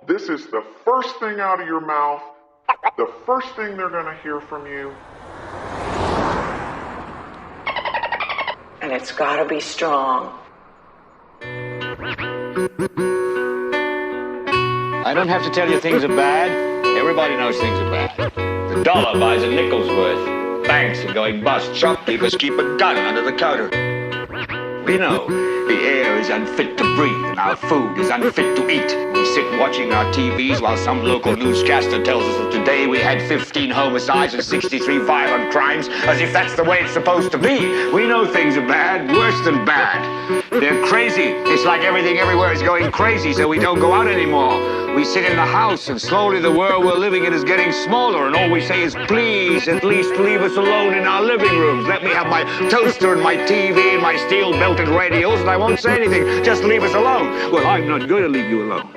This is the first thing out of your mouth, the first thing they're going to hear from you. And it's gotta be strong. I don't have to tell you things are bad. Everybody knows things are bad. The dollar buys a nickel's worth. Banks are going bust. Shopkeepers keep a gun under the counter. We know the air is unfit to breathe and our food is unfit to eat. We sit watching our TVs while some local newscaster tells us that today we had 15 homicides and 63 violent crimes, as if that's the way it's supposed to be. We know things are bad, worse than bad. They're crazy. It's like everything everywhere is going crazy, so we don't go out anymore. We sit in the house, and slowly the world we're living in is getting smaller, and all we say is, please, at least leave us alone in our living rooms. Let me have my toaster and my TV and my steel-belted radios, and I won't say anything. Just leave us alone. Well, I'm not going to leave you alone.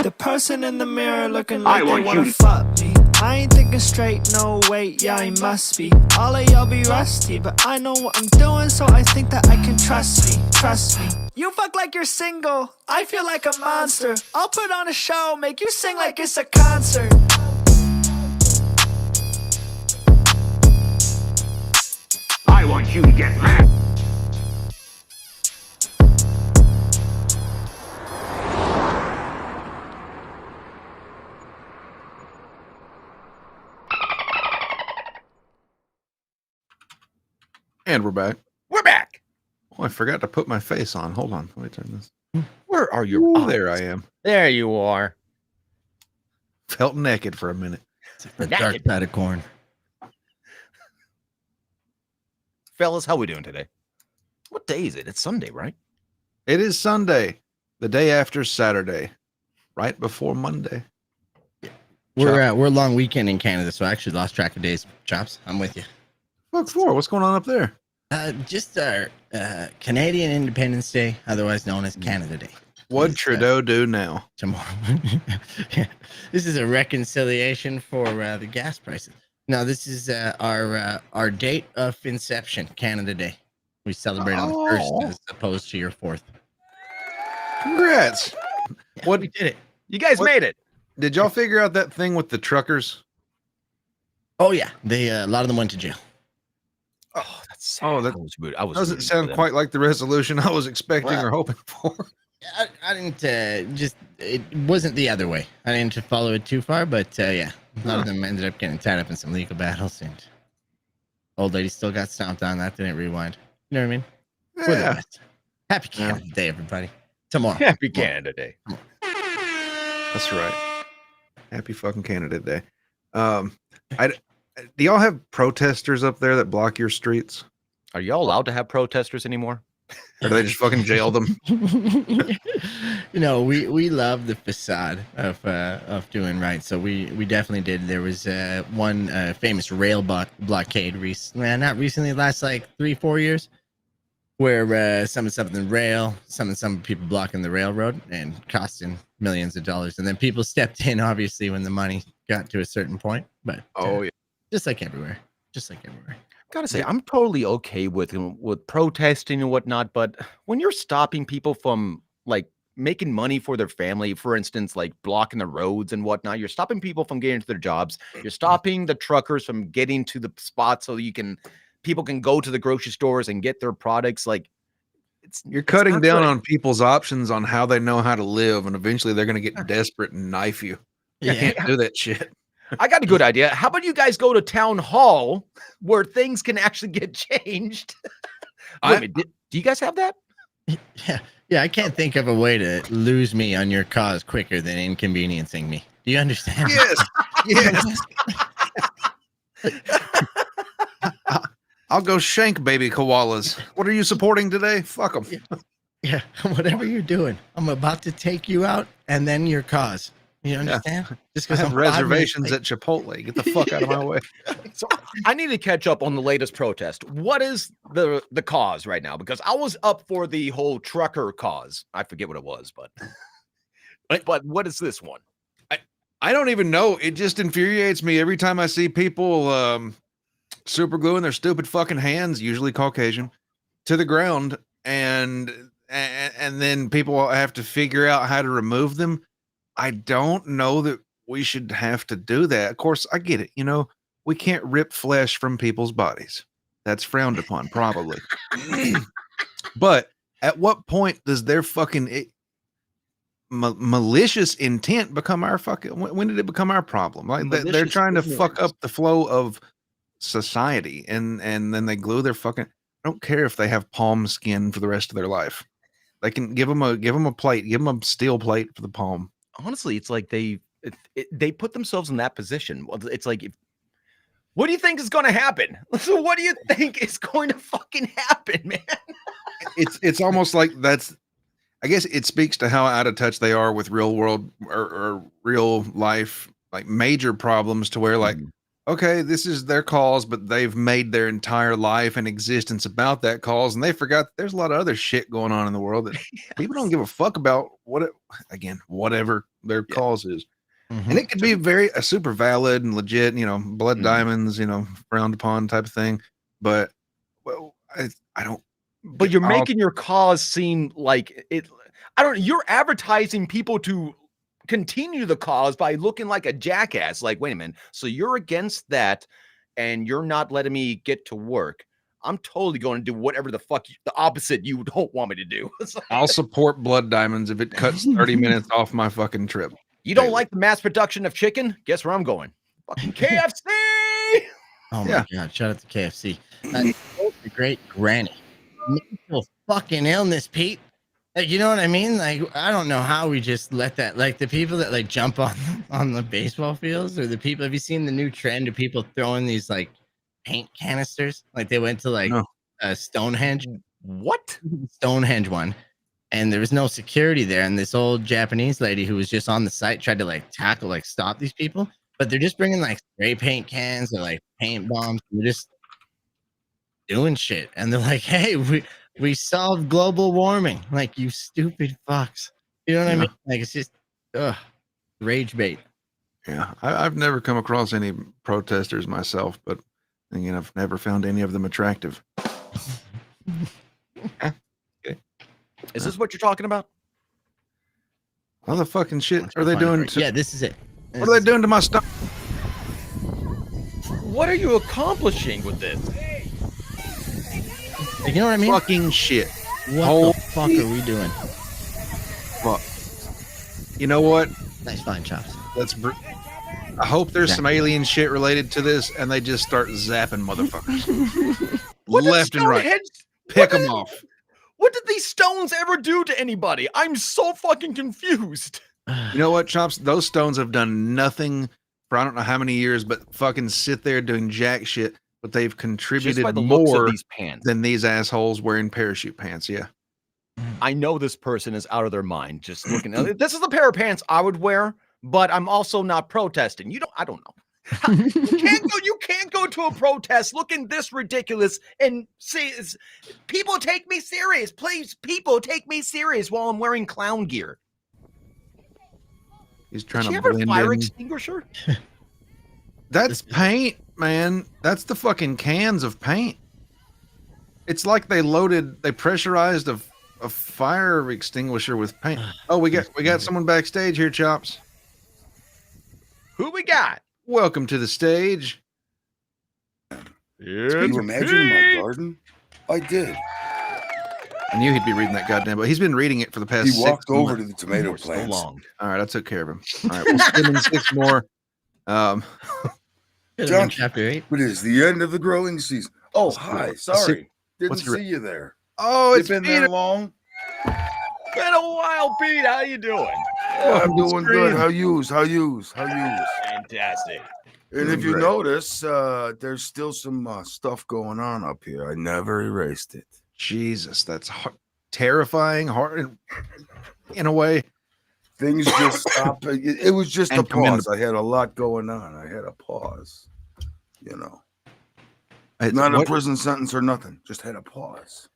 The person in the mirror looking like I they want wanna you. fuck me. I ain't thinking straight, no wait, yeah, I must be. All of y'all be rusty, but I know what I'm doing, so I think that I can trust me, trust me. You fuck like you're single, I feel like a monster. I'll put on a show, make you sing like it's a concert. I want you to get mad. And we're back. We're back. Oh, I forgot to put my face on. Hold on. Let me turn this. Where are your Oh, eyes? there I am. There you are. Felt naked for a minute. The dark side of corn. Fellas, how we doing today? What day is it? It's Sunday, right? It is Sunday, the day after Saturday, right before Monday. We're long weekend in Canada, so I actually lost track of days. Chops, I'm with you. What for? What's going on up there? Just our Canadian Independence Day, otherwise known as Canada Day. What'd Trudeau do now? Tomorrow. Yeah. This is a reconciliation for the gas prices. No, this is our date of inception, Canada Day. We celebrate on the 1st as opposed to your 4th. Congrats. Yeah, What we did it. You guys made it. did y'all figure out that thing with the truckers? Oh yeah, they a lot of them went to jail. Oh, that's sad. Oh, that I was good. I was doesn't rooting for sound them. quite like the resolution I was expecting Well, or hoping for. I didn't it wasn't the other way. I didn't follow it too far, but yeah, a lot of them ended up getting tied up in some legal battles, and old lady still got stomped on. That didn't rewind. You know what I mean? For the Yeah. best. Happy Canada Day, everybody. Tomorrow. Happy Canada Day. That's right. Happy fucking Canada Day. Do y'all have protesters up there that block your streets? Are y'all allowed to have protesters anymore? Or do they just fucking jail them? You know, we love the facade of doing right. So we definitely did. There was one famous rail blockade recently, not recently, last like 3-4 years, where something rail, some people blocking the railroad and costing millions of dollars, and then people stepped in obviously when the money got to a certain point. But Oh, yeah. just like everywhere. Gotta say, I'm totally okay with protesting and whatnot, but when you're stopping people from like making money for their family, for instance, like blocking the roads and whatnot, you're stopping people from getting to their jobs. You're stopping the truckers from getting to the spot so people can go to the grocery stores and get their products. Like You're it's cutting not down good. on people's options on how they know how to live, and eventually they're going to get desperate and knife you. You Yeah. can't do that shit. I got a good idea. How about you guys go to town hall where things can actually get changed? Wait a minute, do you guys have that? Yeah, I can't think of a way to lose me on your cause quicker than inconveniencing me. Do you understand? Yes. I'll go shank baby koalas. What are you supporting today? Fuck them. Yeah, whatever you're doing, I'm about to take you out and then your cause. You understand? Just I because have reservations at Chipotle. Get the fuck out of my way. So I need to catch up on the latest protest. What is the cause right now? Because I was up for the whole trucker cause. I forget what it was, but what is this one? I don't even know. It just infuriates me every time I see people super gluing their stupid fucking hands, usually Caucasian, to the ground, and then people have to figure out how to remove them. I don't know that we should have to do that. Of course, I get it. We can't rip flesh from people's bodies. That's frowned upon, probably. But at what point does their fucking malicious intent become our fucking? When did it become our problem? Like they're Malicious trying to ignorance. fuck up the flow of society, and then they glue their fucking. I don't care if they have palm skin for the rest of their life. They can give them a plate, give them a steel plate for the palm. Honestly, it's like they put themselves in that position. It's like, what do you think is going to happen? So what do you think is going to fucking happen, man? It's almost like that's. I guess it speaks to how out of touch they are with real world or real life, like major problems, to where like, okay, this is their cause, but they've made their entire life and existence about that cause, and they forgot that there's a lot of other shit going on in the world that people don't give a fuck about. Whatever their cause is, and it could be a super valid and legit, blood diamonds, frowned upon type of thing, but I don't. But you're making your cause seem like it. You're advertising people to continue the cause by looking like a jackass. Like, wait a minute. So you're against that and you're not letting me get to work. I'm totally going to do whatever the fuck the opposite you don't want me to do. I'll support blood diamonds if it cuts 30 minutes off my fucking trip. You don't like the mass production of chicken? Guess where I'm going? Fucking KFC. Oh my God. Shout out to KFC. The great granny. Mental fucking illness, Pete. Like, you know what I mean? Like, I don't know how we just let that, like the people that like jump on the baseball fields, or the people, have you seen the new trend of people throwing these like paint canisters? Like they went to like Stonehenge. What? Stonehenge one. And there was no security there. And this old Japanese lady who was just on the site tried to like tackle, like stop these people. But they're just bringing like spray paint cans or like paint bombs. They're just doing shit, and they're like, hey, we solved global warming. Like, you stupid fucks. You know what I mean? Like, it's just rage bait. Yeah, I've never come across any protesters myself, but again, I've never found any of them attractive. Okay. Is this what you're talking about? What the fucking shit are they doing? Yeah, this is it. What are they doing to my stuff? What are you accomplishing with this? You know what I mean? Fucking shit. What the fuck are we doing? Fuck. You know what? Nice fine chops. I hope there's some alien shit related to this, and they just start zapping motherfuckers left and right. Pick them off. What did these stones ever do to anybody? I'm so fucking confused. You know what, Chops? Those stones have done nothing for I don't know how many years, but fucking sit there doing jack shit. But they've contributed more than these assholes wearing parachute pants. Yeah. I know this person is out of their mind just looking at it. This is the pair of pants I would wear, but I'm also not protesting. I don't know. You can't go to a protest looking this ridiculous and say, people take me serious. Please, people take me serious while I'm wearing clown gear. He's trying to have a fire in. extinguisher? That's paint, man. That's the fucking cans of paint. It's like they pressurized a fire extinguisher with paint. Oh, we got someone backstage here, Chops. Who we got? Welcome to the stage. Can you imagine my garden? I did. I knew he'd be reading that goddamn book. He's been reading it for the past 6 months. He walked over to the tomato plants. So long. All right, I took care of him. All right, we'll spin in 6 more. John, chapter 8. It is the end of the growing season. Oh, hi. Sorry. Didn't see you there. Oh, it's been there long. Been a while, Pete. How you doing? I'm doing good. How yous? Fantastic. And if you notice, there's still some stuff going on up here. I never erased it. Jesus, that's terrifying, hard in a way. Things just stopped. It was just a pause. I had a lot going on. I had a pause. Not a prison sentence or nothing. Just had a pause.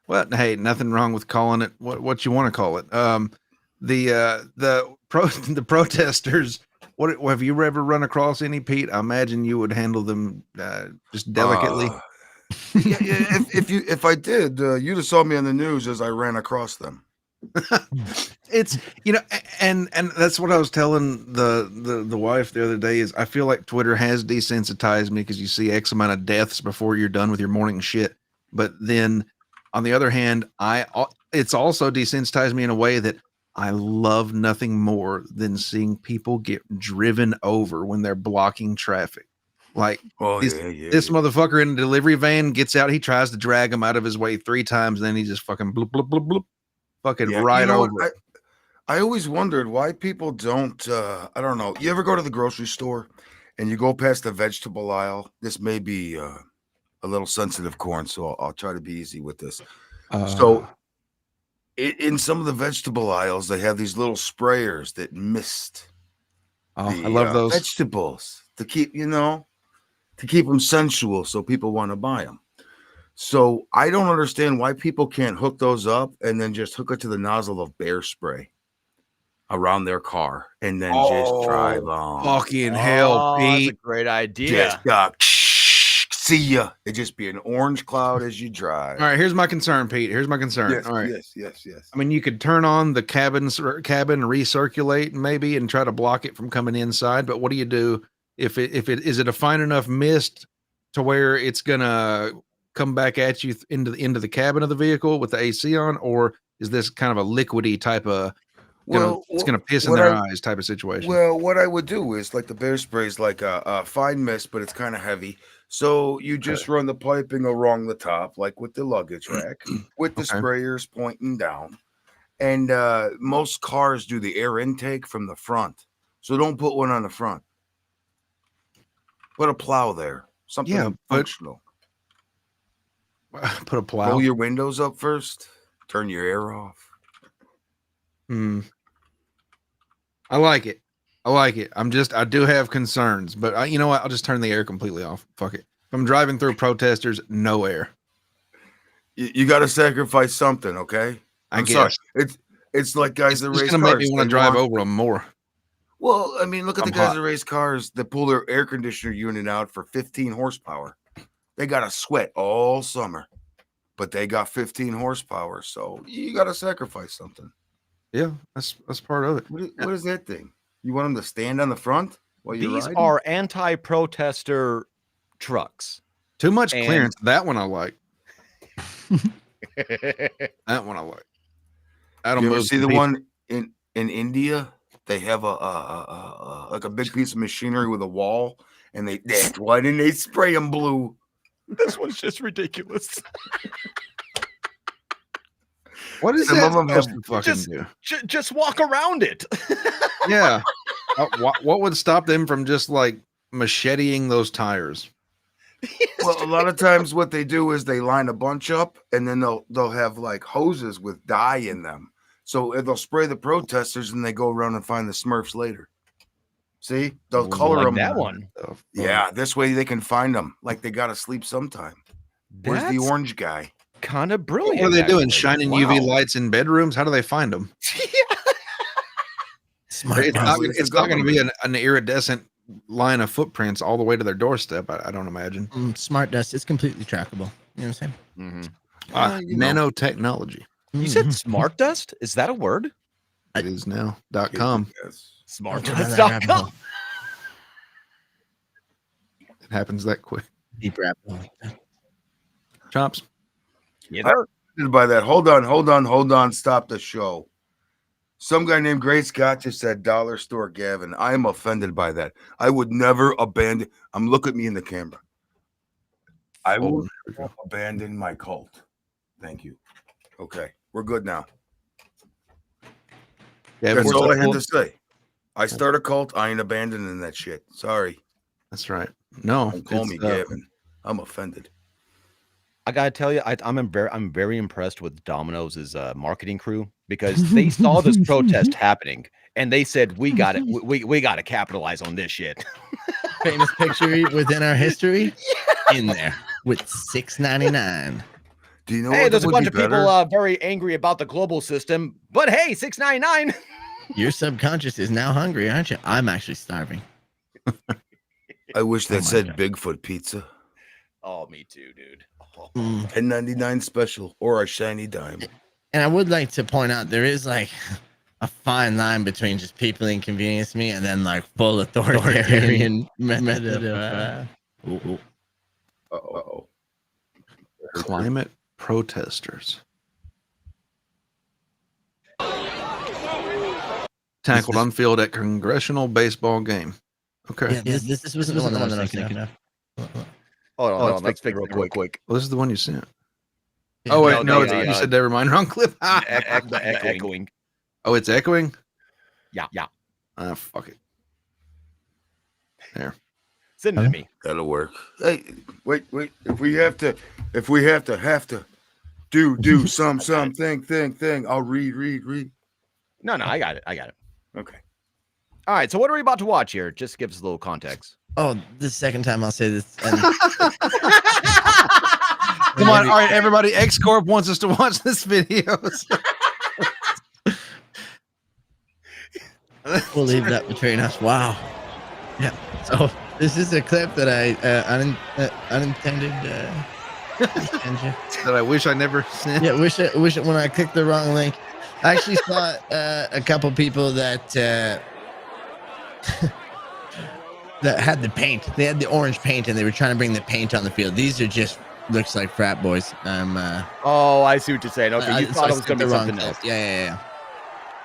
Well, hey, nothing wrong with calling it what you want to call it. The protesters. What have you ever run across any, Pete? I imagine you would handle them just delicately. Yeah, if I did, you'd have saw me on the news as I ran across them. It's and that's what I was telling the wife the other day is I feel like Twitter has desensitized me because you see X amount of deaths before you're done with your morning shit. But then on the other hand, it's also desensitized me in a way that I love nothing more than seeing people get driven over when they're blocking traffic. Like this motherfucker in a delivery van gets out, he tries to drag him out of his way 3 times, and then he just fucking bloop, bloop, bloop, bloop, fucking right over. I always wondered why people don't, I don't know. You ever go to the grocery store and you go past the vegetable aisle? This may be a little sensitive corn, so I'll try to be easy with this. So in some of the vegetable aisles, they have these little sprayers that mist I love those vegetables to keep, to keep them sensual so people want to buy them. So I don't understand why people can't hook those up and then just hook it to the nozzle of bear spray around their car and then just drive on. Fucking hell, Pete. That's a great idea. See ya. It just be an orange cloud as you drive. All right, here's my concern, Pete. Here's my concern. Yes, all right. Yes. I mean, you could turn on the cabin recirculate maybe and try to block it from coming inside, but what do you do if it is it a fine enough mist to where it's gonna come back at you into the cabin of the vehicle with the AC on, or is this kind of a liquidy type of it's gonna piss in their eyes type of situation? Well, what I would do is like the bear spray is like a fine mist, but it's kind of heavy. So you just run the piping along the top, like with the luggage rack, with the sprayers pointing down. And most cars do the air intake from the front. So don't put one on the front. Put a plow there. Something functional. Put a plow. Roll your windows up first. Turn your air off. I like it. I do have concerns, but you know what? I'll just turn the air completely off. Fuck it. If I'm driving through protesters, no air. You got to sacrifice something, okay? I'm sorry. It's like guys that race cars. It's gonna make me want to drive over them more. Well, I mean, look at the guys that race cars that pull their air conditioner unit out for 15 horsepower. They got to sweat all summer, but they got 15 horsepower. So you got to sacrifice something. Yeah, that's part of it. What is that thing? You want them to stand on the front while you're riding? These are anti-protester trucks. Too much clearance. That one I like. That one I like. You ever see the one in India? They have like a big piece of machinery with a wall, and why didn't they spray them blue? This one's just ridiculous. What is that supposed to fucking do? Just walk around it. Yeah. What would stop them from just like macheteing those tires? Well, a lot of times what they do is they line a bunch up, and then they'll have like hoses with dye in them. So they'll spray the protesters, and they go around and find the Smurfs later. See, they'll color them. That one. Yeah, this way they can find them. Like they got to sleep sometime. Where's the orange guy? Kind of brilliant. What are they doing? Shining UV lights in bedrooms? How do they find them? Smart. It's not going to be an iridescent line of footprints all the way to their doorstep. I don't imagine. Smart dust is completely trackable. You know what I'm saying? Nanotechnology. You said smart dust? Is that a word? It is now .com. Smartdust.com. It happens that quick. Deep rap. Chops. By that. Hold on. Stop the show. Some guy named Great Scott just said dollar store Gavin. I am offended by that. I would never abandon. Look at me in the camera. I will abandon my cult. Thank you. Okay, we're good now. Yeah, that's all I had to say. I start a cult. I ain't abandoning that shit. Sorry. That's right. No, don't call me Gavin. I'm offended. I gotta tell you, I'm very impressed with Domino's marketing crew, because they saw this protest happening and they said, we got it. We got to capitalize on this shit. Famous picture within our history in there with $6.99. Do you know? Hey, there's a bunch of people very angry about the global system, but hey, $6.99. Your subconscious is now hungry, aren't you? I'm actually starving. I wish that said Bigfoot pizza. Oh, me too, dude. $10.99 special or a shiny dime. And I would like to point out there is like a fine line between just people inconvenience me and then like full authoritarian method of Uh-oh. Climate protesters. Tackled on field at congressional baseball game. Okay. Yeah, this wasn't the one that I was thinking of. Hold on, let's fix it real quick. Well, this is the one you sent. Yeah, Oh wait, no, you said never mind. Wrong clip. The echoing. Oh, it's echoing. Yeah. Fuck it. There. Send it to me. That'll work. Hey, wait. If we have to do thing. I'll read. No, I got it. Okay. All right, so what are we about to watch here? Just give us a little context. Oh, the second time I'll say this. And Come on, all right, everybody. X Corp wants us to watch this video. we'll leave that between us. Wow. Yeah. So this is a clip that I unintended. That I wish I never sent. Yeah, wish it when I clicked the wrong link. I actually saw a couple people that that had the paint. They had the orange paint, and they were trying to bring the paint on the field. These are just looks like frat boys. Oh, I see what you're saying. Okay, you so thought I it was going to be clicked the wrong something else. clip. Yeah.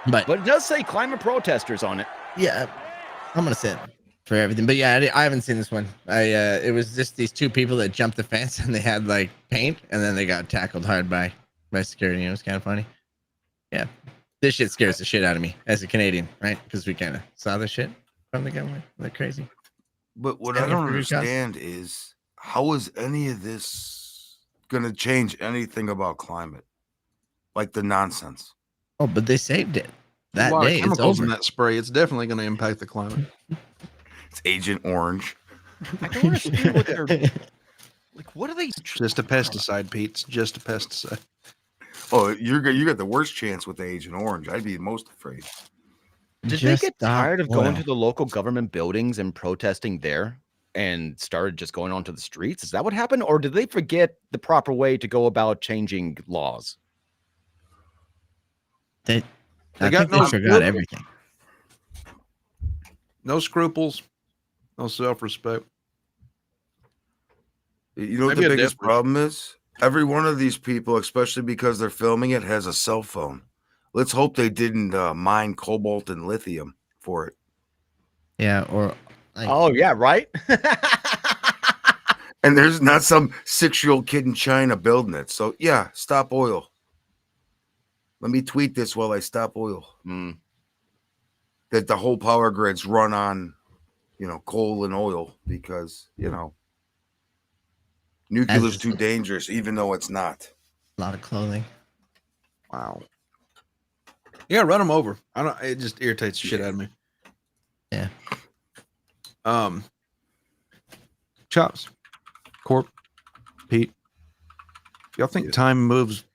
But it does say climate protesters on it. yeah, I'm gonna say it for everything. But yeah, I haven't seen this one. It was just these two people that jumped the fence and they had like paint, and then they got tackled hard by security. It was kind of funny. Yeah, this shit scares the shit out of me as a Canadian, right? Because we kind of saw this shit from the government. They're crazy. But what I don't understand is how is any of this gonna change anything about climate? Like the nonsense. Oh, but they saved it that a lot day. of chemicals It's over. in that spray. It's definitely going to impact the climate. It's Agent Orange. I don't understand what they're like. What are they? Just a pesticide, Pete. It's just a pesticide. Oh, you got the worst chance with the Agent Orange. I'd be most afraid. Did they get tired of going to the local government buildings and protesting there and started just going onto the streets? Is that what happened? Or did they forget the proper way to go about changing laws? I think they forgot everything. No scruples, no self-respect. You know what the biggest problem is? Every one of these people, especially because they're filming it, has a cell phone. Let's hope they didn't mine cobalt and lithium for it. Yeah, or oh yeah, right. And there's not some 6-year-old kid in China building it. So yeah, stop oil. Let me tweet this while I stop oil. That the whole power grid's run on, coal and oil because, nuclear's too dangerous, even though it's not. A lot of clothing. Wow. Yeah, run them over. It just irritates the shit out of me. Yeah. Chops, Corp, Pete. Y'all think time moves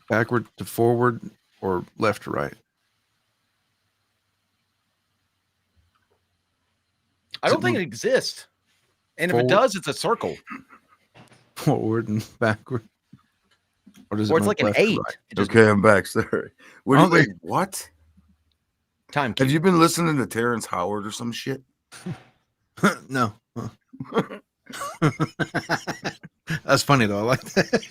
backward to forward or left to right? I don't think it exists. And forward, if it does, it's a circle. Forward and backward. Or does it's like an 8. Right? Okay, I'm back. Sorry. Wait, what? Time. Have you been listening to Terrence Howard or some shit? No. That's funny though. I like that.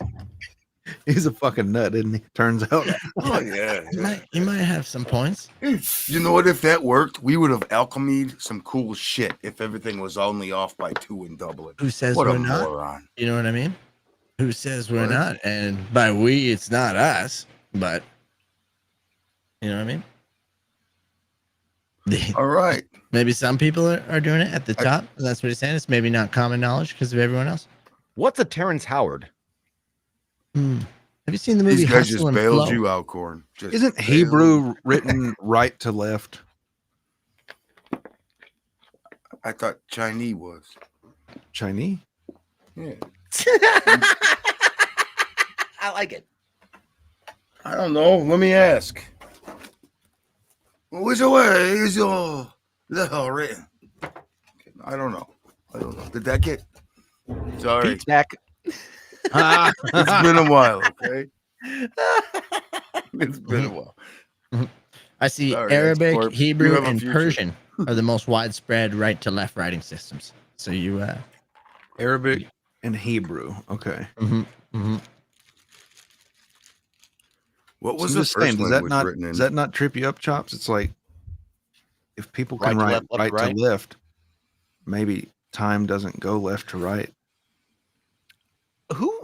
He's a fucking nut, isn't he? Turns out. Oh yeah. You might have some points. You know what? If that worked, we would have alchemied some cool shit. If everything was only off by 2 and double it. Who says what we're a not? moron. You know what I mean? Who says we're not? And by we, it's not us, but you know what I mean? All right. Maybe some people are doing it at the top. That's what he's saying. It's maybe not common knowledge because of everyone else. What's a Terrence Howard? Have you seen the movie? These guys Hustle just and bailed Flow? you out, Corn. Isn't Hebrew written right to left? I thought Chinese was. Chinese? Yeah. I like it. I don't know. Let me ask. Which way is your letter written? I don't know. Did that get? Sorry. Pete's back. It's been a while, okay? It's been a while. I see Sorry, Arabic, X-Corp. You Hebrew, have a and future. Persian are the most widespread right to left writing systems. So you, Arabic and Hebrew. Okay. What So was I'm the just saying, first language written in? does that not trip you up, Chops? It's like if people Right can to write left, left to right right? to left, maybe time doesn't go left to right.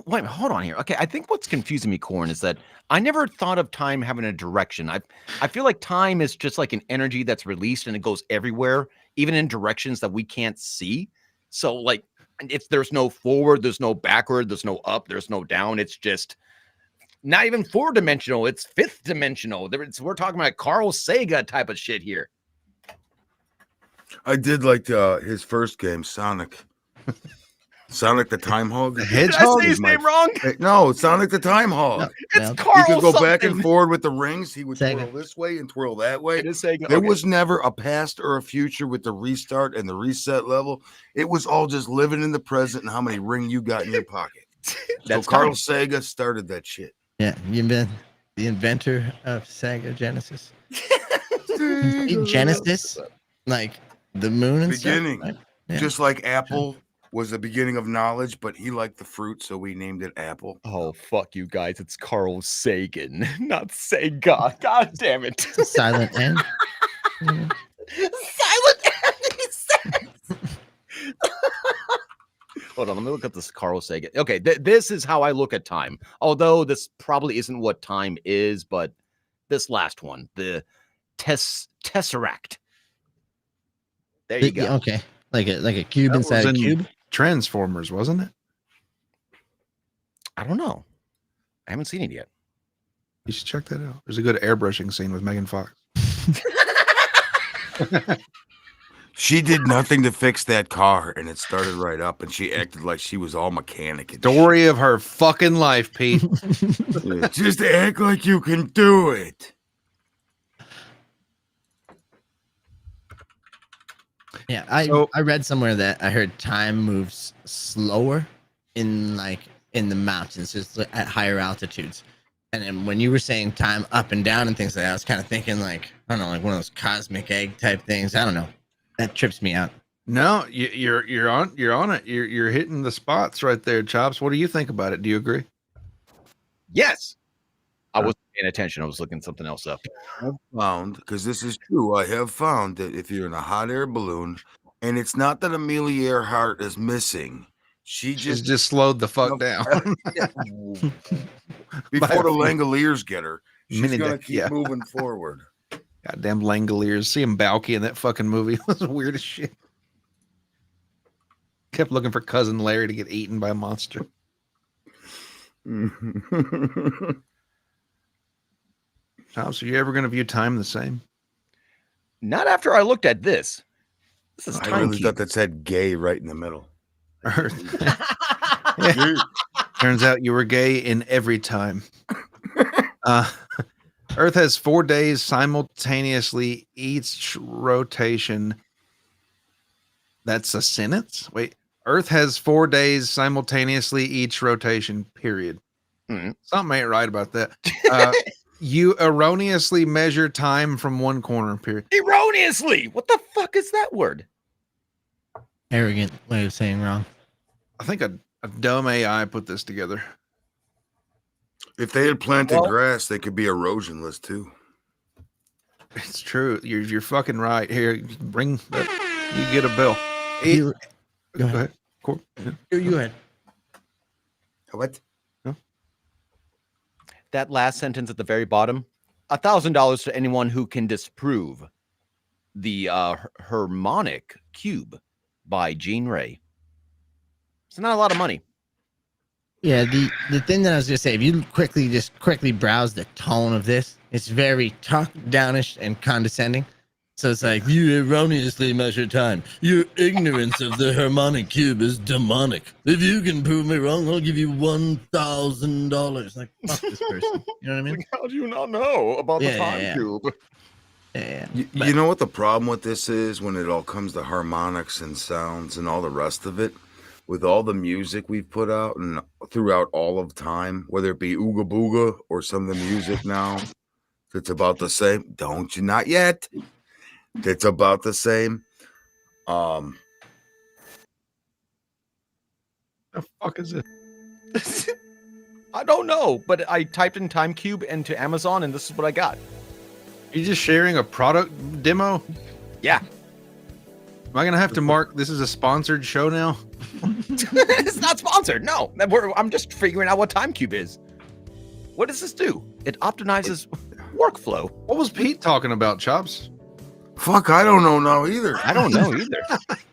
Wait, hold on here. Okay, I think what's confusing me, Corn, is that I never thought of time having a direction. I feel like time is just like an energy that's released and it goes everywhere, even in directions that we can't see. So, like, if there's no forward, there's no backward, there's no up, there's no down. It's just not even 4-dimensional. It's 5th dimensional. We're talking about Carl Sagan type of shit here. I did like his first game, Sonic. Sonic the Time Hog. The Did I hedgehog say his is my- name wrong? No, Sonic the Time Hog. No, It's no. Carl. He could go back and something. forward with the rings. He would Sega. twirl this way and twirl that way. It is Sagan. There Okay. was never a past or a future with the restart and the reset level. It was all just living in the present and how many ring you got in your pocket. So That's Carl time. Sagan started that shit. Yeah, you've been the inventor of Sega Genesis. Genesis, like the moon and Beginning. stuff. Right? Yeah. Just like Apple was the beginning of knowledge, but he liked the fruit, so we named it Apple. Oh, fuck you guys. It's Carl Sagan, not Sega. God damn it. Silent N. Silent N. Hold on, let me look at this Carl Sagan. Okay, this is how I look at time. Although this probably isn't what time is, but this last one, the Tesseract. There you go. Okay, like a cube That was inside a in cube. Transformers, wasn't it? I don't know. I haven't seen it yet. You should check that out. There's a good airbrushing scene with Megan Fox. She did nothing to fix that car, and it started right up, and she acted like she was all mechanic. And Story of her fucking life, Pete. shit. Just act like you can do it. Yeah, So- I read somewhere that I heard time moves slower in the mountains, just at higher altitudes. And then when you were saying time up and down and things like that, I was kind of thinking like, I don't know, like one of those cosmic egg type things. I don't know. That trips me out. No, you're on it. You're hitting the spots right there, Chops. What do you think about it? Do you agree? Yes. I wasn't paying attention. I was looking something else up. Found, because this is true, I have found that if you're in a hot air balloon, and it's not that Amelia Earhart is missing, she She's just just slowed the fuck No. down. before the By a few Langoliers get her, she's minute, gonna keep yeah. moving forward. Goddamn Langoliers. Seeing Balky in that fucking movie was weird as shit. Kept looking for cousin Larry to get eaten by a monster. Chops, are you ever going to view time the same? Not after I looked at this. This is I time really cube. thought that said gay right in the middle. Turns out you were gay in every time. Earth has 4 days simultaneously each rotation. That's a sentence? Wait. Earth has 4 days simultaneously each rotation, period. Mhm. Something ain't right about that. You erroneously measure time from one corner, period. Erroneously. What the fuck is that word? Arrogant way of saying wrong. I think a dumb AI put this together. If they had planted Well- grass, they could be erosionless too. It's true. You're fucking right. Here, bring that. You get a bill. You- Go ahead. Cool. Yeah. You go ahead. What? That last sentence at the very bottom. $1,000 to anyone who can disprove the harmonic cube by Jean Ray. It's not a lot of money. Yeah, the thing that I was gonna say, if you quickly browse the tone of this, it's very talk downish and condescending. So it's like, you erroneously measure time. Your ignorance of the harmonic cube is demonic. If you can prove me wrong, I'll give you $1,000. Like, fuck this person. You know what I mean? How do you not know about the time cube? Yeah. You know what the problem with this is when it all comes to harmonics and sounds and all the rest of it? with all the music we've put out and throughout all of time, whether it be Ooga Booga or some of the music now, it's about the same. Don't you? Not yet. It's about the same. The fuck is it? I don't know, but I typed in Time Cube into Amazon, and this is what I got. You just sharing a product demo? Yeah. Am I gonna have to mark this is a sponsored show now? It's not sponsored. No, I'm just figuring out what Time Cube is. What does this do? It optimizes workflow. What was Pete talking about, Chops? Fuck, I don't know now either. I don't know either.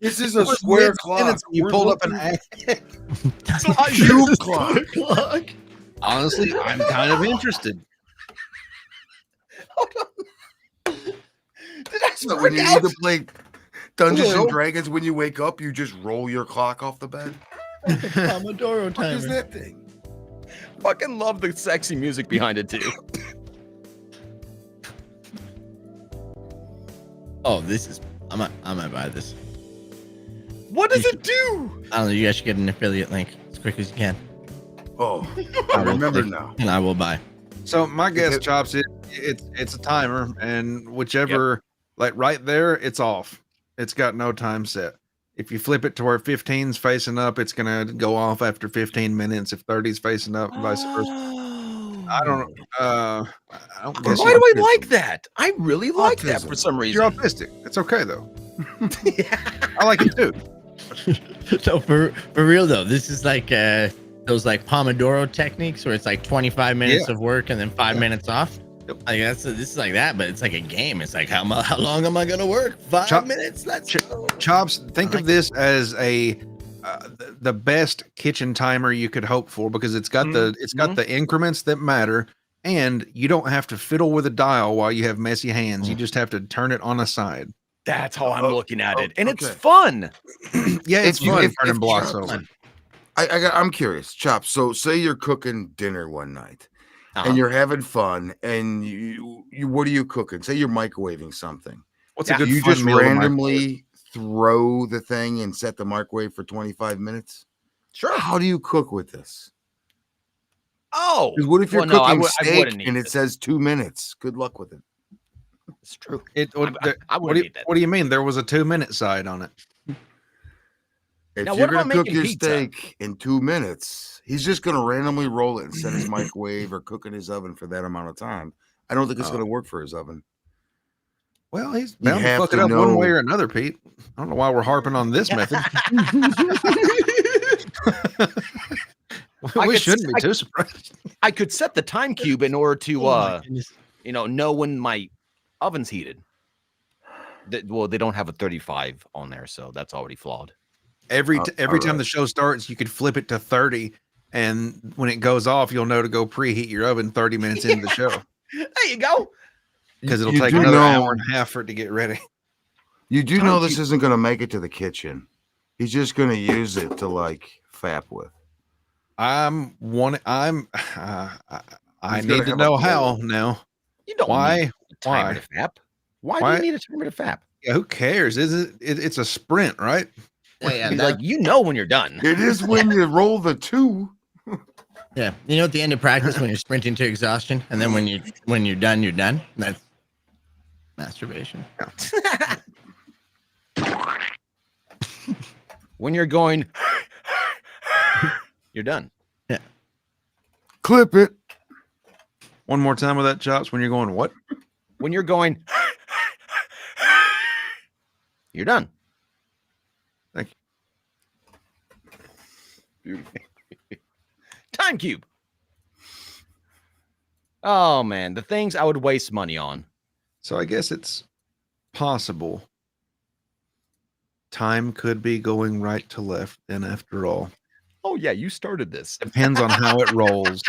This is a square clock. You We're pulled up an looking- ad. cube clock. Honestly, I'm kind of interested. Did I So script when you out? need to play Dungeons Hello? and Dragons, when you wake up, you just roll your clock off the bed. Pomodoro What timer. is that thing? Fucking love the sexy music behind it too. Oh, this is. I might buy this. What does it do? I don't know. You guys should get an affiliate link as quick as you can, Oh, I remember now. and I will buy. So my guess, Okay. Chops, it's a timer, and whichever, like right there, it's off. It's got no time set. If you flip it to where 15's facing up, it's gonna go off after 15 minutes. If 30's facing up, and vice versa. I don't. I don't guess. Why do I like that? I really like that Autism. for some reason. You're autistic. It's okay though. I like it too. So for real though, this is like those like Pomodoro techniques where it's like 25 minutes of work and then 5 minutes off. Yep. Like this is like that, but it's like a game. It's like how long am I gonna work? 5 minutes. Let's go. Chops, think of this as the best kitchen timer you could hope for because it's got the increments that matter, and you don't have to fiddle with a dial while you have messy hands. You just have to turn it on a side. That's how I'm looking at it, and it's okay. fun. Yeah, it's If you- fun if- turning if blocks Chops- over. I'm curious, Chop. So say you're cooking dinner one night and you're having fun, and you what are you cooking? Say you're microwaving something. What's Yeah. a good You fun just meal to microwave? randomly throw the thing and set the microwave for 25 minutes. Sure. How do you cook with this? Oh, 'Cause what if you're well, no, I cooking would- I steak wouldn't need and it this. says 2 minutes? Good luck with it. It's true. It, what, I what, wouldn't do you, need that. what do you mean? There was a 2-minute side on it. If Now, you're what about gonna cook making your pizza? steak in 2 minutes, he's just gonna randomly roll it and set his microwave or cook in his oven for that amount of time. I don't think it's gonna work for his oven. Well, he's You bound to have fuck it to up one way know- or another, Pete. I don't know why we're harping on this method. I We could- shouldn't be I- too surprised. I could set the time cube in order to Oh my goodness. know when my oven's heated. Well, they don't have a 35 on there, so that's already flawed. Every all time right. the show starts, you could flip it to 30, and when it goes off, you'll know to go preheat your oven 30 minutes into the show There you go. because it'll You take do another know- hour and a half for it to get ready. You do know this isn't gonna make it to the kitchen. He's just gonna use it to like fap with. I He's need gonna to have know a how blow. now. You don't Why? need a timer Why? to fap. Why Why? do you need a timer to fap? Yeah, who cares? It's a sprint, right? Yeah, Like you know when you're done. It is when you roll the 2. yeah. You know, at the end of practice when you're sprinting to exhaustion, and then when you're done, you're done. That's masturbation. When you're going, you're done. Clip it. One more time with that, Chops. When you're going, what? When you're going, you're done. Thank you. Time cube. Oh man, the things I would waste money on. So I guess it's possible time could be going right to left then after all. Oh yeah, you started this. Depends on how it rolls.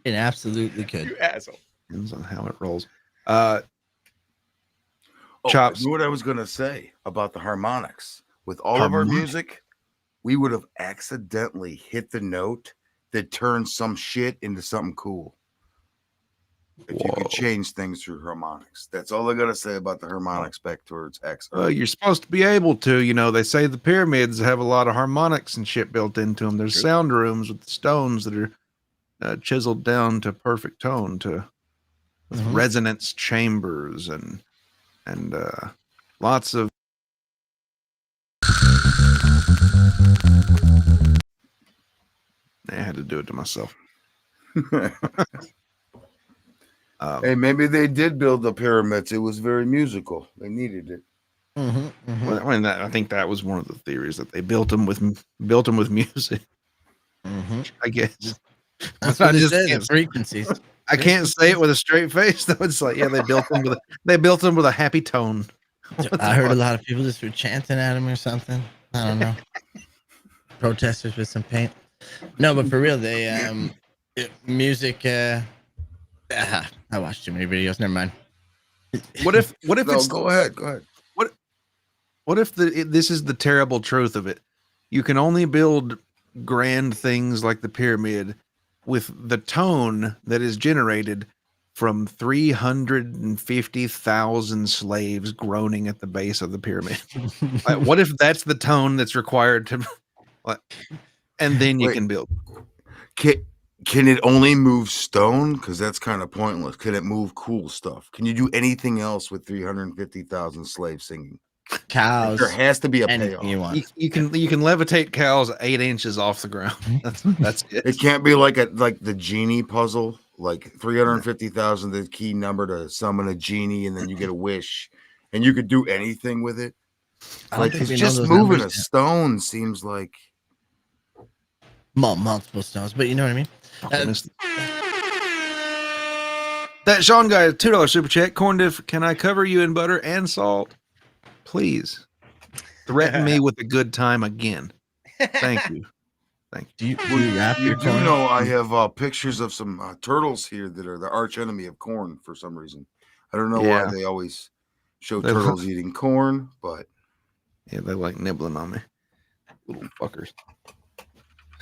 It absolutely could. You asshole. Depends on how it rolls. Oh, Chops. You know what I was gonna say about the harmonics? With all of our Harmonic? music, we would have accidentally hit the note that turned some shit into something cool. If you could change things through harmonics. That's all I got to say about the harmonics back towards X. Well, you're supposed to be able to. You know, they say the pyramids have a lot of harmonics and shit built into them. There's sound rooms with stones that are chiseled down to perfect tone, with resonance chambers and lots of. I had to do it to myself. Hey, maybe they did build the pyramids. It was very musical. They needed it. Well, I mean, I think that was one of the theories, that they built them with music. I guess. That's what it says, the frequencies. I can't say it with a straight face, though. It's like, yeah, they built them with a happy tone. I heard a lot of people just were chanting at him or something. I don't know. Protesters with some paint. No, but for real, they music. I watched too many videos. Never mind. What if No, it's go ahead. what if this is the terrible truth of it? You can only build grand things like the pyramid with the tone that is generated from 350,000 slaves groaning at the base of the pyramid. Like, what if that's the tone that's required to, and then you can build? Can it only move stone? Because that's kind of pointless. Can it move cool stuff? Can you do anything else with 350,000 slaves singing? Cows. There has to be a anything payoff. you want. You can levitate cows 8 inches off the ground. That's it. It can't be like the genie puzzle, like 350,000, the key number to summon a genie, and then you get a wish, and you could do anything with it. Like, it's just moving a stone seems like multiple stones, but you know what I mean. That Sean guy, $2 super chat. Corn diff, can I cover you in butter and salt? Please threaten me with a good time again. Thank you. Thank you. You do know I have pictures of some turtles here that are the arch enemy of corn for some reason. I don't know why they always show turtles eating corn, but yeah, they like nibbling on me. Little fuckers.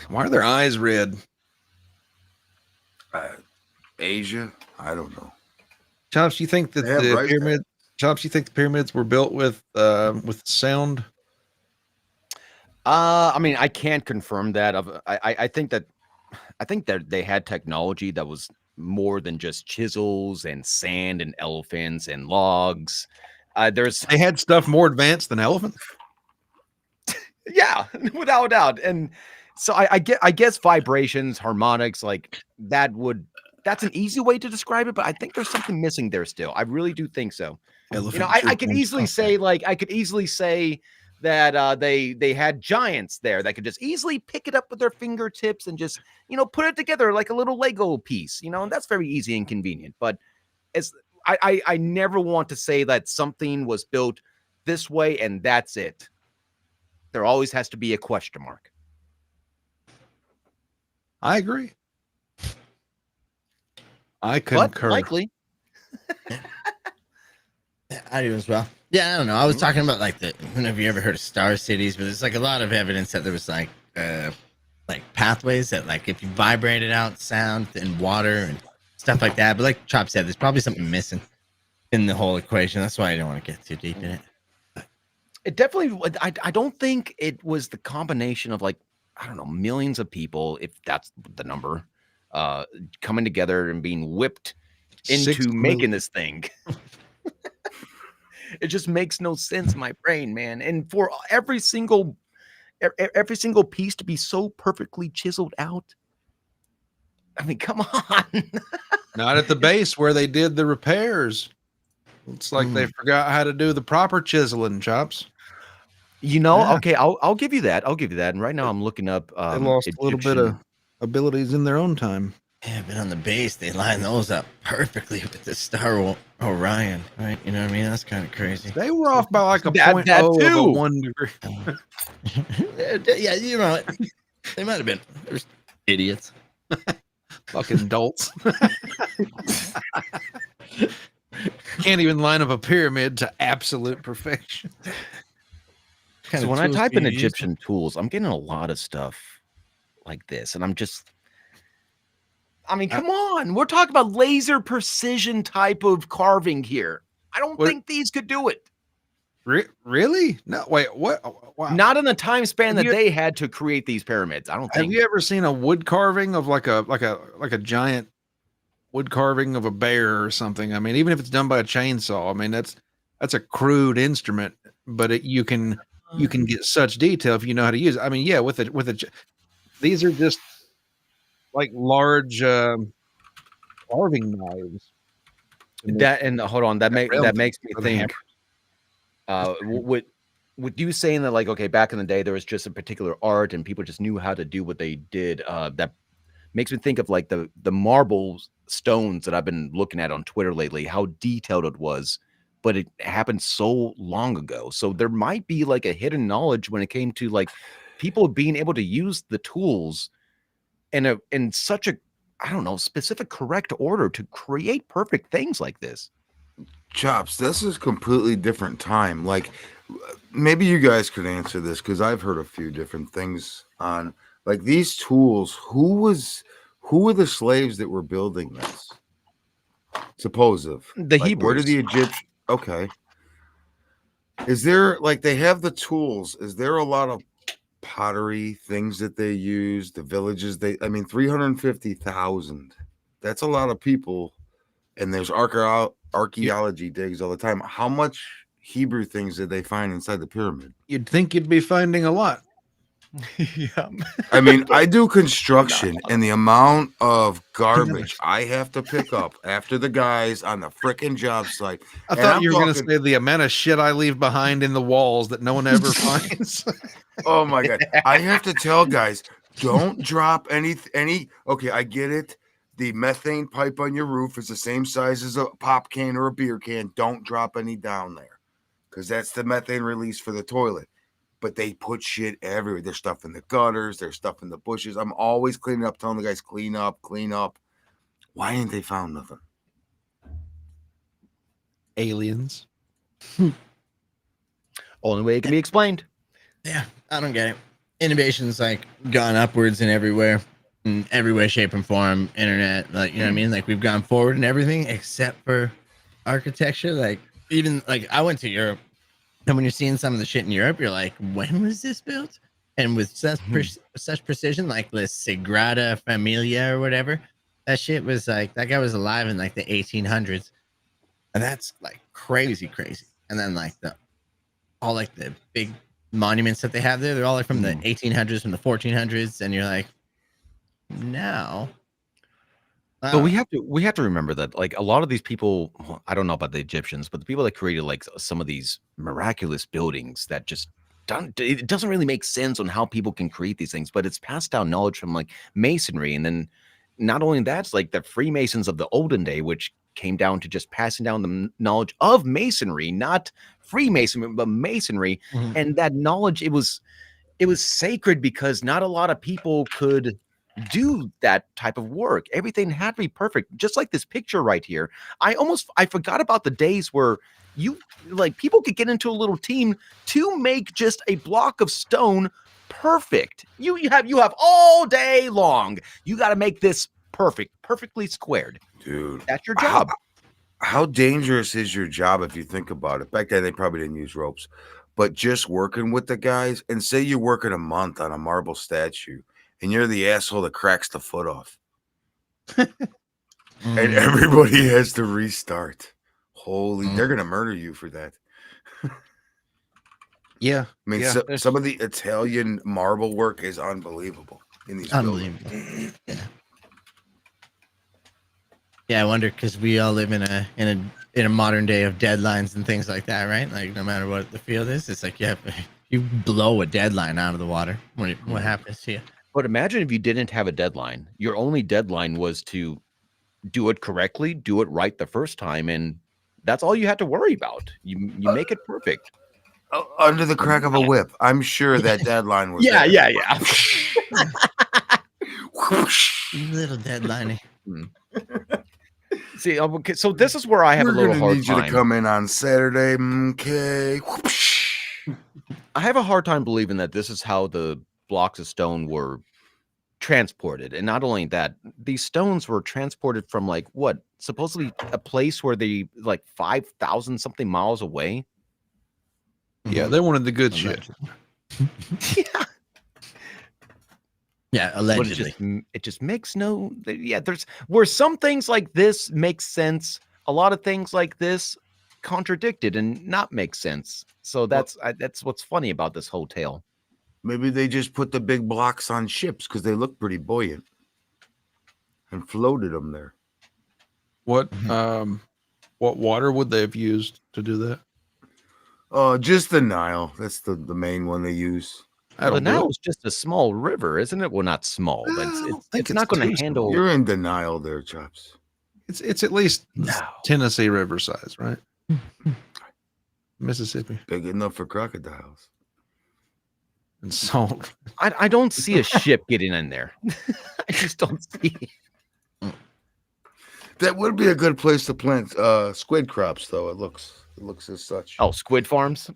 Why are their eyes red? Asia? I don't know. Chops, you think that the pyramid? Chops, you think the pyramids were built with sound? I mean, I can't confirm that. I think that they had technology that was more than just chisels and sand and elephants and logs. They had stuff more advanced than elephants. Yeah, without a doubt. And so I guess vibrations, harmonics, like that's an easy way to describe it, but I think there's something missing there still. I really do think so. I could easily say that they had giants there that could just easily pick it up with their fingertips and just, put it together like a little Lego piece, and that's very easy and convenient. But I never want to say that something was built this way and that's it. There always has to be a question mark. I agree. I concur. Likely. I do as well. Yeah, I don't know. I was talking about have you ever heard of star cities? But there's a lot of evidence that there was pathways that if you vibrated out sound and water and stuff like that. But like Chop said, there's probably something missing in the whole equation. That's why I don't want to get too deep in it. It definitely, I don't think it was the combination of millions of people, if that's the number, coming together and being whipped into making this thing. It just makes no sense in my brain, man. And for every single piece to be so perfectly chiseled out. I mean, come on. Not at the base where they did the repairs. It's like they forgot how to do the proper chiseling, Chops. Okay, I'll give you that. And right now I'm looking up. They lost a little bit of abilities in their own time. Yeah, but on the base, they line those up perfectly with the star Orion, right? You know what I mean? That's kind of crazy. They were off by like a 0.0 of a 1 degree. Yeah, they might have been. They're idiots. Fucking dolts. Can't even line up a pyramid to absolute perfection. So when I type in Egyptian tools, I'm getting a lot of stuff like this, and I'm just I mean, come on. We're talking about laser precision type of carving here. I don't think these could do it. Really? No, wait, what? Wow. Not in the time span Have that they had to create these pyramids. I don't think. Have you ever seen a wood carving of like a giant wood carving of a bear or something? I mean, even if it's done by a chainsaw, I mean that's a crude instrument, but you can get such detail if you know how to use it. I mean, yeah, these are just like large carving knives. Hold on, that makes me think. With you saying that, like, okay, back in the day there was just a particular art and people just knew how to do what they did. That makes me think of like the marble stones that I've been looking at on Twitter lately. How detailed it was, but it happened so long ago. So there might be like a hidden knowledge when it came to like people being able to use the tools in such a, I don't know, specific correct order to create perfect things like this. Chops, this is completely different time. Like, maybe you guys could answer this because I've heard a few different things on like these tools. Who were the slaves that were building this? The Hebrews. Where did the Egyptians? Okay. Is there like they have the tools? Is there a lot of pottery things that they use? The villages 350,000. That's a lot of people, and there's archaeology digs all the time. How much Hebrew things did they find inside the pyramid? You'd think you'd be finding a lot. Yeah. I mean, I do construction, and the amount of garbage I have to pick up after the guys on the frickin' job site. I thought you were going to say the amount of shit I leave behind in the walls that no one ever finds. Oh my God. I have to tell guys, don't drop any. Okay, I get it. The methane pipe on your roof is the same size as a pop can or a beer can. Don't drop any down there because that's the methane release for the toilet. But they put shit everywhere. There's stuff in the gutters. There's stuff in the bushes. I'm always cleaning up, telling the guys, clean up, clean up. Why ain't they found nothing? Aliens. Only way it can be explained. Yeah, I don't get it. Innovation's like gone upwards in everywhere, in every way, shape, and form. Internet, like, you know what I mean? Like, we've gone forward in everything except for architecture. Like, even like I went to Europe, and when you're seeing some of the shit in Europe, you're like, when was this built? And with such precision, like the Sagrada Familia or whatever, that shit was like, that guy was alive in like the 1800s, and that's like crazy. And then like all like the big monuments that they have there, they're all like from the 1800s, from the 1400s, and you're like, now. But we have to remember that like a lot of these people, well, I don't know about the Egyptians, but the people that created like some of these miraculous buildings that just it doesn't really make sense on how people can create these things, but it's passed down knowledge from like masonry. And then not only that, it's like the Freemasons of the olden day, which came down to just passing down the knowledge of masonry, not Freemasonry, but masonry. And that knowledge, it was sacred because not a lot of people could do that type of work. Everything had to be perfect, just like this picture right here. I forgot about the days where people could get into a little team to make just a block of stone perfect. You have all day long. You got to make this perfectly squared. Dude, that's your job. How dangerous is your job if you think about it? Back then they probably didn't use ropes, but just working with the guys, and say you're working a month on a marble statue and you're the asshole that cracks the foot off. And everybody has to restart. They're going to murder you for that. Yeah. I mean, some of the Italian marble work is unbelievable in these buildings. Yeah, I wonder, because we all live in a modern day of deadlines and things like that, right? Like, no matter what the field is, it's like you blow a deadline out of the water. What happens to you? But imagine if you didn't have a deadline. Your only deadline was to do it correctly, do it right the first time, and that's all you had to worry about. You make it perfect. Under the crack of a whip. I'm sure that deadline was yeah. Little deadline. See, okay, so this is where I have a little hard need time. You to come in on Saturday. Okay. I have a hard time believing that this is how the blocks of stone were transported. And not only that, these stones were transported from like what? Supposedly a place where they like 5,000 something miles away. Yeah, they wanted the good shit. Yeah. Yeah, But allegedly. it just makes no. Yeah, there's where some things like this make sense. A lot of things like this contradicted and not make sense. So that's what's funny about this whole tale. Maybe they just put the big blocks on ships because they look pretty buoyant and floated them there. What water would they have used to do that? Oh, just the Nile. That's the main one they use. Well, the Nile is just a small river, isn't it? Well, not small, but it's not going to handle. You're in denial there, Chops. It's at least Tennessee River size, right? Mississippi. Big enough for crocodiles. And salt. I don't see a ship getting in there. I just don't see it. That would be a good place to plant squid crops, though. It looks as such. Oh, squid farms.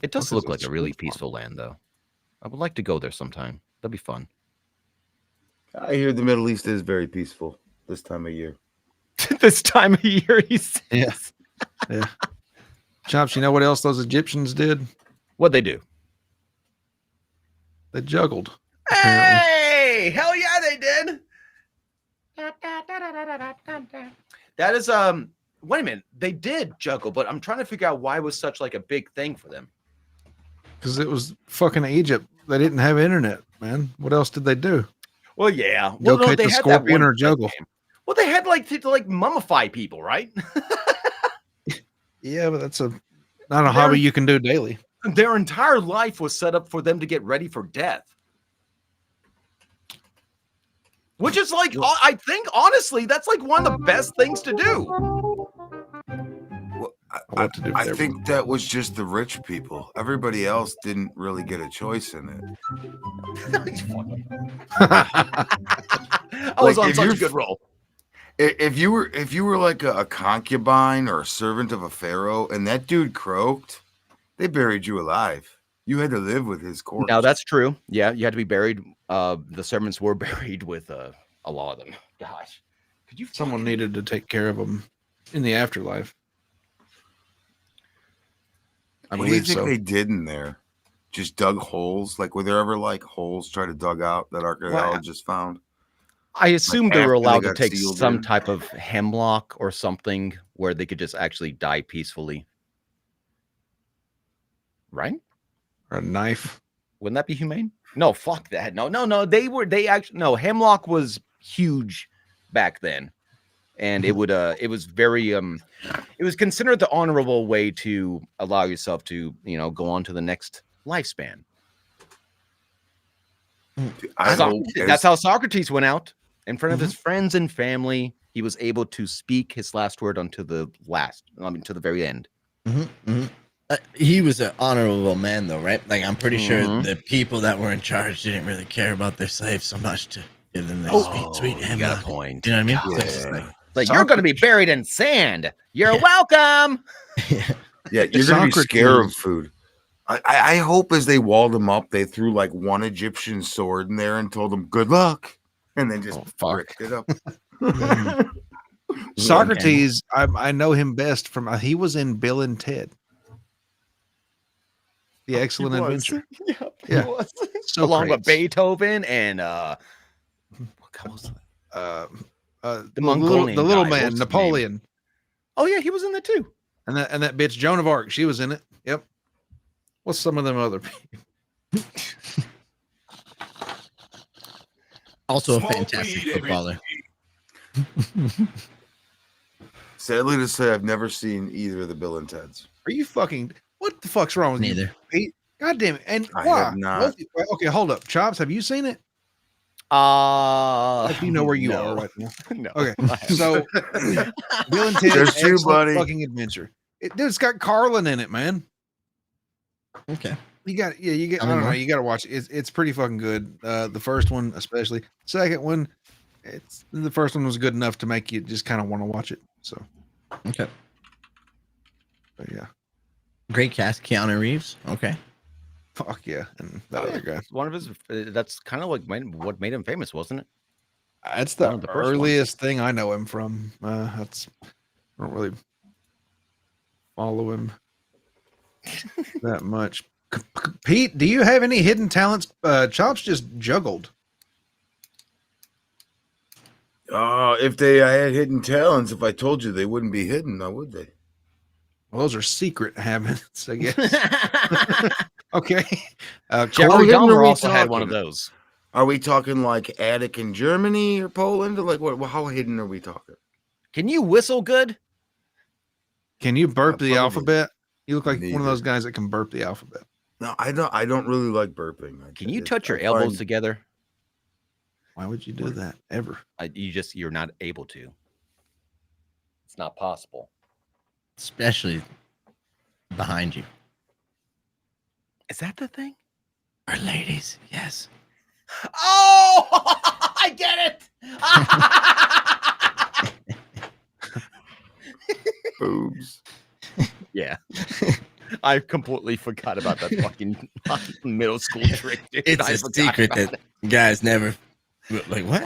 It does look like a really peaceful land, though. I would like to go there sometime. That'd be fun. I hear the Middle East is very peaceful this time of year. This time of year, he says. Yeah. Chops, you know what else those Egyptians did? What'd they do? They juggled. Hey! Hell yeah, they did! That is, wait a minute. They did juggle, but I'm trying to figure out why it was such like a big thing for them. Because it was fucking Egypt. They didn't have internet, man. What else did they do? Well, yeah. Go Well, no, catch they a had scorpion that or juggle. Well, they had like to like mummify people, right? Yeah, but that's not a hobby you can do daily. Their entire life was set up for them to get ready for death. Which is like, I think, honestly, that's like one of the best things to do. Well, I think that was just the rich people. Everybody else didn't really get a choice in it. I was on such a good roll. If you were like a concubine or a servant of a pharaoh, and that dude croaked, they buried you alive. You had to live with his corpse. Now that's true. Yeah, you had to be buried. The servants were buried with a lot of them. Gosh, could you? Someone needed to take care of them in the afterlife. What do you think they did in there? Just dug holes? Like, were there ever like holes try to dug out that archaeologists found? I assume Like they were after allowed they to got take sealed some in? type of hemlock or something where they could just actually die peacefully. Right? Or a knife. Wouldn't that be humane? No, fuck that. No. Hemlock was huge back then. And it was very it was considered the honorable way to allow yourself to, go on to the next lifespan. That's how Socrates went out in front of his friends and family. He was able to speak his last word to the very end. He was an honorable man, though, right? Like, I'm pretty sure the people that were in charge didn't really care about their slaves so much to give them their sweet You hemlock. got a point. You know what I mean? Yeah. So it's just like you're going to be buried in sand. You're welcome. Yeah, you're going to be scared of food. I hope as they walled him up, they threw like one Egyptian sword in there and told him good luck, and then just bricked it up. Socrates, I know him best from he was in Bill and Ted. The Excellent Adventure. Yeah. So along with Beethoven and what was the little man, Napoleon. Oh yeah, he was in that too. And that bitch Joan of Arc, she was in it. Yep. What's some of them other people? Also a fantastic footballer. Sadly to say, I've never seen either of the Bill and Teds. Are you fucking? What the fuck's wrong with Neither. you? God damn it! And I why? have not. Okay, hold up, Chops. Have you seen it? You know where you are right now. No. Okay, so Bill and Ted, There's two, Excellent buddy. Fucking Adventure. It's got Carlin in it, man. Okay. You got I don't know. You got to watch it. It's pretty fucking good. The first one, especially. Second one, the first one was good enough to make you just kind of want to watch it. So. Okay. But yeah. Great cast, Keanu Reeves. Okay. Fuck yeah. And that other guy. One of his. That's kind of like what made him famous, wasn't it? That's One the of the first ones. earliest thing I know him from. I don't really follow him that much. Pete, do you have any hidden talents? Chops just juggled. If they had hidden talents, if I told you, they wouldn't be hidden, now would they? Well, those are secret habits, I guess. Okay. Jeffrey Corey, Dahmer are we also had one of talking? those. Are we talking like attic in Germany or Poland? Or like what? How hidden are we talking? Can you whistle good? Can you burp the Probably. alphabet? You look like one of Neither. those guys that can burp the alphabet. No, I don't. I don't really like burping. Can you touch your elbows together? Why would you do that ever? You're not able to. It's not possible. Especially behind you. Is that the thing? Or ladies, yes. Oh, I get it. Boobs. Yeah. I completely forgot about that fucking middle school trick. Dude. It's I a forgot secret about that guys never like. What?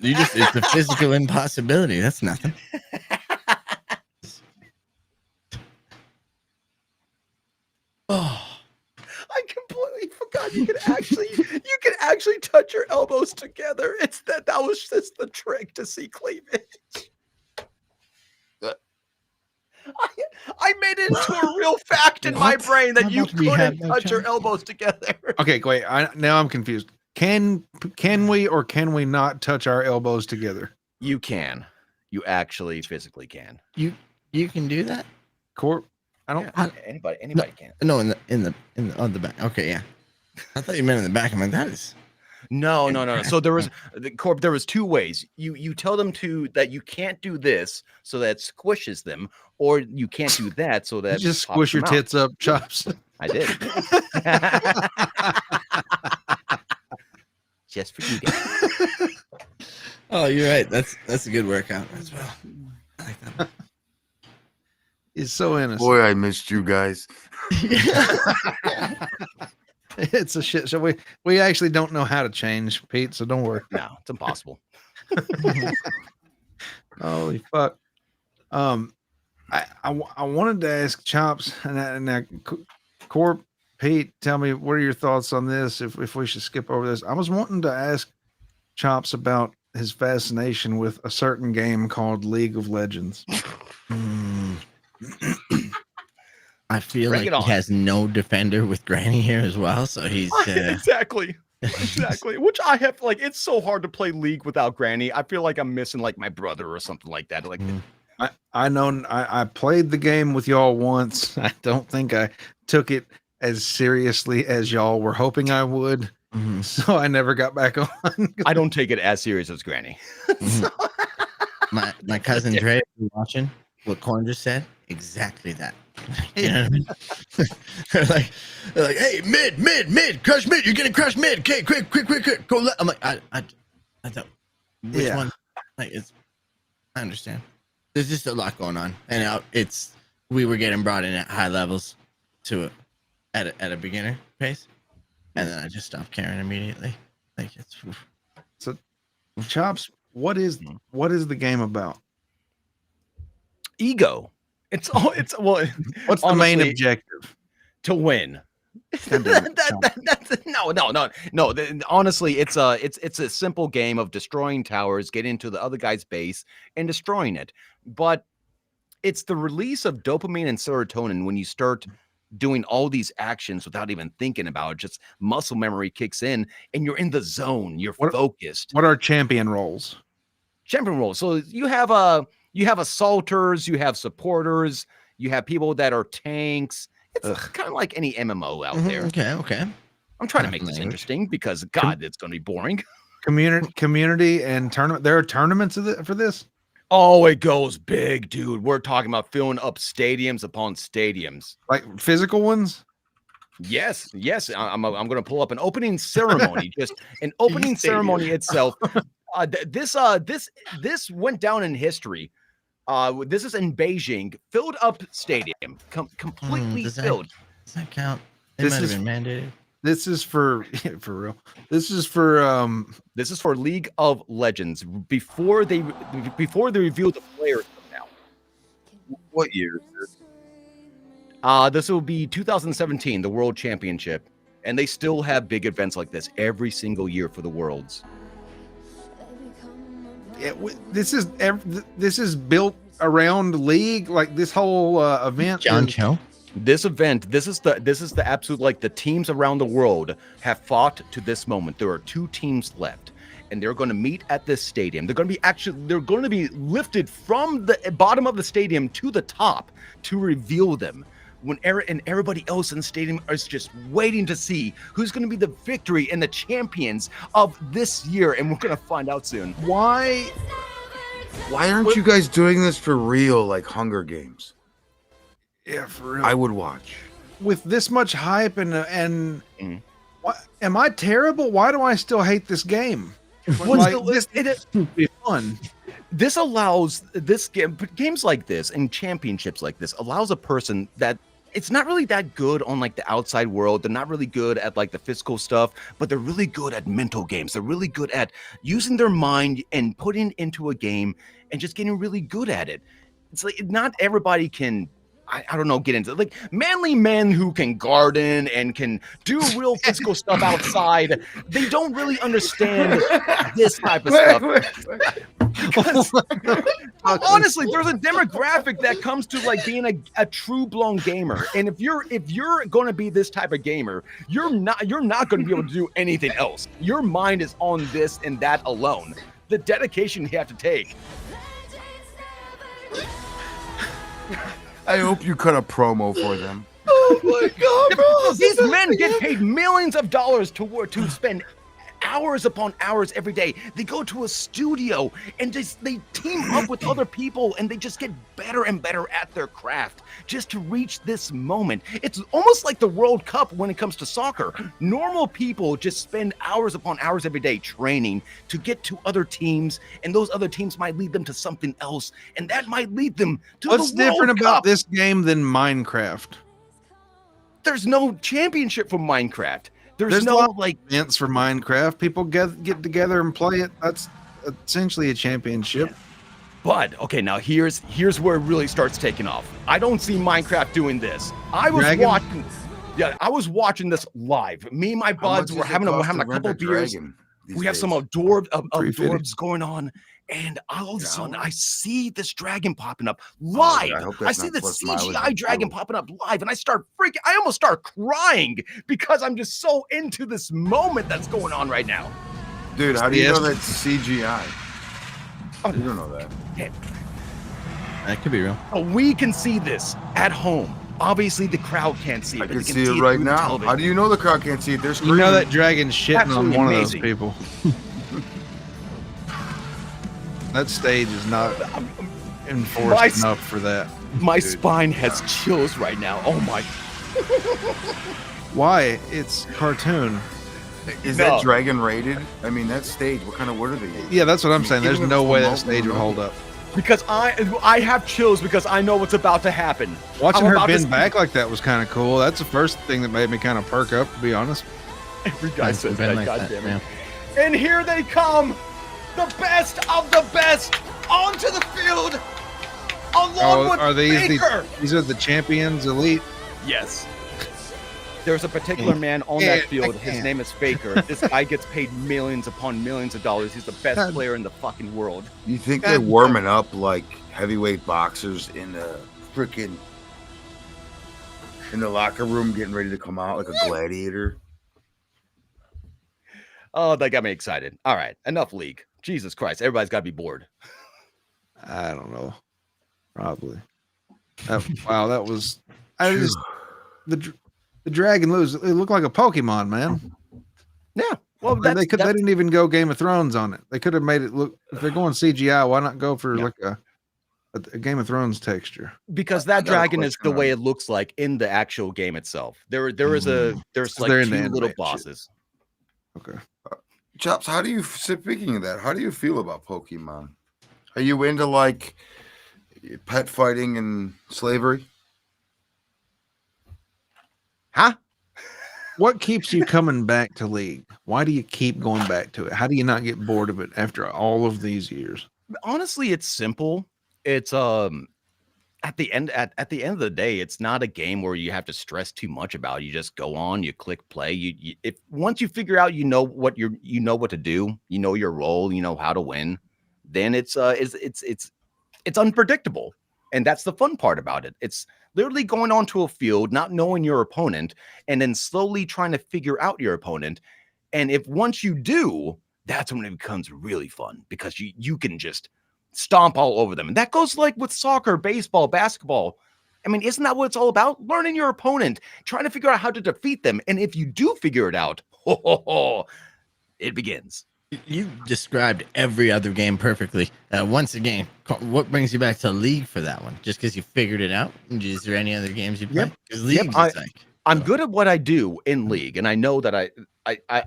It's a physical impossibility. That's nothing. Oh, I completely forgot you can actually touch your elbows together. It's that was just the trick to see cleavage. I made it into a real fact in my brain that you couldn't touch your elbows together. Okay, wait. Now I'm confused. Can we or can we not touch our elbows together? You can. You actually physically can. You can do that? Corp, I don't. Yeah, anybody can. No, in the on the back. Okay, yeah. I thought you meant in the back. I'm like, that is No. So there was two ways. You tell them that you can't do this, so that squishes them, or you can't do that, so that You just pops squish your them out. tits up, Chops. I did. Just for you guys. Oh, you're right. That's a good workout as well. I like that. It's so innocent. Boy, I missed you guys. It's a shit show. We actually don't know how to change, Pete. So don't worry. No, it's impossible. Holy fuck. I wanted to ask Chops and Corp, Pete, tell me, what are your thoughts on this? If we should skip over this, I was wanting to ask Chops about his fascination with a certain game called League of Legends. I feel Bring like it on. he has no defender with Granny here as well, so he's Exactly. Which I have it's so hard to play League without Granny. I feel like I'm missing my brother or something like that. I know I played the game with y'all once. I don't think I took it as seriously as y'all were hoping I would. Mhm. So I never got back on. I don't take it as serious as Granny. my cousin Dre watching what Corn just said. Exactly that. You know what I mean? they're like, hey, mid, crush mid. You're gonna crush mid. Okay, quick, go. I'm like, I don't. Which one? Like, I understand. There's just a lot going on, and we were getting brought in at high levels to it at a beginner pace, and then I just stopped caring immediately. Like it's So, Chops, what is the game about? Ego. It's What's the honestly, main objective? to win. No. Honestly, it's a simple game of destroying towers, getting into the other guy's base, and destroying it. But it's the release of dopamine and serotonin when you start doing all these actions without even thinking about it. Just muscle memory kicks in, and you're in the zone. You're focused. What are champion roles? Champion roles. So you have assaulters, you have supporters, you have people that are tanks. It's kind of like any MMO out there. Okay. I'm trying to make this interesting because God, it's going to be boring. Community and tournament. There are tournaments for this. Oh, it goes big, dude. We're talking about filling up stadiums upon stadiums, like physical ones. Yes. I'm going to pull up an opening ceremony. Just an opening ceremony itself. This went down in history. This is in Beijing, filled up stadium, completely filled. Does that count? It This might have is been mandated. this is for for real. This is for This is for League of Legends before they reveal the players from now. What year is this? This will be 2017, the World Championship, and they still have big events like this every single year for the Worlds. this is built around League, like this whole event. John is- Cho. This event, this is the absolute, like, the teams around the world have fought to this moment. There are 2 teams left, and they're going to meet at this stadium. They're going to be lifted from the bottom of the stadium to the top to reveal them. And everybody else in the stadium is just waiting to see who's going to be the victory and the champions of this year, and we're going to find out soon. Why aren't you guys doing this for real, like Hunger Games? Yeah, for real. I would watch. With this much hype what, am I terrible? Why do I still hate this game? This would be fun. This allows games like this and championships like this allows a person that it's not really that good on like the outside world. They're not really good at like the physical stuff, but they're really good at mental games. They're really good at using their mind and putting into a game and just getting really good at it. It's like not everybody can, I don't know, get into like manly men who can garden and can do real physical stuff outside. They don't really understand this type of stuff. Honestly, there's a demographic that comes to like being a true blown gamer, and if you're going to be this type of gamer, you're not going to be able to do anything else. Your mind is on this and that alone. The dedication you have to take. I hope you cut a promo for them. Oh my God, bro! These men get paid millions of dollars to spend hours upon hours every day. They go to a studio and they team up with other people and they just get better and better at their craft just to reach this moment. It's almost like the World Cup when it comes to soccer. Normal people just spend hours upon hours every day training to get to other teams, and those other teams might lead them to something else, and that might lead them to What's the World different about Cup. this game than Minecraft? There's no championship for Minecraft. There's no no like events for Minecraft. People get together and play it. That's essentially a championship. But okay, now here's where it really starts taking off. I don't see Minecraft doing this. I was watching this live. Me and my buds were having a couple of beers. We have some adorbs going on, and all of a sudden I see this dragon popping up live. I see the CGI dragon popping up live, and I almost start crying because I'm just so into this moment that's going on right now. Dude, how do you know that's CGI? Oh, you don't know that. That could be real. We can see this at home. Obviously, the crowd can't see it. I but can they see it right through now. television. How do you know the crowd can't see it? They're screaming. You know that dragon's shitting Absolutely on one amazing. of those people. That stage is not enforced enough for that. My spine has chills right now. Oh my! Why? It's cartoon. Is that dragon rated? I mean, that stage. What kind of word are they using? Yeah, that's what I'm saying. There's Even no if way it's that stage would hold up. Because I have chills because I know what's about to happen. Watching I'm her about to bend see- back like that was kind of cool. That's the first thing that made me kind of perk up, to be honest. Every guy says been that. like God that, damn yeah. it! And here they come, the best of the best, onto the field, along with are these Baker. these are the champions elite? Yes. There's a particular man on that field. His name is Faker. This guy gets paid millions upon millions of dollars. He's the best player in the fucking world. You think they're warming up like heavyweight boxers in the freaking in the locker room, getting ready to come out like a gladiator? Oh, that got me excited. All right, enough league. Jesus Christ, everybody's got to be bored. I don't know. Probably. Wow, that was. I just the dragon lose. It looked like a Pokemon, man. Yeah. Well, They didn't even go Game of Thrones on it. They could have made it look. If they're going CGI, why not go for like a Game of Thrones texture? Because that dragon is the way it looks like in the actual game itself. There's like they're in two the little animated bosses. Okay. Chops, how do you speaking of that? How do you feel about Pokemon? Are you into like pet fighting and slavery? Huh? What keeps you coming back to League? Why do you keep going back to it? How do you not get bored of it after all of these years? Honestly, it's simple. It's at the end of the day, it's not a game where you have to stress too much about. You just go on, you click play. If once you figure out you know what to do, you know your role, you know how to win, then it's unpredictable. And that's the fun part about it. It's literally going onto a field, not knowing your opponent, and then slowly trying to figure out your opponent. And if once you do, that's when it becomes really fun because you can just stomp all over them. And that goes like with soccer, baseball, basketball. I mean, isn't that what it's all about? Learning your opponent, trying to figure out how to defeat them. And if you do figure it out, it begins. You described every other game perfectly. Once again, what brings you back to League for that one? Just because you figured it out? Is there any other games you play? Because League is I'm good at what I do in League, and I know that I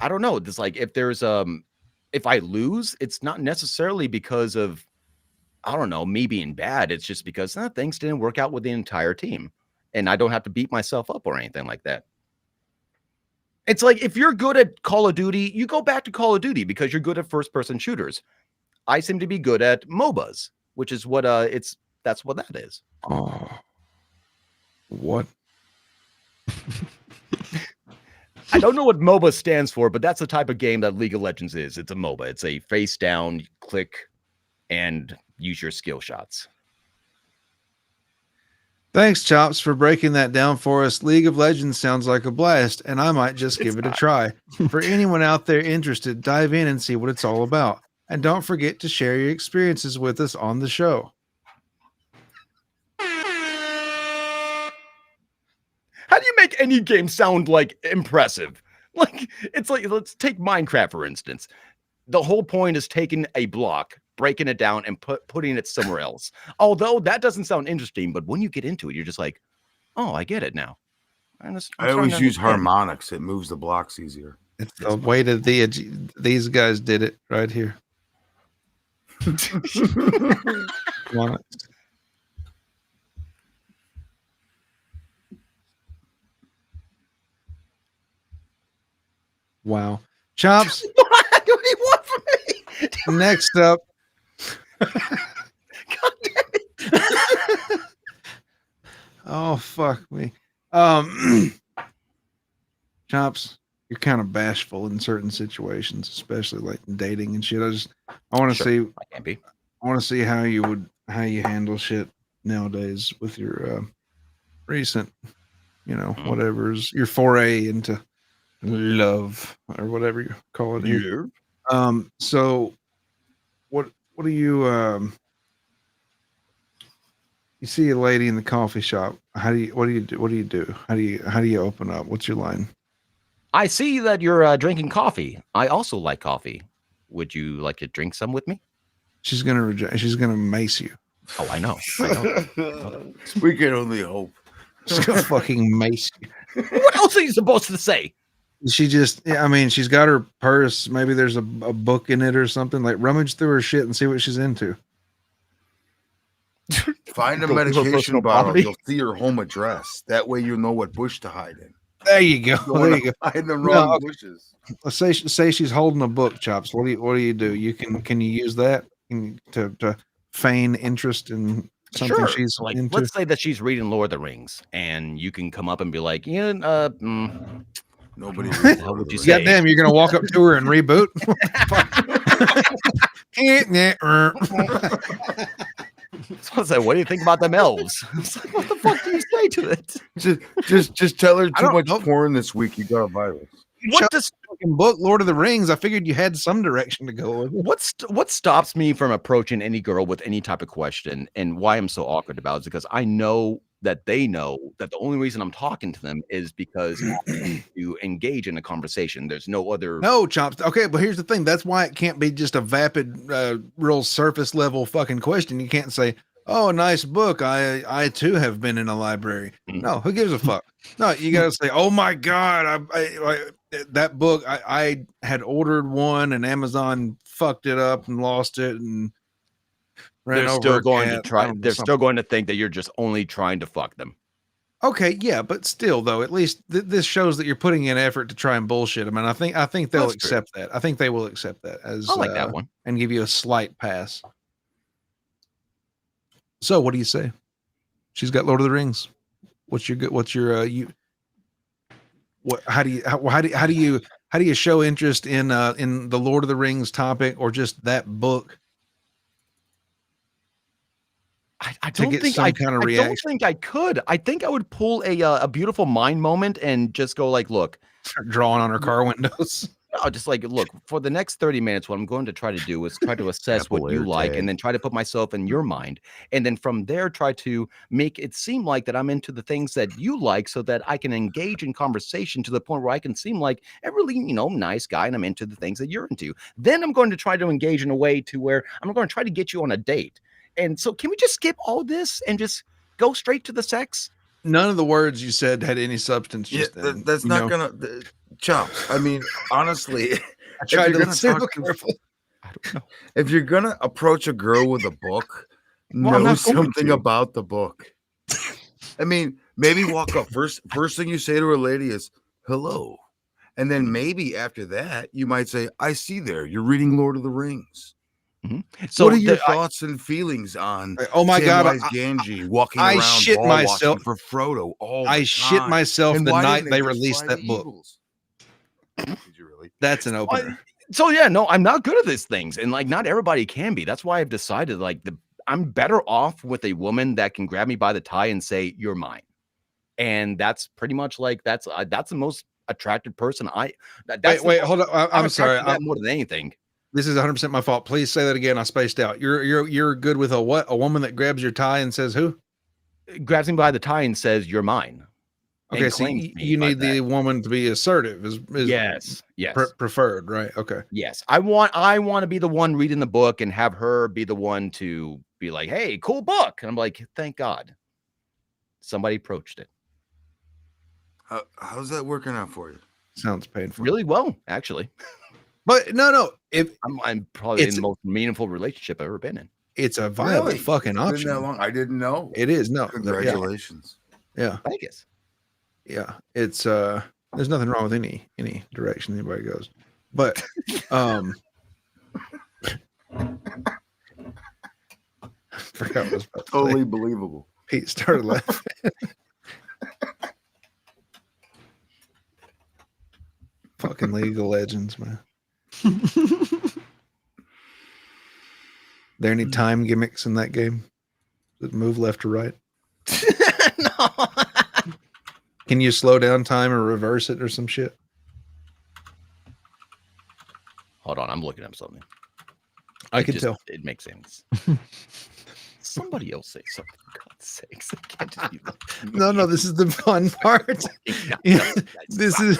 don't know. It's like if I lose, it's not necessarily because of I don't know me being bad. It's just because things didn't work out with the entire team, and I don't have to beat myself up or anything like that. It's like if you're good at Call of Duty, you go back to Call of Duty because you're good at first-person shooters. I seem to be good at MOBAs, which is what that's what that is. Oh, what? I don't know what MOBA stands for, but that's the type of game that League of Legends is. It's a MOBA. It's a face down, click, and use your skill shots. Thanks, Chops, for breaking that down for us. League of Legends sounds like a blast, and I might just give it a try. For anyone out there interested, dive in and see what it's all about. And don't forget to share your experiences with us on the show. How do you make any game sound like impressive? Like it's like let's take Minecraft for instance. The whole point is taking a block, breaking it down, and putting it somewhere else. Although that doesn't sound interesting, but when you get into it, you're just like, oh, I get it now. I always use harmonics. It moves the blocks easier. It's the way that these guys did it right here. Harmonics. Wow. Chops. What do you want from me? Next up. God damn it. Oh, fuck me. Chops, you're kind of bashful in certain situations, especially like in dating and shit. I want to see. I can be. I want to see how you handle shit nowadays with your recent, whatever's your foray into love or whatever you call it here. So what do you you see a lady in the coffee shop, what do you do? How do you open up? What's your line? I see that you're drinking coffee. I also like coffee. Would you like to drink some with me? She's gonna mace you. Oh, I know. We can only hope. She's gonna fucking mace you. What else are you supposed to say? She just, she's got her purse. Maybe there's a book in it or something. Like rummage through her shit and see what she's into. Find a medication bottle. You'll see her home address. That way you know what bush to hide in. There you go. There you go. Hide the wrong bushes. Let's say she's holding a book, Chops. What do you do? Can you use that to feign interest in something she's like into? Let's say that she's reading Lord of the Rings, and you can come up and be like, Nobody. How would you say? Goddamn, you're gonna walk up to her and reboot. So I was like, what do you think about them elves? It's like, what the fuck do you say to it? Just tell her too much porn this week. You got a virus. What does fucking book Lord of the Rings? I figured you had some direction to go with. What stops me from approaching any girl with any type of question, and why I'm so awkward about it is because I know that they know that the only reason I'm talking to them is because you engage in a conversation. There's no other. No, Chops. Okay, but here's the thing. That's why it can't be just a vapid, real surface level fucking question. You can't say, "Oh, nice book. I too have been in a library." No, who gives a fuck? No, you gotta say, "Oh my god, I that book. I had ordered one, and Amazon fucked it up and lost it, and." They're still going to try. They're still going to think that you're just only trying to fuck them. Okay, yeah, but still, though, at least this shows that you're putting in effort to try and bullshit them, and I think they'll That's true. accept that. I think they will accept that as I like that one. and give you a slight pass. So, what do you say? She's got Lord of the Rings. What's your you? What? How do you show interest in the Lord of the Rings topic or just that book? I don't think some kind of I reaction. don't think I could. I think I would pull a beautiful mind moment and just go like, look, Start drawing on her car windows. no, just like, look, for the next 30 minutes, what I'm going to try to do is try to assess what you like and then try to put myself in your mind. And then from there, try to make it seem like that I'm into the things that you like so that I can engage in conversation to the point where I can seem like a really, nice guy and I'm into the things that you're into. Then I'm going to try to engage in a way to where I'm going to try to get you on a date. And so can we just skip all this and just go straight to the sex? None of the words you said had any substance. Just then, that's not gonna Chops. I mean, honestly, I tried to listen careful. I don't know. If you're gonna approach a girl with a book, Well, I'm know not going something to. about the book. I mean, maybe walk up first thing you say to a lady is hello. And then maybe after that, you might say, I see there, you're reading Lord of the Rings. So what are your thoughts and feelings on oh my God, Samwise Gamgee walking I around shit ball myself watching for Frodo all I the shit time? myself And the why night didn't they just released fly that the book. Eagles? Did you really? That's an opener. So yeah, no, I'm not good at these things, and like not everybody can be. That's why I've decided I'm better off with a woman that can grab me by the tie and say you're mine, and that's pretty much like that's the most attractive person. Wait, hold on. I'm sorry. That more than anything. This is 100% my fault. Please say that again. I spaced out. You're good with a what? A woman that grabs your tie and says who? Grabs me by the tie and says you're mine. Okay, so you need the woman to be assertive. Is yes, preferred, right? Okay. Yes, I want to be the one reading the book and have her be the one to be like, "Hey, cool book," and I'm like, "Thank God, somebody approached it." How's that working out for you? Sounds painful. Really well, actually. But no. If I'm probably in the most meaningful relationship I've ever been in. It's a viable fucking option. Been that long? I didn't know. It is. No, congratulations. Yeah. Vegas. Yeah, it's there's nothing wrong with any direction anybody goes, but forgot what I was about to totally say. Believable. Pete started laughing. Fucking League of Legends, man. There any time gimmicks in that game? Does it move left or right? No. Can you slow down time or reverse it or some shit? Hold on, I'm looking up something. I can tell. It makes sense. Somebody else say something. For God's sakes. I can't just be No, this is the fun part. This is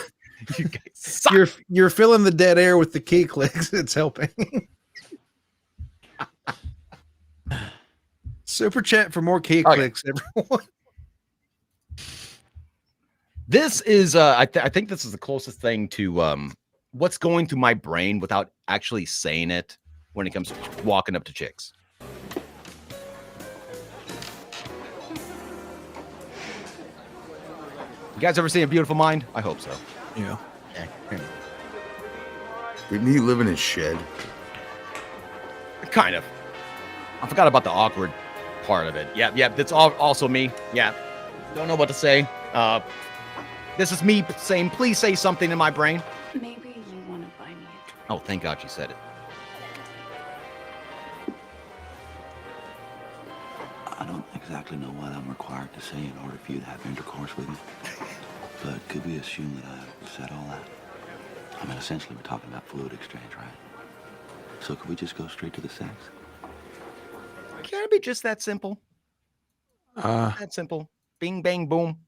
you guys suck. You're filling the dead air with the key clicks. It's helping. Super chat for more key clicks, everyone. This is I think this is the closest thing to what's going through my brain without actually saying it when it comes to walking up to chicks. You guys ever seen A Beautiful Mind? I hope so. Yeah. Didn't he live in his shed? Kind of. I forgot about the awkward part of it. Yeah, that's also me. Yeah. Don't know what to say. This is me saying, please say something in my brain. Maybe you want to buy me a drink. Oh, thank God she said it. I don't exactly know what I'm required to say in order for you to have intercourse with me. But could we assume that I've said all that? I mean, essentially, we're talking about fluid exchange, right? So could we just go straight to the sex? Can it be just that simple? That simple. Bing, bang, boom.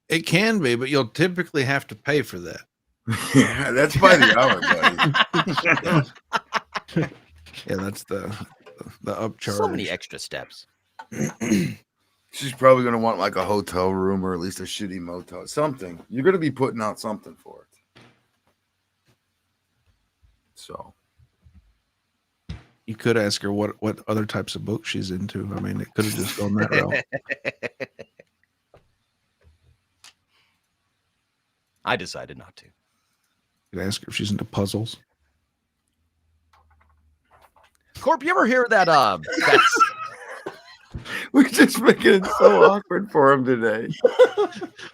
It can be, but you'll typically have to pay for that. Yeah, that's by the hour, buddy. Yeah, that's the upcharge. So many extra steps. She's probably going to want like a hotel room or at least a shitty motel. Something. You're going to be putting out something for it. So. You could ask her what other types of books she's into. I mean, it could have just gone that route. I decided not to. You ask her if she's into puzzles. Corp, you ever hear that? That's We're just making it so awkward for him today.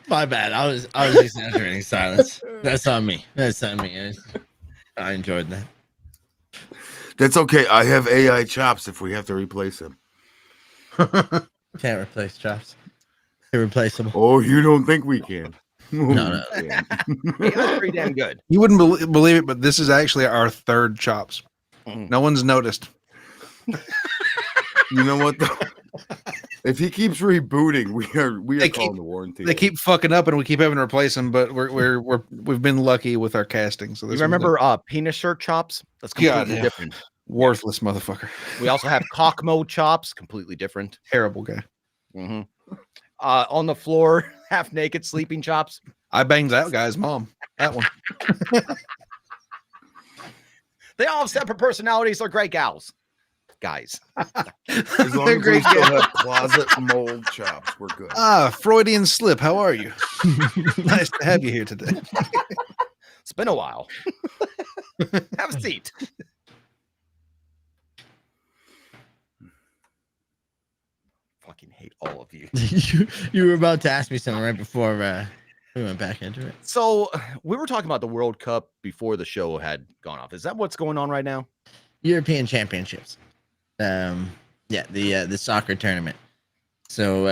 My bad. I was exaggerating silence. That's on me. I enjoyed that. That's okay. I have AI chops if we have to replace him. Can't replace chops. Irreplaceable. Oh, you don't think we can? No. hey, that's pretty damn good. You wouldn't believe it, but this is actually our third chops. No one's noticed. You know what though? If he keeps rebooting, we are calling the warranty. They keep fucking up, and we keep having to replace them. But we've been lucky with our casting. So You remember penis shirt chops? That's completely different. Worthless motherfucker. We also have cock mode chops, completely different. Terrible guy. Mm-hmm. On the floor, half naked sleeping chops. I banged that guy's mom. That one. They all have separate personalities. They're great gals. Guys. As long as we still have closet mold chops, we're good. Freudian slip. How are you? Nice to have you here today. It's been a while. Have a seat. Fucking hate all of you. You were about to ask me something right before we went back into it. So we were talking about the World Cup before the show had gone off. Is that what's going on right now? European Championships. The soccer tournament. So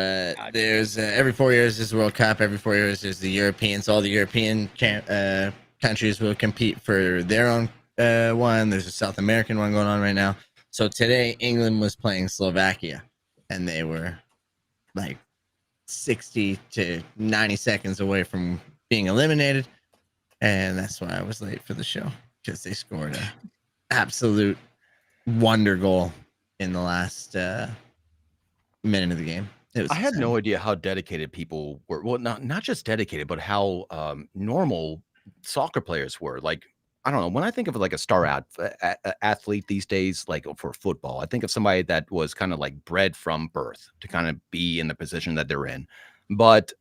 there's every 4 years there's the World Cup. Every 4 years there's the Europeans. All the European countries will compete for their own one. There's a South American one going on right now. So today England was playing Slovakia, and they were like 60 to 90 seconds away from being eliminated. And that's why I was late for the show, because they scored an absolute wonder goal in the last minute of the game. I had no idea how dedicated people were. Well, not just dedicated, but how normal soccer players were. Like, I don't know. When I think of like a star athlete these days, like for football, I think of somebody that was kind of like bred from birth to kind of be in the position that they're in. But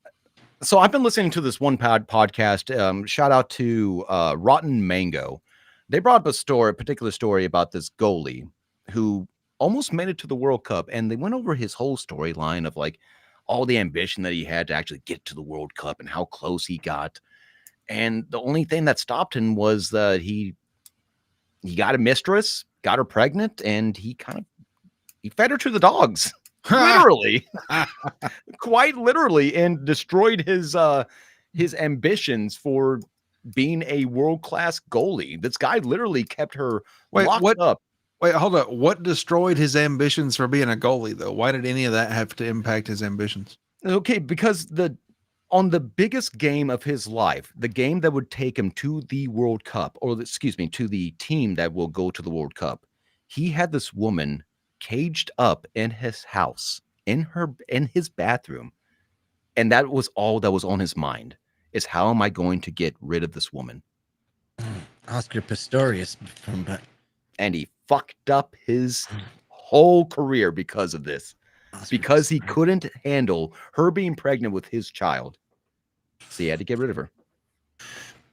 so I've been listening to this one podcast. Shout out to Rotten Mango. They brought up a particular story about this goalie who almost made it to the World Cup, and they went over his whole storyline of like all the ambition that he had to actually get to the World Cup and how close he got. And the only thing that stopped him was that he got a mistress, got her pregnant, and he fed her to the dogs, literally, quite literally, and destroyed his ambitions for being a world-class goalie. This guy literally kept her locked up. Wait, hold up. What destroyed his ambitions for being a goalie, though? Why did any of that have to impact his ambitions? Okay, because on the biggest game of his life, the game that would take him to the World Cup, or to the team that will go to the World Cup, he had this woman caged up in his house, in his bathroom, and that was all that was on his mind, is how am I going to get rid of this woman? Oscar Pistorius and he fucked up his whole career because of this, because he couldn't handle her being pregnant with his child. So he had to get rid of her.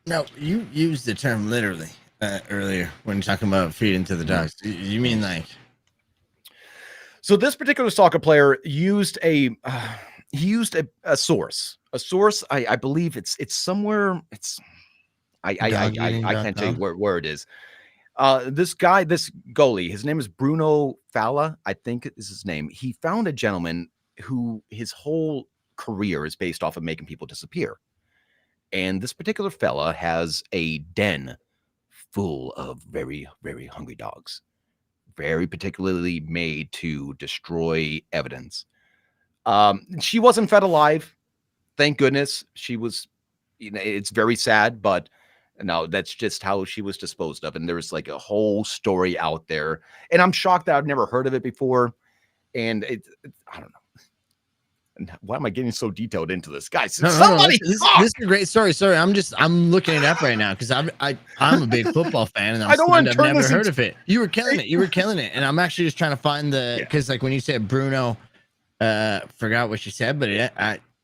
Now, you used the term literally earlier when talking about feeding to the dogs. You mean like? So this particular soccer player used a source. A source. I believe it's somewhere. I can't tell you where it is. This goalie, his name is Bruno Falla, I think is his name. He found a gentleman who his whole career is based off of making people disappear. And this particular fella has a den full of very, very hungry dogs, very particularly made to destroy evidence. She wasn't fed alive. Thank goodness. She was, it's very sad, but no, that's just how she was disposed of. And there's like a whole story out there. And I'm shocked that I've never heard of it before. And I don't know. And why am I getting so detailed into this, guys? Somebody, this is a great story. Sorry, I'm looking it up right now because I'm a big football fan and I've never heard of it. You were killing it. And I'm actually just trying to find because like when you said Bruno, forgot what she said, but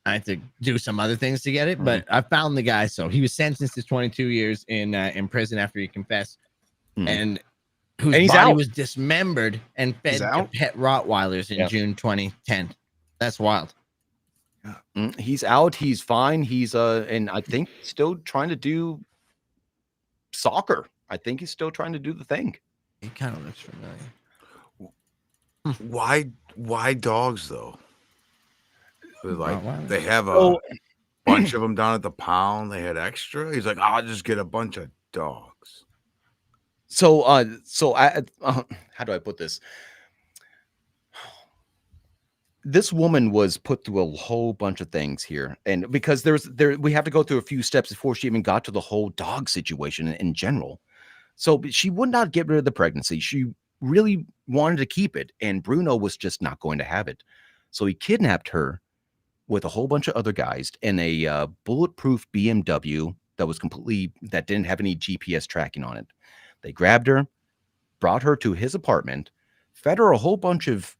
I had to do some other things to get it, but I found the guy. So he was sentenced to 22 years in prison after he confessed, and whose And he's body out. was dismembered and fed He's to out? pet Rottweilers in June 2010. That's wild. He's out. He's fine. He's and I think still trying to do soccer. I think he's still trying to do the thing. He kind of looks familiar. Why dogs though? Like Rottweiler? they have a bunch of them down at the pound. They had extra. He's like, I'll just get a bunch of dogs. So how do I put this? This woman was put through a whole bunch of things here, and because we have to go through a few steps before she even got to the whole dog situation in general. So she would not get rid of the pregnancy. She really wanted to keep it, and Bruno was just not going to have it. So he kidnapped her with a whole bunch of other guys in a bulletproof BMW that didn't have any GPS tracking on it. They grabbed her, brought her to his apartment, fed her a whole bunch of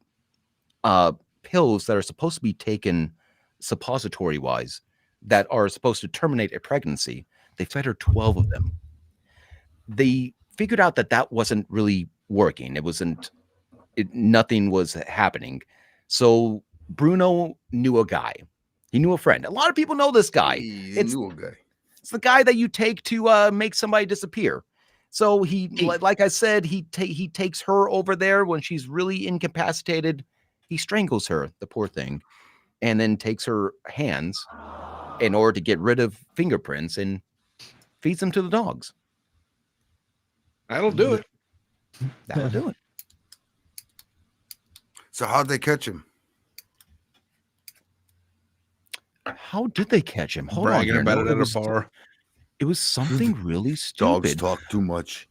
pills that are supposed to be taken suppository wise that are supposed to terminate a pregnancy. They fed her 12 of them. They figured out that wasn't really working. Nothing was happening. So Bruno knew a guy. He knew a friend. A lot of people know this guy. It's the guy that you take to make somebody disappear. So like I said, he takes her over there when she's really incapacitated. He strangles her, the poor thing, and then takes her hands in order to get rid of fingerprints and feeds them to the dogs. That'll do it. That'll do it. So how'd they catch him? How did they catch him? Hold Bragging on. about it at a bar. It was something really stupid. Dogs talk too much.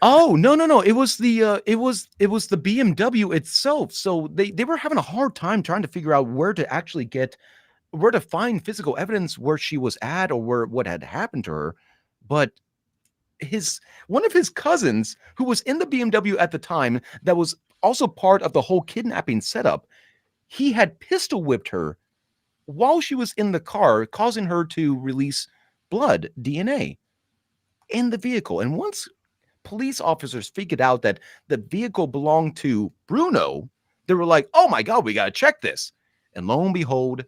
Oh, no. It was the BMW itself. So they were having a hard time trying to figure out where to find physical evidence where she was at or what had happened to her. But one of his cousins, who was in the BMW at the time, that was also part of the whole kidnapping setup, he had pistol whipped her while she was in the car, causing her to release blood, DNA, in the vehicle. And once police officers figured out that the vehicle belonged to Bruno, they were like, oh my God, we got to check this. And lo and behold,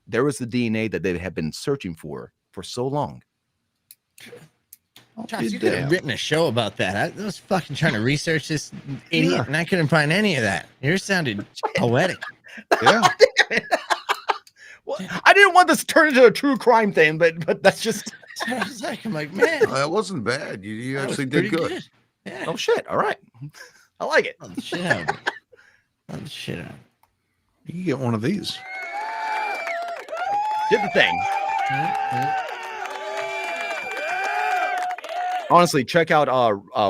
there was the DNA that they had been searching for so long. Josh, you could have written a show about that. I was fucking trying to research this idiot, and I couldn't find any of that. Yours sounded poetic. Yeah. Well, I didn't want this to turn into a true crime thing, but that's just. I'm like, man, that wasn't bad. You actually did good. Yeah. Oh shit! All right, I like it. Oh, the shit out of it. Oh, the shit out of it. You can get one of these. Did the thing. Honestly, check out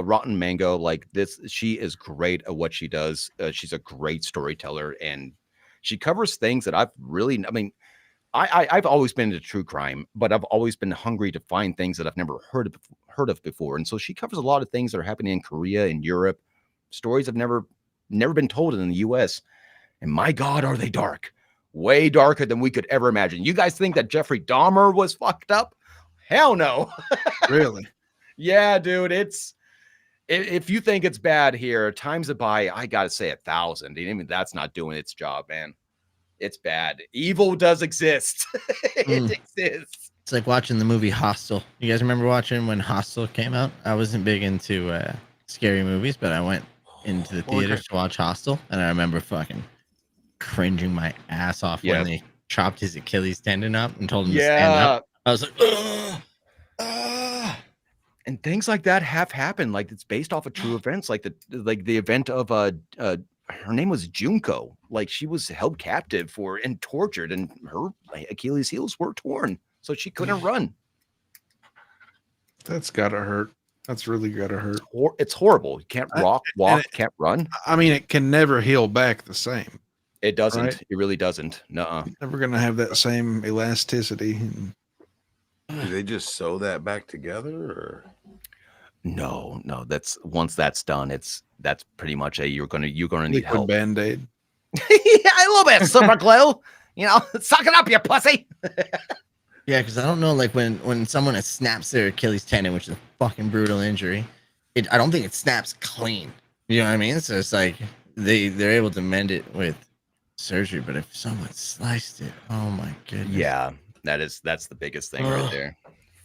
Rotten Mango. Like this, she is great at what she does. She's a great storyteller, and she covers things that I've always been into true crime, but I've always been hungry to find things that I've never heard of before. And so she covers a lot of things that are happening in Korea and Europe, stories have never been told in the US. And my God, are they dark? Way darker than we could ever imagine. You guys think that Jeffrey Dahmer was fucked up? Hell no. Really? Yeah, dude. If you think it's bad here, times it by, I gotta say 1,000. Even that's not doing its job, man. It's bad. Evil does exist. It exists. It's like watching the movie Hostel. You guys remember watching when Hostel came out? I wasn't big into scary movies, but I went into the theaters to watch Hostel, and I remember fucking cringing my ass off when they chopped his Achilles tendon up and told him to stand up. I was like, ugh. And things like that have happened. Like it's based off of true events, like the event of her name was Junko. Like she was held captive and tortured, and her Achilles heels were torn, so she couldn't run. That's gotta hurt. That's really gotta hurt. It's horrible. You can't walk, can't run. I mean, it can never heal back the same. It doesn't. Right? It really doesn't. Nuh-uh. You're never gonna have that same elasticity. Do they just sew that back together, or? No. That's once that's done, that's pretty much you're gonna need help. Band-Aid. Yeah, a little bit super glue. You know, suck it up, you pussy. Yeah, because I don't know, like when someone snaps their Achilles tendon, which is a fucking brutal injury, I don't think it snaps clean. You know what I mean? So it's like they're able to mend it with surgery, but if someone sliced it, oh my goodness. Yeah, that's the biggest thing right there.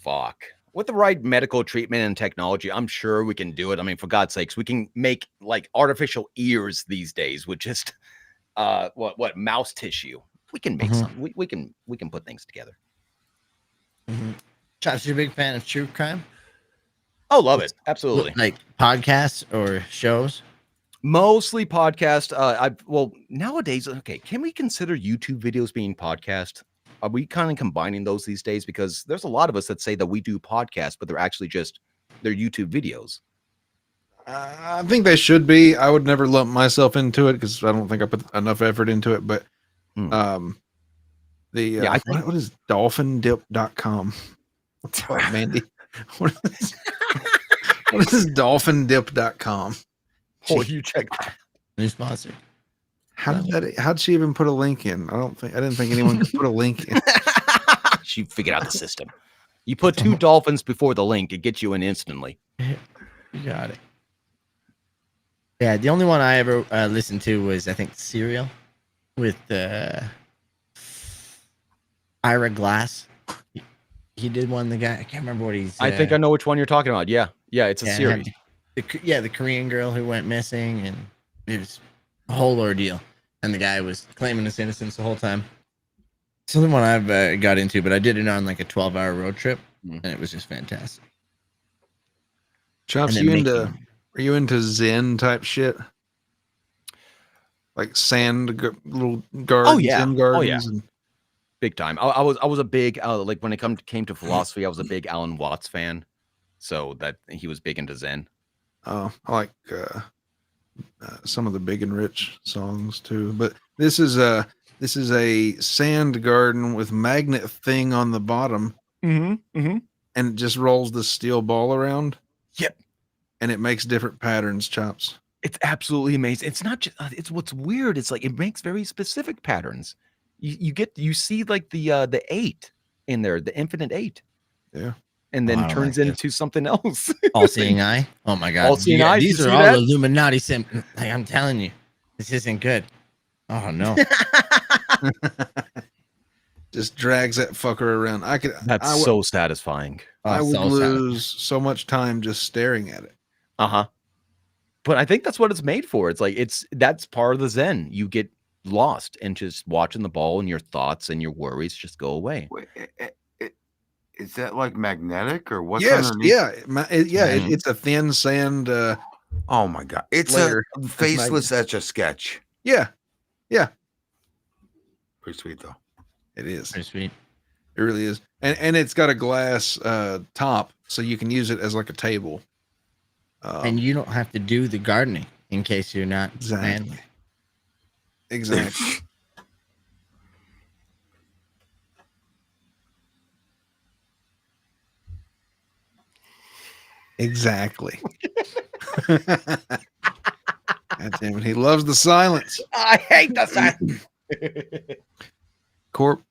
Fuck. With the right medical treatment and technology, I'm sure we can do it. I mean, for God's sakes, we can make like artificial ears these days with just what mouse tissue. We can make some. We can put things together. Chops, you're a big fan of true crime? Oh, love it. Absolutely. Like podcasts or shows? Mostly podcast. Well, nowadays, okay, can we consider YouTube videos being podcast? Are we kind of combining those these days? Because there's a lot of us that say that we do podcasts, but they're actually just they're YouTube videos. I think they should be. I would never lump myself into it because I don't think I put enough effort into it. But I think, what is dolphindip.com? What's up, Mandy? What is dolphindip.com? Oh, you check that. New sponsor. How'd she even put a link in? I didn't think anyone could put a link in. She figured out the system. You put 2 dolphins before the link, it gets you in instantly. You got it. Yeah, the only one I ever listened to was, I think, Serial with Ira Glass. He did one. The guy, I can't remember what he's. I think I know which one you're talking about. Yeah, it's a series. The Korean girl who went missing, and it was a whole ordeal. And the guy was claiming his innocence the whole time. It's the only one I've got into, but I did it on like a 12-hour road trip, and it was just fantastic. Chops, are you into Zen type shit? Like little gardens, Zen gardens? And... Big time. I was a big like when it came to philosophy, I was a big Alan Watts fan. So that he was big into Zen. Oh, I like some of the Big and Rich songs too. But this is a sand garden with magnet thing on the bottom. And it just rolls the steel ball around. Yep. And it makes different patterns, Chops. It's absolutely amazing. It's not just it's what's weird. It's like it makes very specific patterns. You see like the 8 in there, the infinite 8. Yeah. And then turns into something else. All-seeing eye. Oh my God. All-seeing eye. These are all Illuminati symptoms. I'm telling you, this isn't good. Oh no. Just drags that fucker around. That's so satisfying. I would lose so much time just staring at it. But I think that's what it's made for. It's like that's part of the Zen. You get lost and just watching the ball, and your thoughts and your worries just go away. Wait, is that like magnetic or what's underneath? Yeah, it's a thin sand. Oh my God, it's layer. A faceless Etch-a-Sketch. Yeah. Pretty sweet though. It is pretty sweet. It really is, and it's got a glass top, so you can use it as like a table. And you don't have to do the gardening in case you're not manly. Exactly. Exactly. God damn it. He loves the silence. I hate the silence. Corp,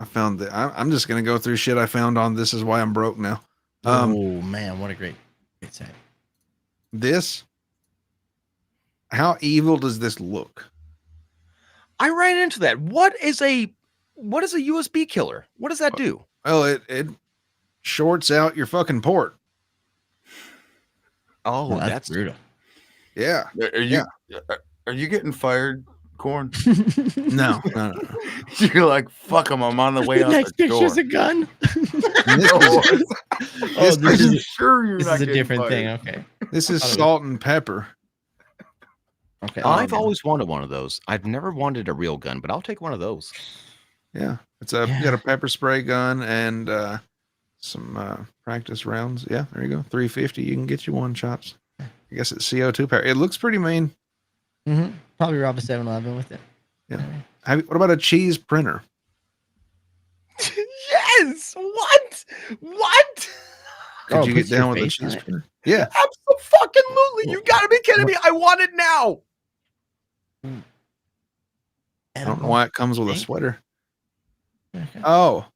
I found that I'm just going to go through shit I found on This Is Why I'm Broke Now. Oh, man. What a great site. This, how evil does this look? I ran into that. What is a USB killer? What does that do? Well, it shorts out your fucking port. Oh, that's brutal. Yeah. Are you getting fired, Corn? No. You're like, fuck him. I'm on the way out Next the door. picture's a gun. This is sure you're this not is a getting different fired. thing. Okay. This is salt and pepper. Okay. I've always wanted one of those. I've never wanted a real gun, but I'll take one of those. Yeah. You got a pepper spray gun and some practice rounds. Yeah, there you go. $350. You can get you one, Chops. I guess it's CO2 power. It looks pretty mean. Probably rob a 7-Eleven with it. Yeah. What about a cheese printer? Yes. What? Could you get down with a cheese printer? Yeah. Absolutely. You gotta be kidding me. I want it now. I don't know why it comes with a Ink? sweater. Okay. Oh,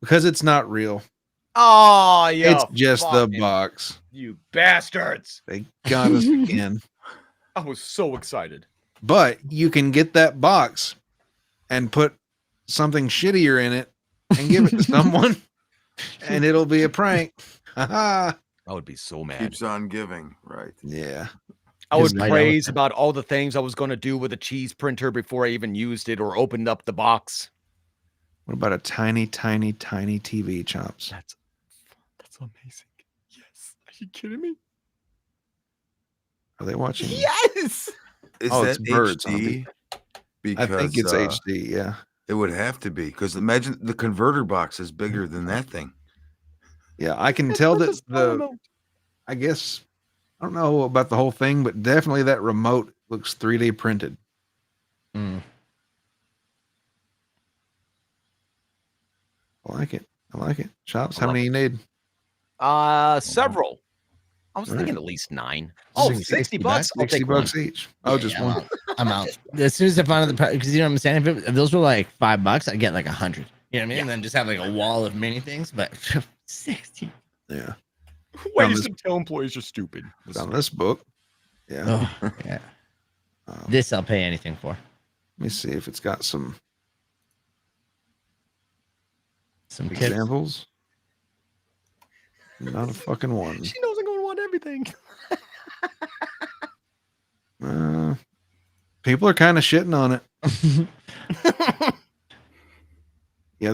because it's not real. Oh, yeah. It's just the box. You bastards. They got us again. I was so excited. But you can get that box and put something shittier in it and give it to someone, and it'll be a prank. I would be so mad. Keeps on giving, right? Yeah. I would light praise elephant. about all the things I was going to do with a cheese printer before I even used it or opened up the box. What about a tiny, tiny, tiny TV, Chops? That's amazing. Yes. Are you kidding me? Are they watching? Yes. Is Oh, that it's birds, huh? HD? I Because think it's HD, yeah. It would have to be, because imagine the converter box is bigger than that thing. Yeah, I can tell that I guess, I don't know about the whole thing, but definitely that remote looks 3D printed. Mm. I like it. I like it. Chops, how many you need? Several. I was thinking at least 9. Oh, 60 bucks? I'll 60 take bucks one. each. Oh, just I'm one. out. I'm out. As soon as I find out the because you know what I'm saying, if those were like $5, I'd get like 100. You know what I mean? And then just have like a wall of mini things. But 60. Yeah. Ways to tell employees you're stupid. On this book. Yeah. Oh, yeah. This I'll pay anything for. Let me see if it's got some tips. examples. Not a fucking one. She knows I'm going to want everything. People are kind of shitting on it. Yeah,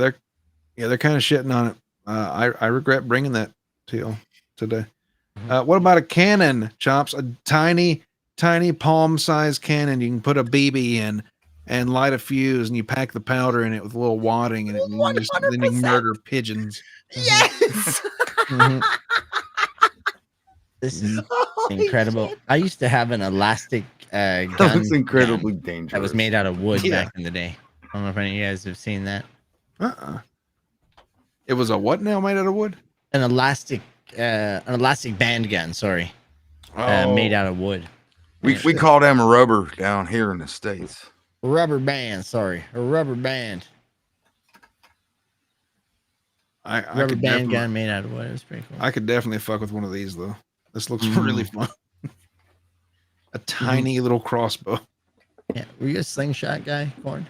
they're kind of shitting on it. I regret bringing that to you today. What about a cannon, Chops? A tiny, tiny palm-sized cannon. You can put a BB in and light a fuse, and you pack the powder in it with a little wadding, and then you murder pigeons. Yes. This is incredible. I used to have an elastic gun. That's incredibly gun dangerous. That was made out of wood Yeah. back in the day. I don't know if any of you guys have seen that. It was a what now made out of wood? An elastic band gun. Sorry, made out of wood. We call them a rubber down here in the States. Rubber band. Sorry, a rubber band. I Rubber could band definitely- gun made out of wood. It was pretty cool. I could definitely fuck with one of these though. This looks really fun. A tiny little crossbow. Yeah, were you a slingshot guy, Corn?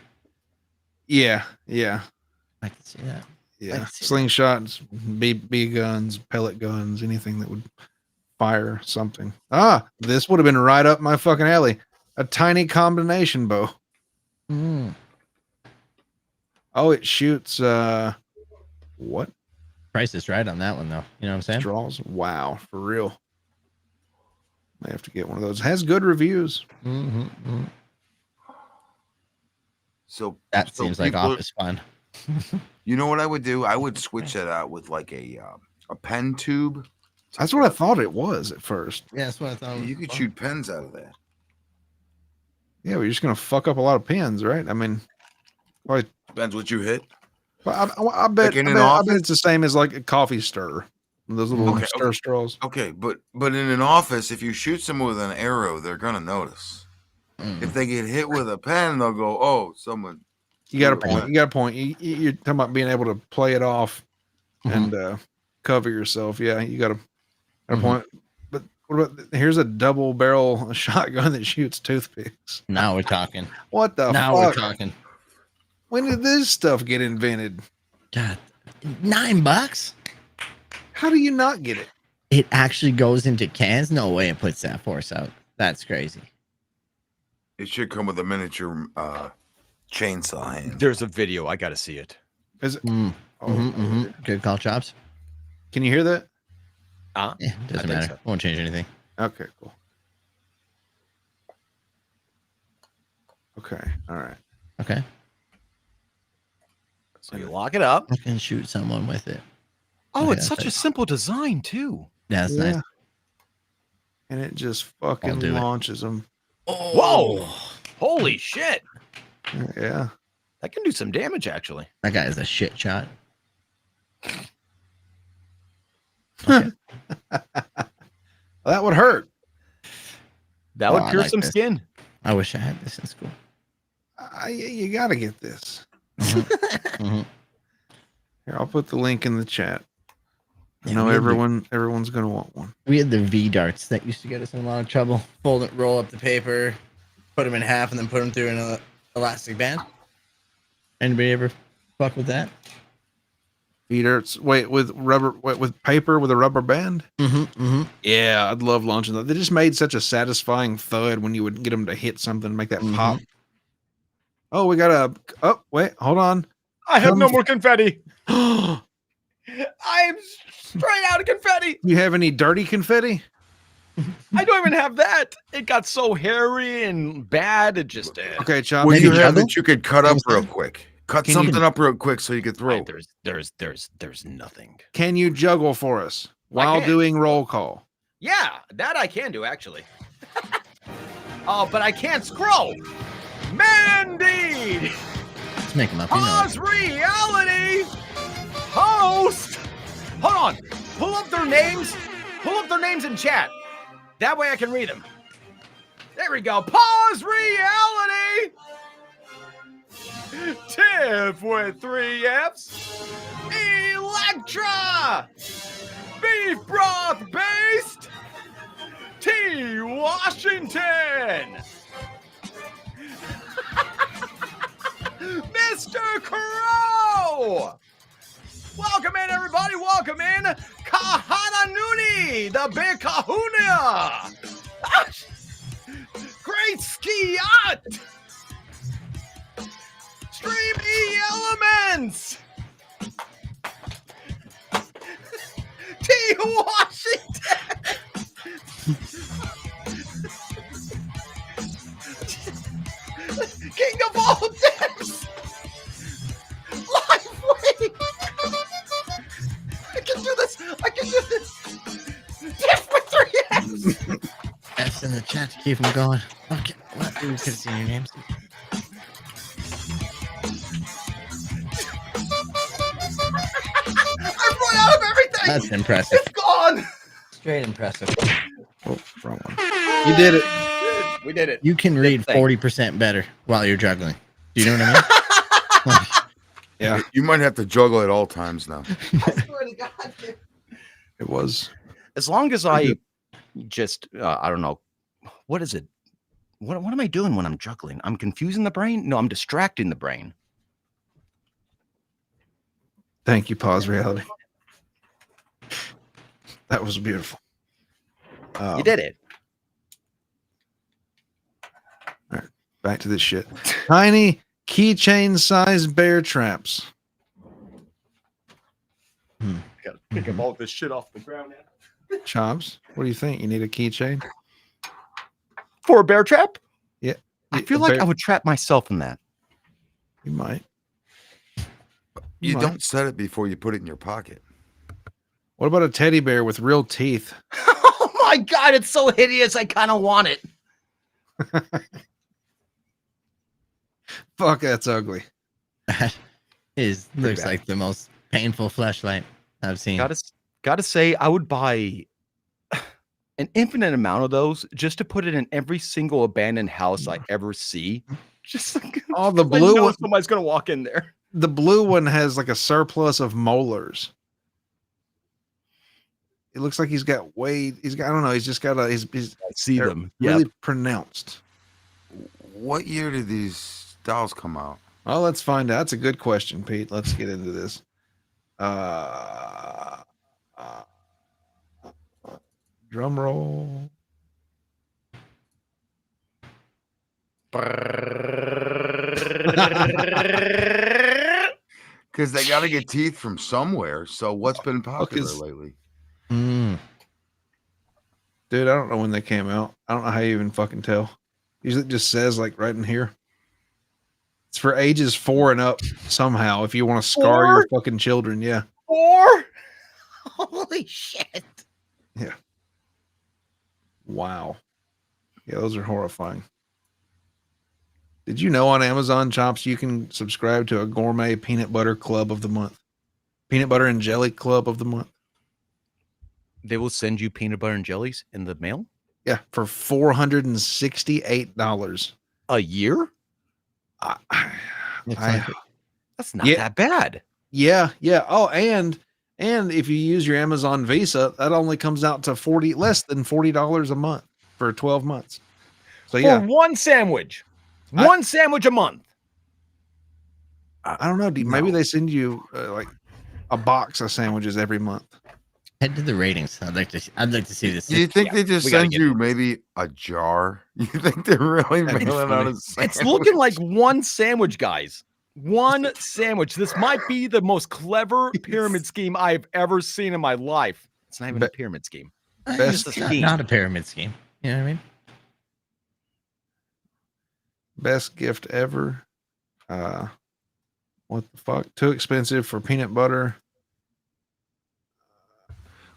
Yeah. I can see that. Yeah. Slingshots, BB guns, pellet guns, anything that would fire something. This would have been right up my fucking alley. A tiny combination bow. Mm. Oh, it shoots what? Price is right on that one though. You know what I'm saying? Straws. Wow, for real. I have to get one of those. It has good reviews. Mm-hmm. So That seems like people- office fun. You know what I would do? I would switch that out with like a pen tube. That's what I thought it was at first. Yeah, that's what I thought. You could shoot pens out of that. Yeah, we're just gonna fuck up a lot of pins, right? I mean, like, Depends what you hit. well, I bet, Like in I an bet office? it's the same as like a coffee stir. Those little Okay, stir straws. Okay, but in an office, if you shoot someone with an arrow, they're gonna notice. If they get hit with a pen, they'll go, "Oh, someone." You got a point. You got a point. You're talking about being able to play it off and cover yourself. Yeah, you got a point. But what about, here's a double barrel shotgun that shoots toothpicks. Now we're talking. What the Now fuck? we're talking. When did this stuff get invented? God, $9? How do you not get it? It actually goes into cans. No way it puts that force out. That's crazy. It should come with a miniature chainsaw hand. There's a video. I got to see it. Is it? Good call, Chops. Can you hear that? Yeah, doesn't matter. so. Won't change anything. Okay, cool. Okay, all right. Okay. So you lock it up. I can shoot someone with it. Oh, Okay, it's such a simple design too. Yeah, that's nice. And it just fucking do it. launches them. Whoa! Holy shit! Yeah. That can do some damage, actually. That guy is a shit shot. That would hurt. That would I pierce like some this. skin. I wish I had this in school. You got to get this. Mhm. Here, I'll put the link in the chat. I Yeah, know we had the- everyone's gonna want one. We had the V darts that used to get us in a lot of trouble. Fold it, roll up the paper, put them in half, and then put them through an elastic band. Anybody ever fuck with that? Feeders. Wait, with paper with a rubber band? Mm-hmm. Yeah, I'd love launching that. They just made such a satisfying thud when you would get them to hit something and make that pop. Oh, we got a. Oh, wait, hold on. I have no more confetti. I'm straight out of confetti. You have any dirty confetti? I don't even have that. It got so hairy and bad. It just. Okay, Chop. What do Maybe you have juggle? that you could cut up real quick? Cut Can something up real quick so you could throw. There's nothing. Can you juggle for us while can. doing roll call? Yeah, that I can do actually. Oh, but I can't scroll. Mandy, Let's make them up. You know. pause reality, host. Hold on. Pull up their names. Pull up their names in chat. That way I can read them. There we go. Pause reality. Tiff with 3 F's. Electra. Beef broth based. T. Washington. Mr. Crow. Welcome in, everybody. Welcome in. Kahana Nuni, the big kahuna. Great skiat. Stream E Elements. T. Washington. King of all dips. Lively. I can do this. I can do this. Diff with 3 F's. F's in the chat to keep them going. Okay. What? We could have seen your names. I've run out of everything. That's impressive. It's gone. Straight impressive. Oh, wrong one. You did it. We did it. You can read thing. 40% better while you're juggling. Do you know what I mean? Yeah, You might have to juggle at all times now. it was. As long as I just, I don't know, what is it? What am I doing when I'm juggling? I'm confusing the brain? No, I'm distracting the brain. Thank you, Pause Reality. That was beautiful. You did it. All right, back to this shit. Tiny keychain size bear traps. Gotta pick up all this shit off the ground now. Chops, what do you think? You need a keychain? For a bear trap? Yeah. I feel A like bear- I would trap myself in that. You might. You might. don't set it before you put it in your pocket. What about a teddy bear with real teeth? Oh my God, it's so hideous. I kind of want it. Fuck, that's ugly. That looks bad. like the most painful fleshlight I've seen. Gotta say, I would buy an infinite amount of those just to put it in every single abandoned house I ever see. Just like, Oh, the I blue know one. somebody's gonna walk in there. The blue one has like a surplus of molars. It looks like he's got I don't know. He's just got a. He's I see they're them. really Yep. pronounced. What year did these dolls come out? Well, let's find out. That's a good question, Pete. Let's get into this. Drum roll. Because they got to get teeth from somewhere. So what's been popular is- lately? Mm. Dude, I don't know when they came out. I don't know how you even fucking tell. Usually it just says like right in here. It's for ages 4 and up somehow. If you want to scar your fucking children, yeah. 4? Holy shit. Yeah. Wow. Yeah, those are horrifying. Did you know on Amazon Chops you can subscribe to a gourmet peanut butter club of the month? Peanut butter and jelly club of the month. They will send you peanut butter and jellies in the mail Yeah, for $468. a year. It's I- like That's not Yeah. that bad. Yeah. Oh, and if you use your Amazon Visa, that only comes out to less than $40 a month for 12 months. So For yeah, one sandwich. One sandwich a month. I don't know. Maybe they send you like a box of sandwiches every month. head to the ratings. I'd like to see this. Do you think they just we gotta send get you maybe a jar? You think they're really That'd be mailing out funny. a sandwich? It's looking like one sandwich, guys. One sandwich. This might be the most clever pyramid scheme I've ever seen in my life. It's not even a pyramid scheme. It's just a not, scheme. not a pyramid scheme. You know what I mean? Best gift ever. What the fuck? Too expensive for peanut butter.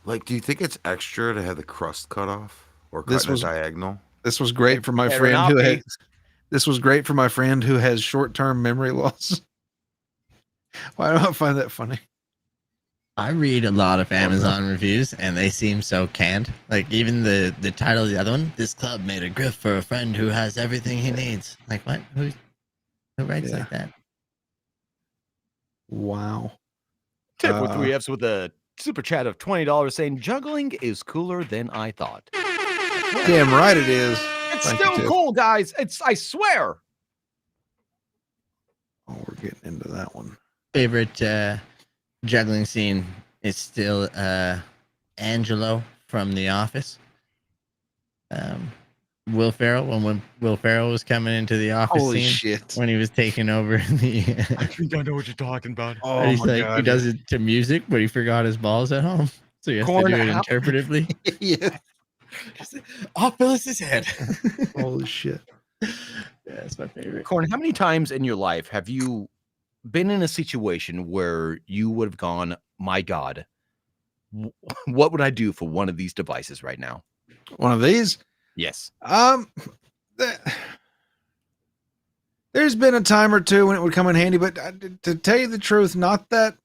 Like, do you think it's extra to have the crust cut off or This cut in a was- diagonal? This was great for my better friend not who be. had. This was great for my friend who has short-term memory loss. Why do I find that funny? I read a lot of Amazon reviews, and they seem so canned. Like even the title of the other one, "This club made a gift for a friend who has everything he needs." Like what? Who writes Yeah. like that? Wow. Tip with 3 Fs with a super chat of $20 saying juggling is cooler than I thought. Damn right it is. It's Thank you, still Tiff. cool, guys. I swear. Oh, we're getting into that one. Favorite juggling scene is still Angelo from The Office. Will Ferrell when Will Ferrell was coming into the office Holy scene shit. when he was taking over the. I think I know what you're talking about. Oh he's my like god. he does it to music, but he forgot his balls at home, so he has Corn, to do it how- interpretively. Yeah. Off Phyllis's head. Holy shit. Yeah, that's my favorite. Corn, how many times in your life have you been in a situation where you would have gone, my God, what would I do for one of these devices right now? One of these? Yes. There's been a time or two when it would come in handy, but to tell you the truth, not that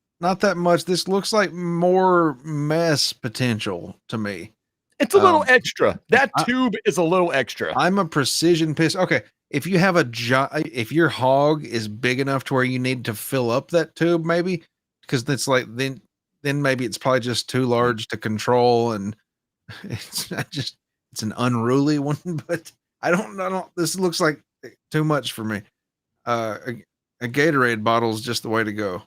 much. This looks like more mess potential to me. It's a little extra. That tube is a little extra. I'm a precision piss. Okay, if you have if your hog is big enough to where you need to fill up that tube, maybe because that's like then maybe it's probably just too large to control, and it's not just it's an unruly one. But I don't. This looks like too much for me. A Gatorade bottle is just the way to go.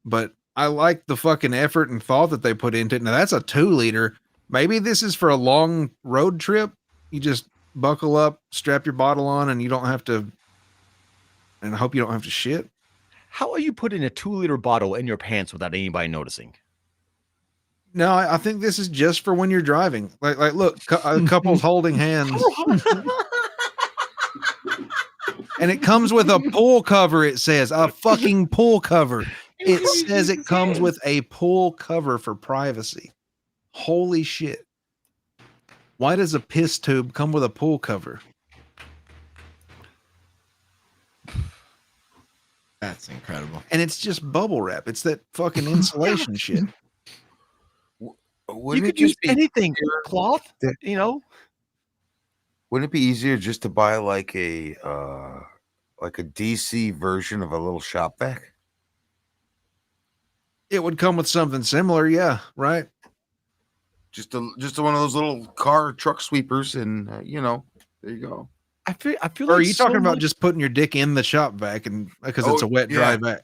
But I like the fucking effort and thought that they put into it. Now that's a 2-liter. Maybe this is for a long road trip. You just buckle up, strap your bottle on, and you don't have to. And I hope you don't have to shit. How are you putting a 2-liter bottle in your pants without anybody noticing? No, I think this is just for when you're driving. Like look, a couple's holding hands. And it comes with a pool cover. It says a fucking pool cover. It says it comes with a pool cover for privacy. Holy shit. Why does a piss tube come with a pool cover? That's incredible. And it's just bubble wrap. It's that fucking insulation shit. Wouldn't You it could use just be anything, easier- cloth, you know? Wouldn't it be easier just to buy like a DC version of a little shop vac? It would come with something similar, yeah, right? Just one of those little car truck sweepers, and there you go. I feel Or are like you so talking about much- just putting your dick in the shop vac and because it's Oh, a wet, dry yeah. vac?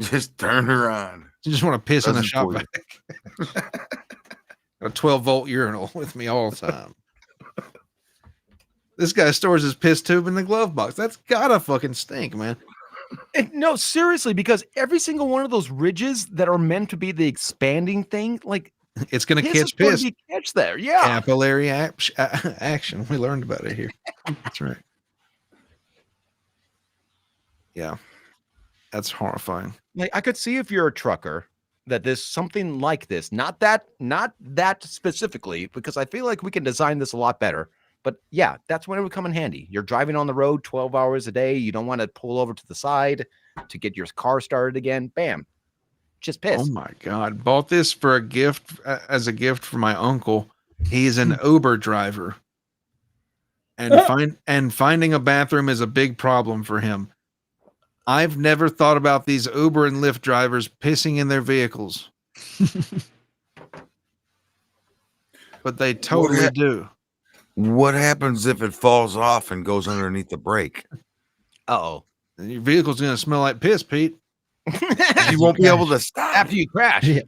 Just turn her on. You just want to piss in a Doesn't shop for you. vac. A 12-volt urinal with me all the time. This guy stores his piss tube in the glove box. That's gotta fucking stink, man. No, seriously, because every single one of those ridges that are meant to be the expanding thing, like It's gonna piss catch is going piss. to be catch there. Yeah. Capillary action. We learned about it here. That's right. Yeah, that's horrifying. Like I could see if you're a trucker that there's something like this, not that specifically, because I feel like we can design this a lot better. But yeah, that's when it would come in handy. You're driving on the road 12 hours a day. You don't want to pull over to the side to get your car started again. Bam. Just piss. Oh my god! Bought this for a gift as a gift for my uncle. He's an Uber driver, and finding a bathroom is a big problem for him. I've never thought about these Uber and Lyft drivers pissing in their vehicles. But they totally do. What happens if it falls off and goes underneath the brake? Uh-oh. And your vehicle's going to smell like piss, Pete. You won't be able to stop. After you crash. Yeah.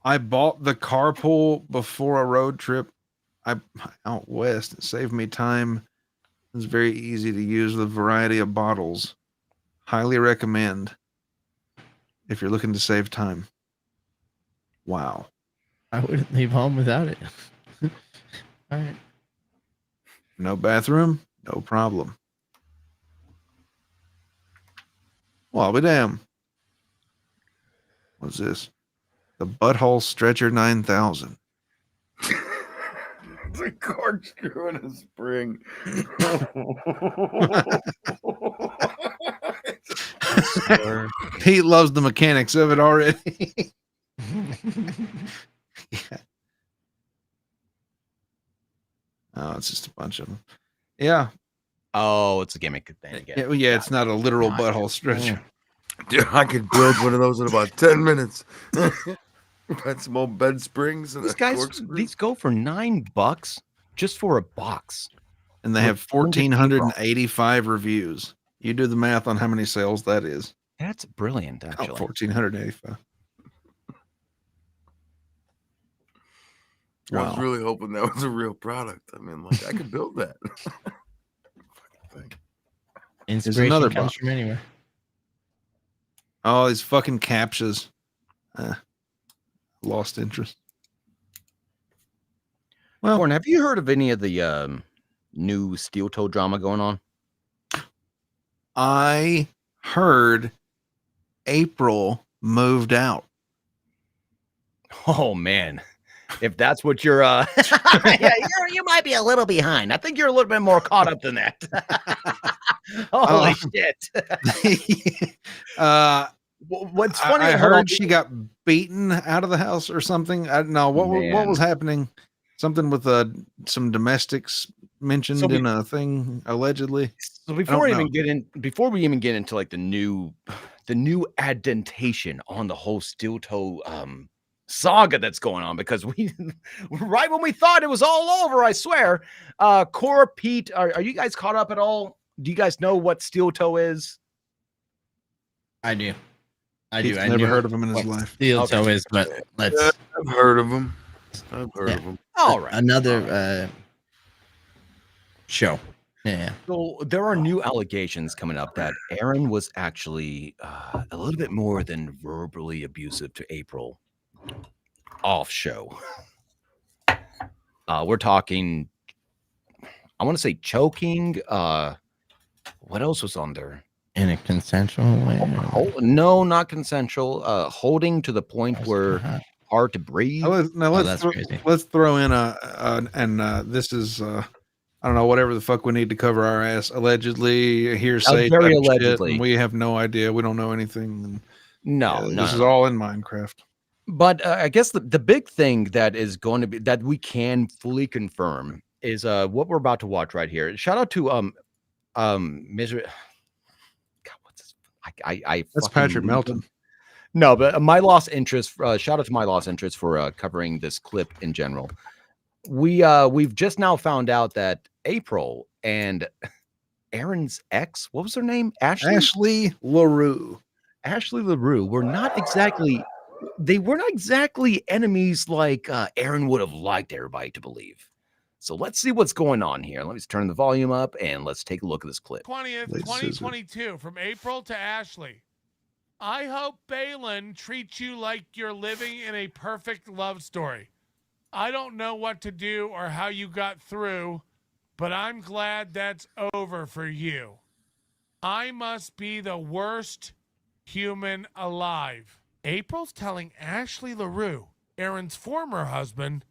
I bought the carpool before a road trip. Out west. It saved me time. It's very easy to use with a variety of bottles. Highly recommend if you're looking to save time. Wow. I wouldn't leave home without it. All right. No bathroom? No problem. Well, I'll be damned. What's this? The Butthole Stretcher 9000. The corkscrew in a spring. Pete loves the mechanics of it already. Yeah. Oh, it's just a bunch of them. Yeah. Oh, it's a gimmick thing again. Yeah, it's not a literal butthole stretcher. Dude, I could build one of those in about 10 minutes. Got some old bed springs and These go for $9 just for a box. And they have 1,485 reviews. You do the math on how many sales that is. That's brilliant, actually. 1,485. I was really hoping that was a real product. I mean, like, I could build that. Inspiration another comes box. from anywhere. Oh, these fucking captchas. Lost interest. Well, Corn, have you heard of any of the new steel toe drama going on? I heard April moved out. Oh man, if that's what you're, yeah, you might be a little behind. I think you're a little bit more caught up than that. Holy shit! What's funny? I heard she got beaten out of the house or something. I don't know what was happening. Something with some domestics mentioned in a thing allegedly. So before we even get into like the new addentation on the whole steel toe saga that's going on, because we right when we thought it was all over, I swear. Cora, Pete, are you guys caught up at all? Do you guys know what steel toe is? I do. He's never heard of him in his life. Steel toe is, but let's. I've heard of him. I've heard of him. All right. Another show. Yeah. So there are new allegations coming up that Aaron was actually a little bit more than verbally abusive to April off show. We're talking, I want to say choking. What else was on there? In a consensual way? No, not consensual. Holding to the point where hard to breathe. Let's throw in this is I don't know, whatever the fuck we need to cover our ass. Allegedly, hearsay, very type shit, allegedly. and we have no idea. We don't know anything. No, this is all in Minecraft. But I guess the big thing that is going to be that we can fully confirm is what we're about to watch right here. Shout out to Misery. God, what's this? That's Patrick Melton. No, but my lost interest. Shout out to my lost interest for covering this clip in general. We've just now found out that April and Aaron's ex, what was her name? Ashley LaRue. Ashley LaRue were not exactly enemies like Aaron would have liked everybody to believe. So let's see what's going on here. Let me just turn the volume up and let's take a look at this clip. 20th, 2022, from April to Ashley. I hope Balin treats you like you're living in a perfect love story. I don't know what to do or how you got through, but I'm glad that's over for you. I must be the worst human alive. April's telling Ashley LaRue, Aaron's former husband,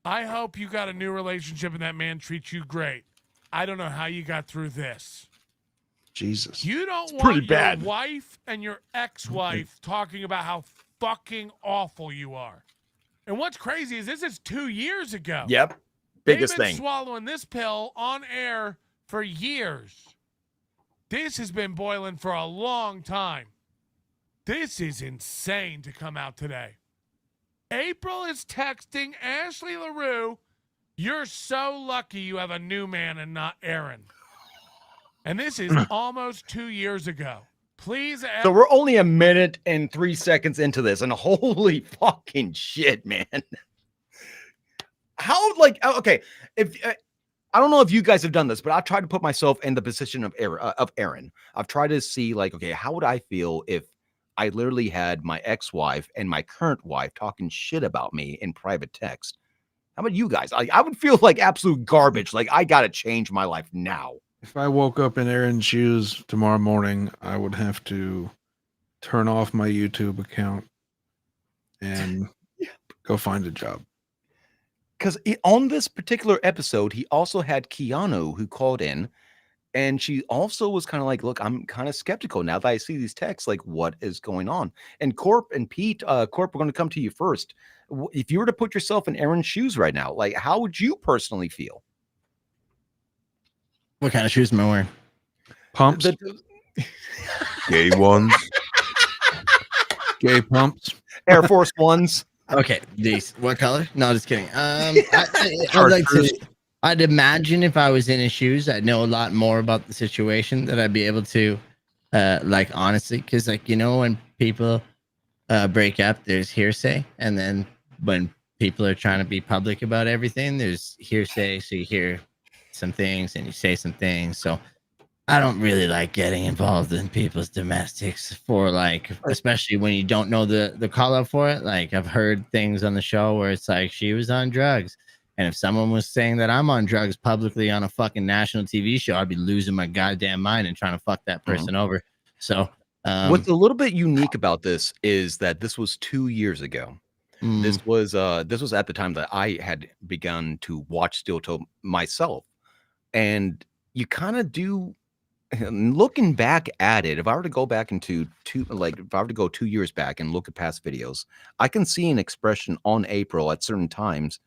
I hope you got a new relationship and that man treats you great. I don't know how you got through this. Jesus. You don't want your wife and your ex-wife talking about how fucking awful you are. And what's crazy is this is 2 years ago. Yep. Biggest They've been thing. swallowing this pill on air for years. This has been boiling for a long time. This is insane to come out today. April is texting Ashley LaRue, "You're so lucky you have a new man and not Aaron." And this is almost 2 years ago. Please. So we're only a minute and 3 seconds into this, and holy fucking shit, man. How, like, okay, if I don't know if you guys have done this, but I've tried to put myself in the position of Aaron. I've tried to see, like, okay, how would I feel if I literally had my ex-wife and my current wife talking shit about me in private text? How about you guys? I would feel like absolute garbage. Like, I got to change my life now. If I woke up in Aaron's shoes tomorrow morning, I would have to turn off my YouTube account and go find a job. Because on this particular episode, he also had Keanu who called in, and she also was kind of like, look, I'm kind of skeptical now that I see these texts, like, what is going on? And Corp and Pete, Corp, we're going to come to you first. If you were to put yourself in Aaron's shoes right now, like, how would you personally feel? What kind of shoes am I wearing? Pumps? Gay ones. Gay pumps? Air Force Ones? Okay, these. What color? No, just kidding. I'd imagine if I was in his shoes, I'd know a lot more about the situation, that I'd be able to, like, honestly, because, like, you know, when people break up, there's hearsay, and then when people are trying to be public about everything, there's hearsay. So you hear some things and you say some things. So I don't really like getting involved in people's domestics for, like, especially when you don't know the call out for it. Like, I've heard things on the show where it's like, she was on drugs. And if someone was saying that I'm on drugs publicly on a fucking national TV show, I'd be losing my goddamn mind and trying to fuck that person over. So what's a little bit unique about this is that this was 2 years ago. This was at the time that I had begun to watch Steel Toe myself. And you kind of do, looking back at it, if I were to go back into if I were to go 2 years back and look at past videos, I can see an expression on April at certain times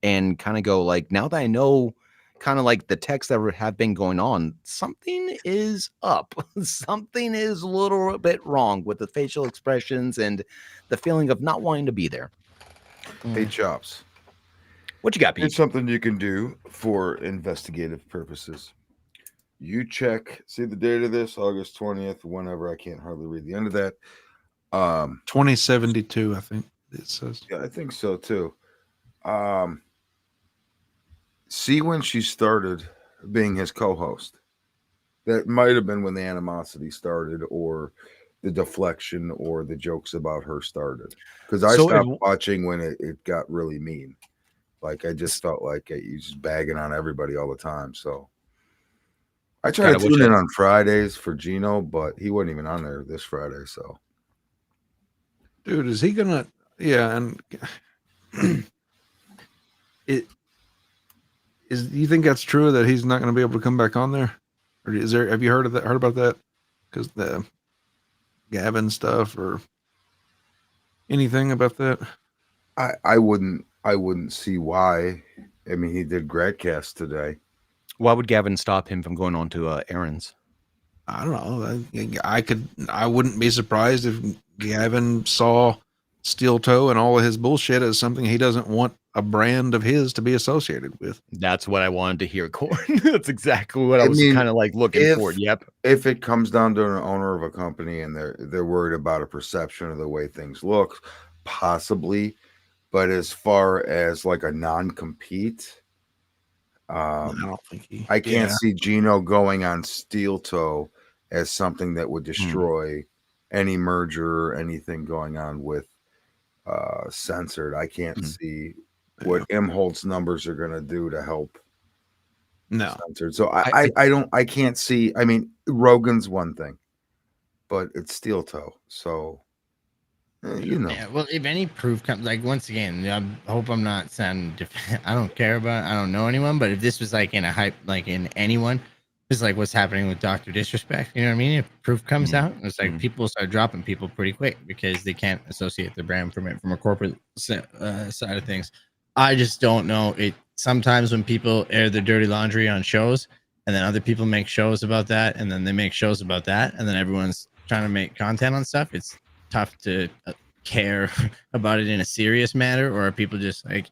and kind of go, like, now that I know kind of like the texts that have been going on, something is up. Something is a little bit wrong with the facial expressions and the feeling of not wanting to be there. Hey, Chops. What you got, Pete? It's something you can do for investigative purposes. You check, see the date of this, August 20th, whenever. I can't hardly read the end of that. 2072, I think it says. Yeah, I think so too. See when she started being his co-host. That might have been when the animosity started, or the deflection, or the jokes about her started. Because I stopped watching when it got really mean. Like, I just felt like he's just bagging on everybody all the time. So I try to tune in on Fridays for Gino, but he wasn't even on there this Friday. So, dude, is he gonna? Yeah, and do you think that's true, that he's not going to be able to come back on there? Or is there? Have you heard about that? Because the Gavin stuff or anything about that? I wouldn't see why. I mean, he did Gradcast today. Why would Gavin stop him from going on to Aaron's? I don't know. I wouldn't be surprised if Gavin saw Steel Toe and all of his bullshit as something he doesn't want a brand of his to be associated with. That's what I wanted to hear, Corn. That's exactly what I was kind of like looking for. Yep. If it comes down to an owner of a company and they're worried about a perception of the way things look, possibly. But as far as like a non-compete, I don't think I can't see Gino going on Steel Toe as something that would destroy any merger or anything going on with Censored. I can't see what Imholt's numbers are going to do to help Censored. So I can't see. I mean, Rogan's one thing, but it's Steel Toe. So you know. Yeah, well, if any proof comes, like, once again, I hope I'm not sounding I don't care about, I don't know anyone, but if this was like in a hype, like in anyone, it's like what's happening with Dr. Disrespect. You know what I mean? If proof comes out, it's like people start dropping people pretty quick because they can't associate the brand from it from a corporate side of things. I just don't know. It sometimes when people air the dirty laundry on shows, and then other people make shows about that, and then they make shows about that, and then everyone's trying to make content on stuff. It's tough to care about it in a serious manner, or are people just like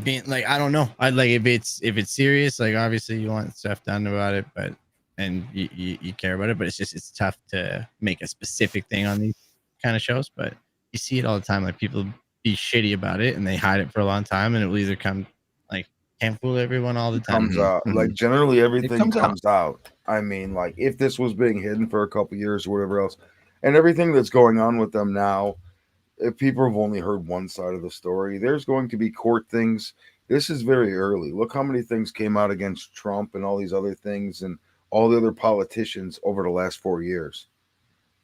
being like, I don't know. I like if it's serious, like obviously you want stuff done about it, but and you care about it, but it's tough to make a specific thing on these kind of shows. But you see it all the time, like people be shitty about it and they hide it for a long time, and it will either come like can't fool everyone all the time. Comes out like generally everything comes comes out. I mean, like if this was being hidden for a couple years or whatever else, and everything that's going on with them now, if people have only heard one side of the story, there's going to be court things. This is very early. Look how many things came out against Trump and all these other things and all the other politicians over the last 4 years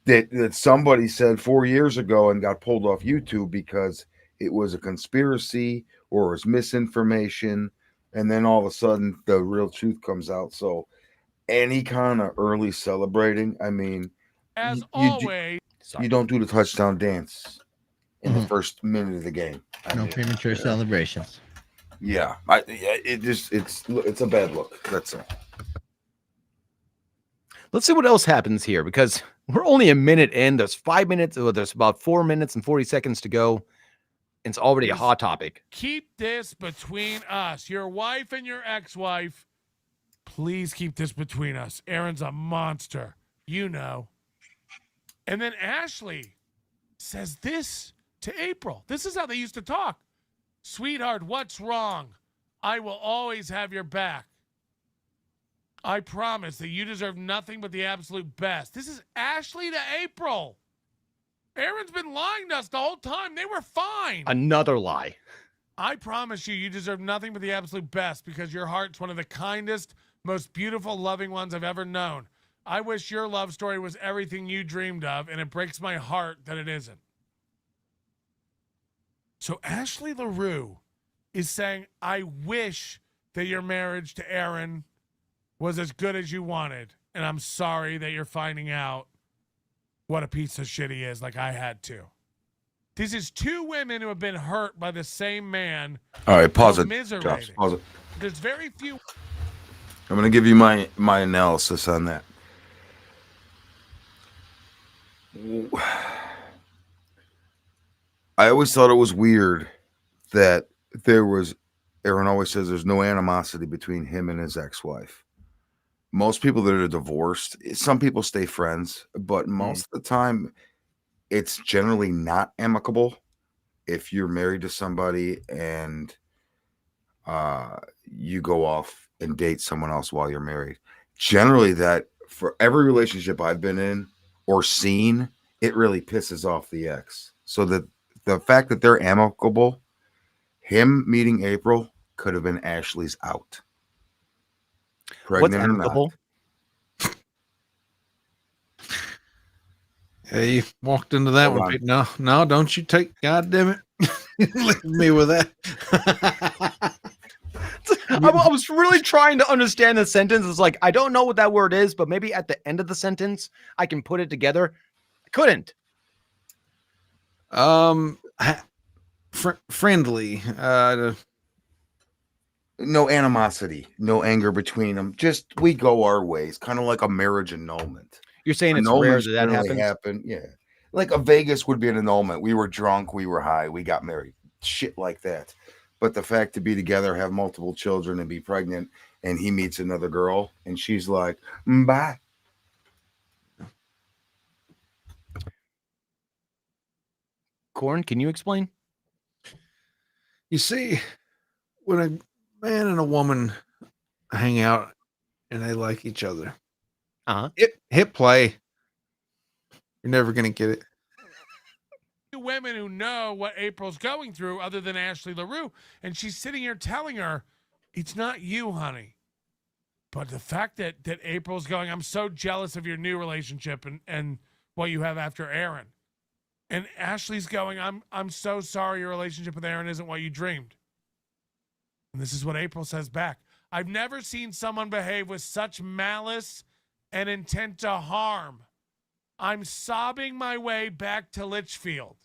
that somebody said 4 years ago and got pulled off YouTube because it was a conspiracy or it was misinformation. And then all of a sudden the real truth comes out. So any kind of early celebrating, I mean, As always, you don't do the touchdown dance in the first minute of the game. No premature celebrations. Yeah, it's a bad look. That's it. Let's see what else happens here, because we're only a minute in. There's 5 minutes. Or there's about 4 minutes and 40 seconds to go. And it's already a hot topic. Keep this between us. Your wife and your ex-wife. Please keep this between us. Aaron's a monster. You know. And then Ashley says this to April. This is how they used to talk. Sweetheart, what's wrong? I will always have your back. I promise that you deserve nothing but the absolute best. This is Ashley to April. Aaron's been lying to us the whole time. They were fine. Another lie. I promise you, you deserve nothing but the absolute best because your heart's one of the kindest, most beautiful, loving ones I've ever known. I wish your love story was everything you dreamed of, and it breaks my heart that it isn't. So Ashley LaRue is saying, I wish that your marriage to Aaron was as good as you wanted, and I'm sorry that you're finding out what a piece of shit he is like I had to. This is two women who have been hurt by the same man. All right, pause it. Commiserating. Josh, pause it. There's very few. I'm going to give you my analysis on that. I always thought it was weird that Aaron always says there's no animosity between him and his ex-wife. Most people that are divorced, some people stay friends, but most of the time it's generally not amicable if you're married to somebody and you go off and date someone else while you're married. Generally, that for every relationship I've been in or seen, it really pisses off the ex. So that the fact that they're amicable, him meeting April could have been Ashley's out. What's amicable? Yeah, you walked into that one. No, don't you take, God damn it. Leave me with that. I was really trying to understand the sentence. It's like, I don't know what that word is, but maybe at the end of the sentence, I can put it together. I couldn't. Friendly. No animosity, no anger between them. Just we go our ways, kind of like a marriage annulment. You're saying it's rare that happens? Yeah. Like a Vegas would be an annulment. We were drunk, we were high, we got married. Shit like that. But the fact to be together, have multiple children, and be pregnant, and he meets another girl, and she's like, bye. Corn, can you explain? You see, when a man and a woman hang out and they like each other, hit play. You're never going to get it. Women who know what April's going through other than Ashley LaRue, and she's sitting here telling her, it's not you, honey. But the fact that April's going, I'm so jealous of your new relationship and what you have after Aaron. And Ashley's going, I'm so sorry your relationship with Aaron isn't what you dreamed. And this is what April says back. I've never seen someone behave with such malice and intent to harm. I'm sobbing my way back to Litchfield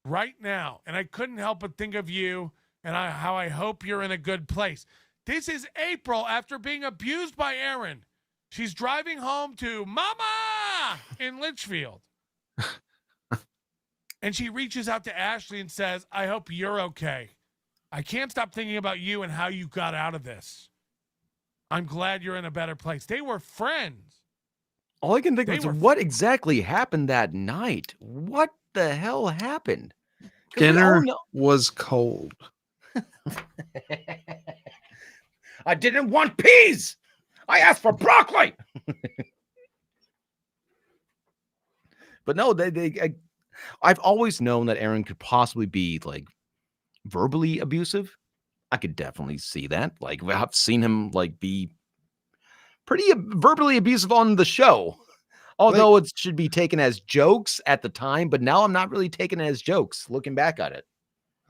right now, and I couldn't help but think of you and how I hope you're in a good place. This is April after being abused by Aaron. She's driving home to Mama in Litchfield. And she reaches out to Ashley and says, I hope you're okay. I can't stop thinking about you and how you got out of this. I'm glad you're in a better place. They were friends. All I can think of is what exactly happened that night. What the hell happened? Dinner was cold. I didn't want peas. I asked for broccoli. But no, I've always known that Aaron could possibly be like verbally abusive. I could definitely see that. Like I've seen him like be pretty verbally abusive on the show. Although it should be taken as jokes at the time, but now I'm not really taking it as jokes looking back at it.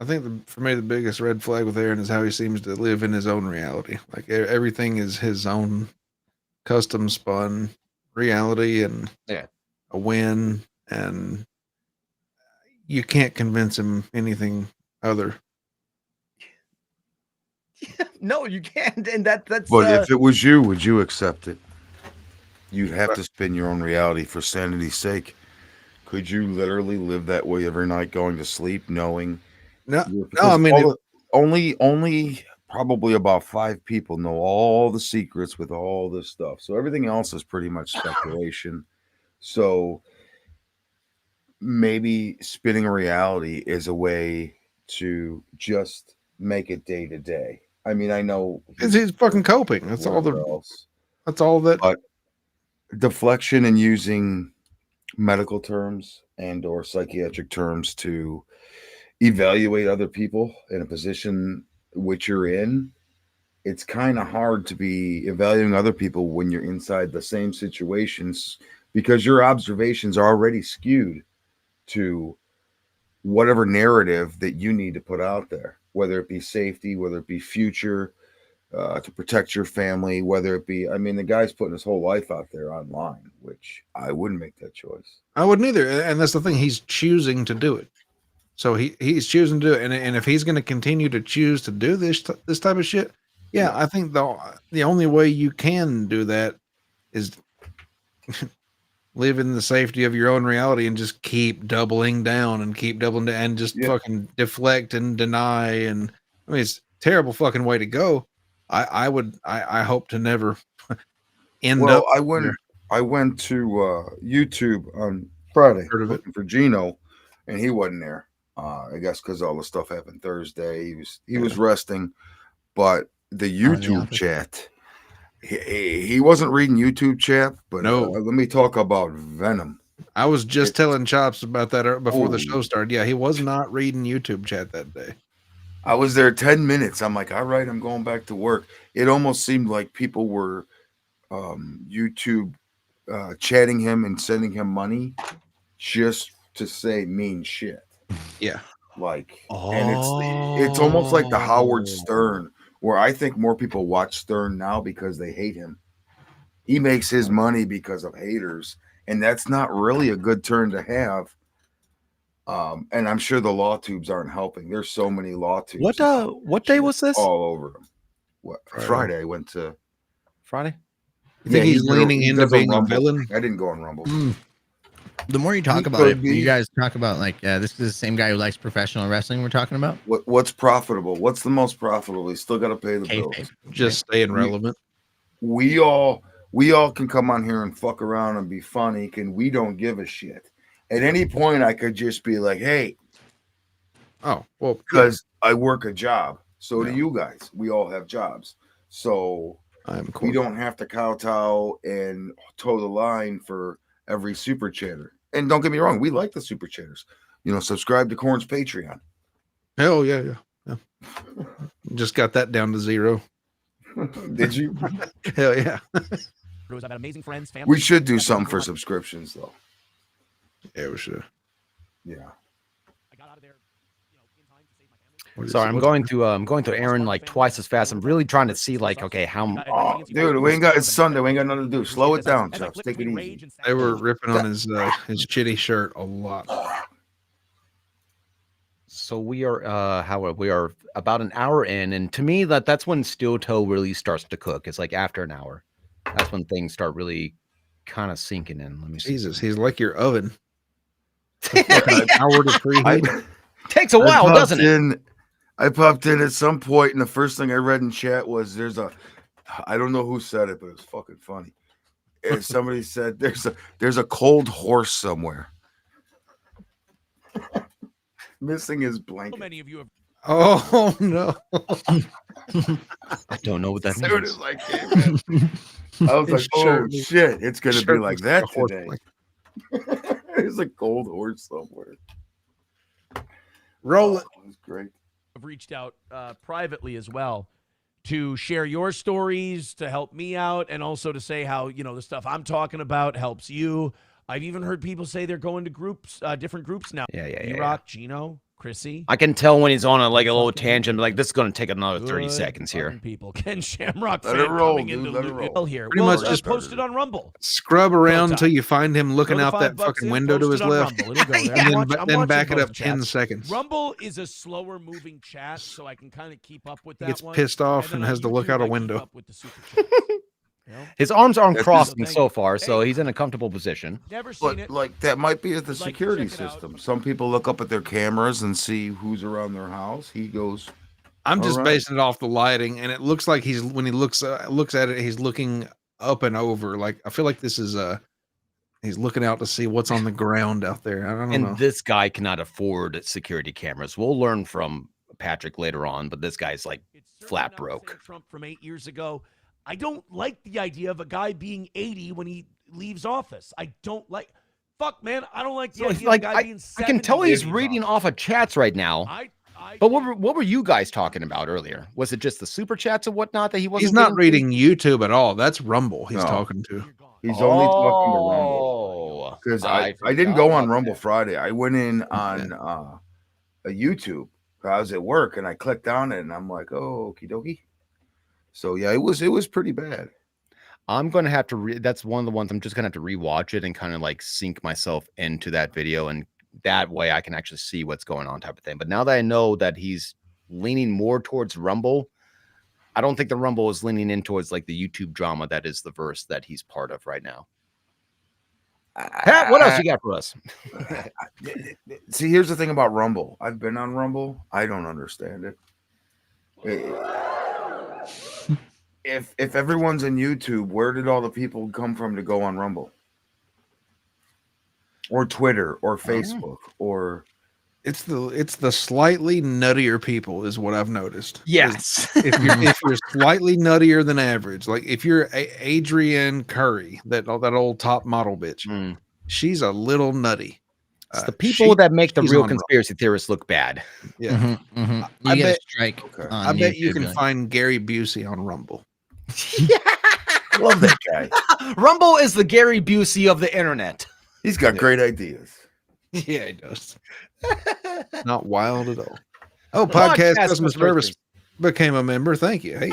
I think for me, the biggest red flag with Aaron is how he seems to live in his own reality. Like everything is his own custom spun reality and a win. And you can't convince him anything other. No, you can't. And that's. But if it was you, would you accept it? You'd have to spin your own reality for sanity's sake. Could you literally live that way every night, going to sleep, knowing? No. I mean, only probably about 5 people know all the secrets with all this stuff. So everything else is pretty much speculation. So maybe spinning a reality is a way to just make it day to day. I mean, I know he's fucking coping. That's all that's all that. But deflection and using medical terms and or psychiatric terms to evaluate other people in a position which you're in, it's kind of hard to be evaluating other people when you're inside the same situations, because your observations are already skewed to whatever narrative that you need to put out there, whether it be safety, whether it be future, to protect your family, whether it be, I mean, the guy's putting his whole life out there online, which I wouldn't make that choice. I wouldn't either. And that's the thing. He's choosing to do it. So he's choosing to do it. And if he's going to continue to choose to do this type of shit, yeah, I think the only way you can do that is live in the safety of your own reality and just keep doubling down and just fucking deflect and deny. And I mean, it's a terrible fucking way to go. I hope to never end up. I went to YouTube on Friday looking for Gino, and he wasn't there. I guess because all the stuff happened Thursday. He was resting, but the YouTube chat. He wasn't reading YouTube chat, but no. Let me talk about Venom. I was just telling Chops about that before the show started. Yeah, he was not reading YouTube chat that day. I was there 10 minutes. I'm like, all right, I'm going back to work. It almost seemed like people were YouTube chatting him and sending him money just to say mean shit. Yeah. And it's almost like the Howard Stern, where I think more people watch Stern now because they hate him. He makes his money because of haters, and that's not really a good turn to have. And I'm sure the law tubes aren't helping. There's so many law tubes. What day was this? All over them. Friday. I went to Friday. You think he's leaning into being a villain? I didn't go on Rumble. The more you talk about it, you guys talk about like this is the same guy who likes professional wrestling we're talking about. What's profitable? What's the most profitable? He's still got to pay the bills. Just staying relevant. We all can come on here and fuck around and be funny, and we don't give a shit. At any point, I could just be like, "Hey, because I work a job. So do you guys. We all have jobs. So we don't have to kowtow and toe the line for every super chatter. And don't get me wrong, we like the super chatters. Subscribe to Corn's Patreon. Hell yeah. Just got that down to 0. Did you? Hell yeah. We should do something for subscriptions, though. Yeah, we should. Yeah. Sorry, I'm going to Aaron like twice as fast. I'm really trying to see like, okay, how. Oh, dude, it's Sunday. We ain't got nothing to do. Slow it down, Chubbs. Take it easy. They were ripping on his shitty shirt a lot. So we are we are about an hour in, and to me that's when steel toe really starts to cook. It's like after an hour. That's when things start really kind of sinking in. Let me see. Jesus, he's like your oven. Like an hour to preheat. Takes a while, doesn't it? I popped in at some point, and the first thing I read in chat was I don't know who said it, but it was fucking funny. And somebody said there's a cold horse somewhere. Missing his blanket. So many of you have. Oh no! I don't know what that Soon means. as I came in, I was like, "Oh shit, it's gonna be like that today." There's a cold horse somewhere. Roll it. That was great. I've reached out privately as well to share your stories, to help me out, and also to say how, the stuff I'm talking about helps you. I've even heard people say they're going to groups, different groups now. Yeah. E-Rock, Gino, Chrissy. I can tell when he's on a little tangent. Like, this is going to take another 30 seconds here. People. Ken Shamrock Let fan it roll, coming dude, into let it roll. here. Pretty much just post it on Rumble. Scrub around Showtime. until you find him looking Throw the out that $5 fucking in, window to post his it on left, Rumble. It'll go there. and I'm then back watching it up both 10 chats. seconds. Rumble is a slower moving chat, so I can kind of keep up with that. He gets one. pissed off then and on has to look YouTube, out a I keep window. up with the super chats. His arms aren't That's crossing just- so far, so he's in a comfortable position. Never seen But it. like that might be the Would like to security check it out. system. Some people look up at their cameras and see who's around their house. He goes, I'm just All right. basing it off the lighting, and it looks like when he looks at it, he's looking up and over. Like I feel like this is he's looking out to see what's on the ground out there. I don't know. And this guy cannot afford security cameras. We'll learn from Patrick later on, but this guy's like It's certainly flat not broke. Sam Trump from 8 years ago. I don't like the idea of a guy being 80 when he leaves office. I don't like. Fuck, man. I don't like the So it's idea of like a guy being I 70 can tell when he's he leaves reading office. off of chats right now. But think- what were you guys talking about earlier? Was it just the super chats and whatnot that he wasn't? He's not getting to? reading YouTube at all. That's Rumble he's No. talking to. he's only talking to Rumble. Oh, Because I didn't forgot go on about Rumble that. Friday. I went in on a YouTube. I was at work and I clicked on it and I'm like, oh, okie dokie. So yeah, it was pretty bad. I'm gonna have to. That's one of the ones I'm just gonna have to rewatch it and kind of like sink myself into that video, and that way I can actually see what's going on, type of thing. But now that I know that he's leaning more towards Rumble, I don't think the Rumble is leaning in towards like the YouTube drama that is the verse that he's part of right now. Pat, what else you got for us? See, here's the thing about Rumble. I've been on Rumble. I don't understand it. If everyone's on YouTube, where did all the people come from to go on Rumble? Or Twitter or Facebook or It's the slightly nuttier people is what I've noticed. Yes. If you're slightly nuttier than average, like if you're Adrienne Curry, that old top model bitch, she's a little nutty. It's the people that make the she's real on conspiracy theorists look bad. Yeah, You I get bet- a strike. I bet you can find Gary Busey on Rumble. love that guy. Rumble is the Gary Busey of the internet. He's got great ideas. Yeah, he does. Not wild at all. Oh, podcast customer service became a member. Thank you. Hey,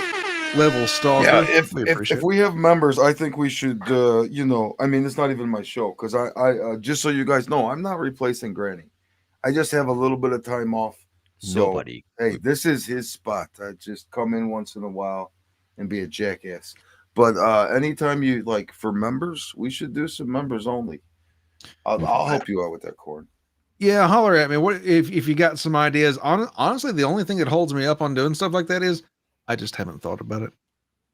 level stalker. Yeah, We if appreciate we have members, I think we should I mean it's not even my show because I just so you guys know, I'm not replacing Granny. I just have a little bit of time off. So Nobody. hey, this is his spot. I just come in once in a while and be a jackass. But anytime you like for members, we should do some members only. I'll help you out with that, Cord. Yeah, holler at me. What if you got some ideas? Honestly, the only thing that holds me up on doing stuff like that is I just haven't thought about it.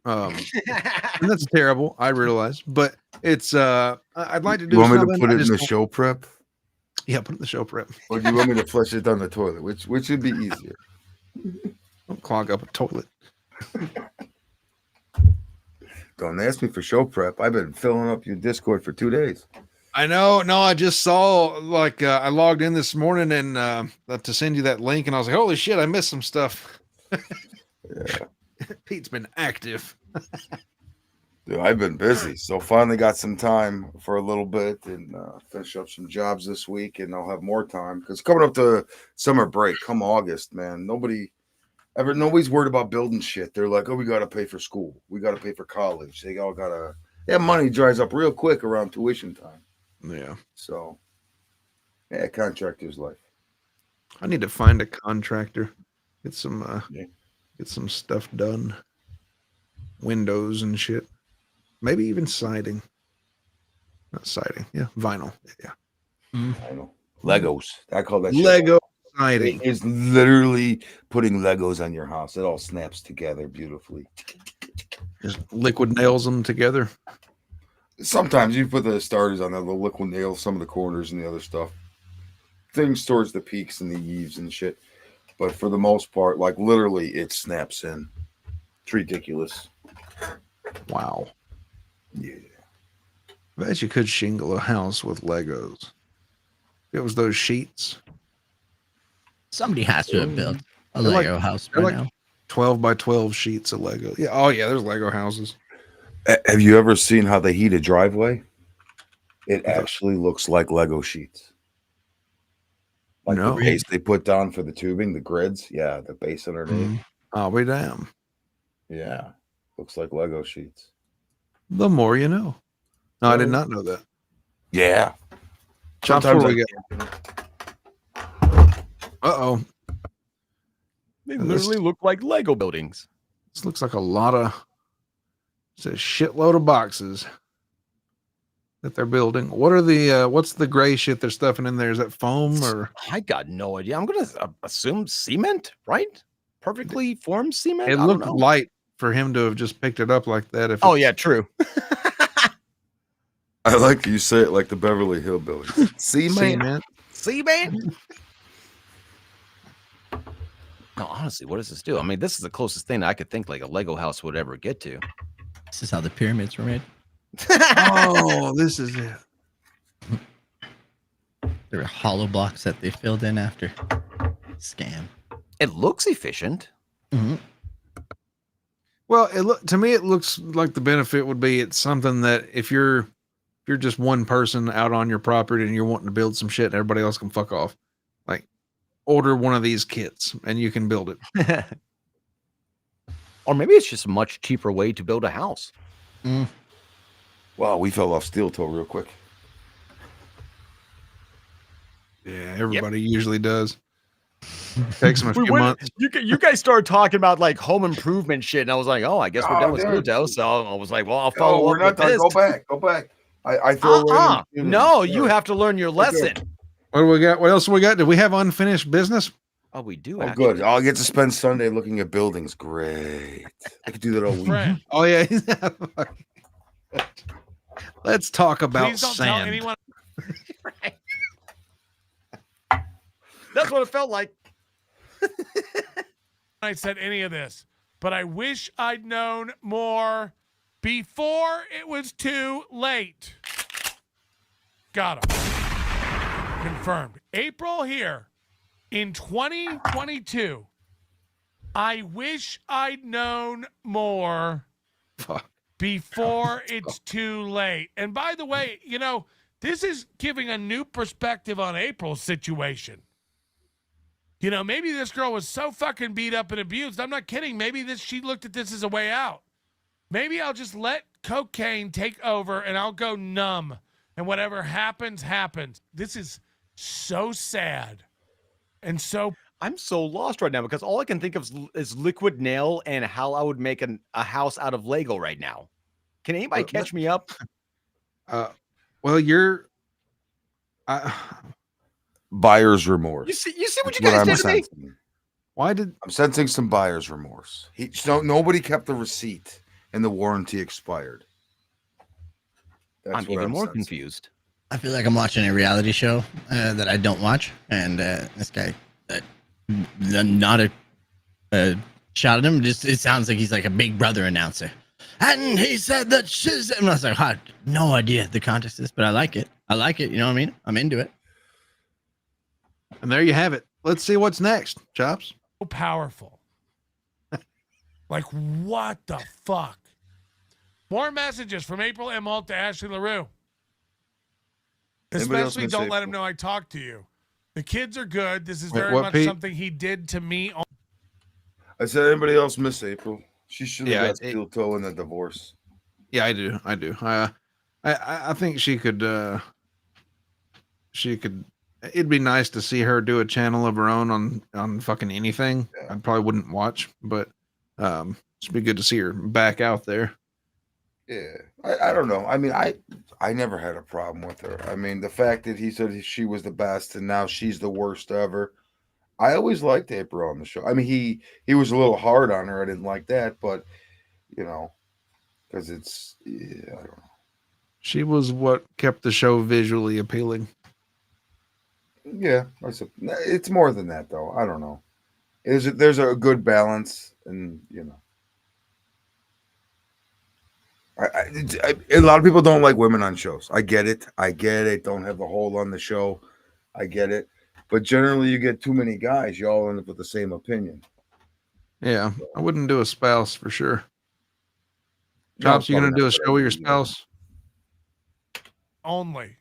And that's terrible. I realize, but it's I'd like to do. You want me something, to put I it in just the don't- show prep, Yeah, put it in the show prep. or do you want me to flush it down the toilet? Which would be easier? Don't clog up a toilet. Don't ask me for show prep. I've been filling up your Discord for 2 days. I know. No, I just saw like I logged in this morning and to send you that link, and I was like, "Holy shit, I missed some stuff." Yeah. Pete's been active. Dude, I've been busy, so finally got some time for a little bit and finish up some jobs this week, and I'll have more time because coming up to summer break, come August, man, nobody's worried about building shit. They're like, oh, we got to pay for school, we got to pay for college. They all gotta. That money dries up real quick around tuition time. Yeah. So, yeah, contractor's life. I need to find a contractor. Get some Yeah. get some stuff done. Windows and shit. Maybe even siding. Not siding. Yeah, vinyl. Yeah. I know. Legos. I call that shit. Lego It siding. is literally putting Legos on your house. It all snaps together beautifully. Just liquid nails them together. Sometimes you put the starters on there, the liquid nails, some of the corners and the other stuff. Things towards the peaks and the eaves and shit. But for the most part, like literally, it snaps in. It's ridiculous. Wow. Yeah. I bet you could shingle a house with Legos. It was those sheets. Somebody has to have built a They're Lego house by they're now. 12 by 12 sheets of Lego. Yeah. Oh, yeah. There's Lego houses. Have you ever seen how they heat a driveway? It actually looks like Lego sheets. Like No. the base they put down for the tubing, the grids. Yeah, the base underneath. I'll be damn. Yeah. Looks like Lego sheets. The more you know. No, I did not know that. Yeah. Chops, Sometimes what do we got? Uh-oh. They literally look like Lego buildings. This looks like a lot of... It's a shitload of boxes that they're building. What are the... what's the gray shit they're stuffing in there? Is that foam or... I got no idea. I'm going to assume cement, right? Perfectly formed cement? It I don't looked know. light for him to have just picked it up like that. If Oh, it's- yeah, true. I like you say it like the Beverly Hillbillies. Cement. Cement? No, honestly, what does this do? I mean, this is the closest thing I could think like a Lego house would ever get to. This is how the pyramids were made. Oh, this is it. There were hollow blocks that they filled in after. Scam. It looks efficient. Mm-hmm. Well, to me, it looks like the benefit would be it's something that if you're just one person out on your property and you're wanting to build some shit and everybody else can fuck off, like order one of these kits and you can build it. Or maybe it's just a much cheaper way to build a house. Wow, we fell off steel toe real quick. Yeah, everybody usually does. Takes them a few months. You guys started talking about like home improvement shit, and I was like, oh, I guess we're done with dude. Steel Toe. So I was like, well, I'll Oh, follow we're up not with done. this. Go back. Go back. I throw right in. No, you have to learn your lesson. What do we got? What else do we got? Do we have unfinished business? Oh, we do. Oh, actually. good. I'll get to spend Sunday looking at buildings. Great. I could do that all week. Friend, Oh yeah. Let's talk about please don't tell sand. anyone. That's what it felt like. I said any of this, but I wish I'd known more before it was too late. Got him. Confirmed. April here in 2022. I wish I'd known more Fuck. before it's too late. And by the way, you know, this is giving a new perspective on April's situation. You know, maybe this girl was so fucking beat up and abused. I'm not kidding. Maybe she looked at this as a way out. Maybe I'll just let cocaine take over and I'll go numb. And whatever happens, happens. This is so sad. And so I'm so lost right now because all I can think of is liquid nail and how I would make a house out of Lego right now. Can anybody catch me up? Well, you're. Buyer's remorse. You see what That's you guys I'm did to me? sensing. Why did I'm sensing some buyer's remorse. Nobody kept the receipt and the warranty expired. That's I'm what even more sensing. confused. I feel like I'm watching a reality show that I don't watch, and this guy, not a shot at him. Just it sounds like he's like a Big Brother announcer, and he said that she's. And I was like, I had no idea the context of this, but I like it. I like it. You know what I mean? I'm into it. And there you have it. Let's see what's next, Chops. powerful. Like, what the fuck? More messages from April M. Holt to Ashley LaRue. Anybody else Especially gonna don't say let him know I talked to you. The kids are good. This is Wait, very what, much Pete? something he did to me. I said, anybody else miss April? She should have Yeah, got steel toe in the divorce. Yeah, I do. I think she could it'd be nice to see her do a channel of her own on fucking anything. Yeah. I probably wouldn't watch, but it'd be good to see her back out there. Yeah, I don't know. I mean, I never had a problem with her. I mean, the fact that he said she was the best and now she's the worst ever. I always liked April on the show. I mean, he was a little hard on her. I didn't like that, but you know, because I don't know. She was what kept the show visually appealing. Yeah, it's more than that though. I don't know. There's a good balance, and you know. A lot of people don't like women on shows. I get it. Don't have the hole on the show. I get it. But generally, you get too many guys, you all end up with the same opinion. Yeah, I wouldn't do a spouse for sure. No, Chops, you probably gonna do not a for show with your everybody. spouse? Only.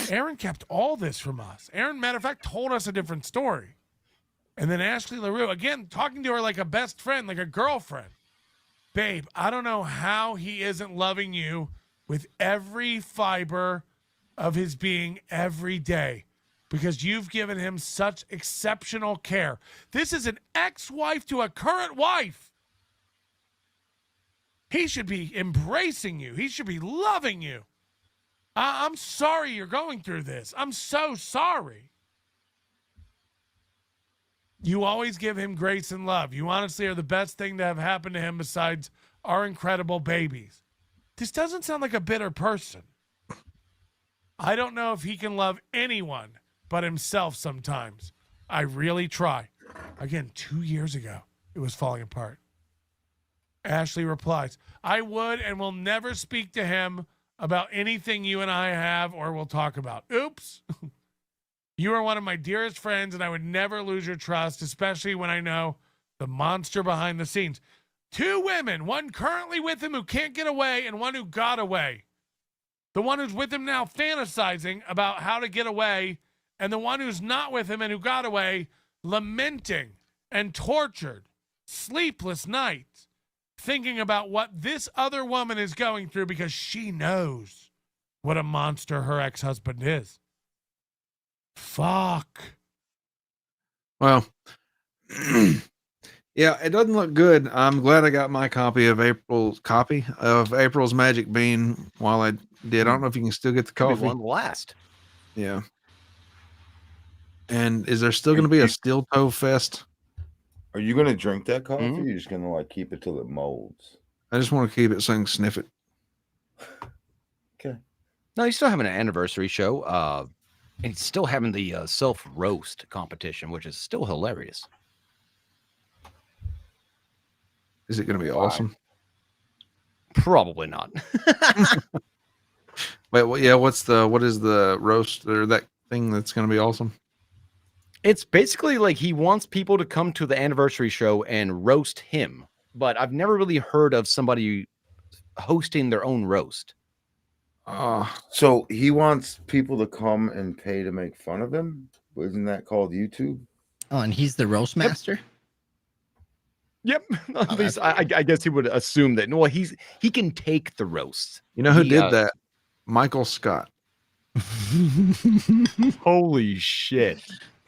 Aaron kept all this from us. Aaron, matter of fact, told us a different story. And then Ashley LaRue, again, talking to her like a best friend, like a girlfriend. Babe, I don't know how he isn't loving you with every fiber of his being every day because you've given him such exceptional care. This is an ex-wife to a current wife. He should be embracing you. He should be loving you. I'm sorry you're going through this. I'm so sorry. You always give him grace and love. You honestly are the best thing to have happened to him besides our incredible babies. This doesn't sound like a bitter person. I don't know if he can love anyone but himself sometimes. I really try. Again, 2 years ago, it was falling apart. Ashley replies, I would and will never speak to him about anything you and I have or will talk about. Oops. You are one of my dearest friends, and I would never lose your trust, especially when I know the monster behind the scenes. 2 women, one currently with him who can't get away, and one who got away. The one who's with him now fantasizing about how to get away, and the one who's not with him and who got away lamenting and tortured, sleepless nights, thinking about what this other woman is going through because she knows what a monster her ex-husband is. Fuck. Well, yeah, it doesn't look good. I'm glad I got my copy of April's Magic Bean while I did. I don't know if you can still get the Could be coffee. one last. Yeah. And is there still going to be a steel toe fest? Are you going to drink that coffee? Or you're just going to like keep it till it molds? I just want to keep it so I can sniff it. Okay. No, he's still having an anniversary show. And he's still having the self roast competition, which is still hilarious. Is it going to be awesome? Probably not. Wait, what is the roast or that thing that's going to be awesome? It's basically like he wants people to come to the anniversary show and roast him, but I've never really heard of somebody hosting their own roast. So he wants people to come and pay to make fun of him? Isn't that called YouTube? Oh, and he's the roast master? Yep. At least I guess he would assume that. No, he can take the roast. You know who did that? Michael Scott. Holy shit.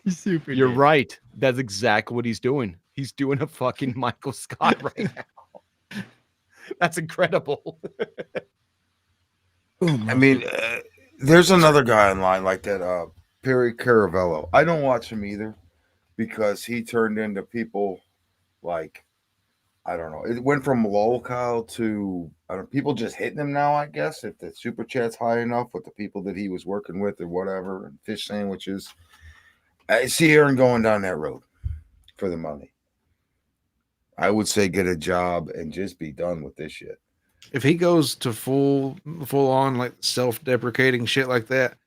Super. You're right. That's exactly what he's doing. He's doing a fucking Michael Scott right now. That's incredible. I mean, there's another guy online like that, Perry Caravello. I don't watch him either because he turned into people like, I don't know. It went from lolcow to people just hitting him now, I guess, if the super chat's high enough with the people that he was working with or whatever, and fish sandwiches. I see Aaron going down that road for the money. I would say get a job and just be done with this shit. If he goes to full on like self-deprecating shit like that,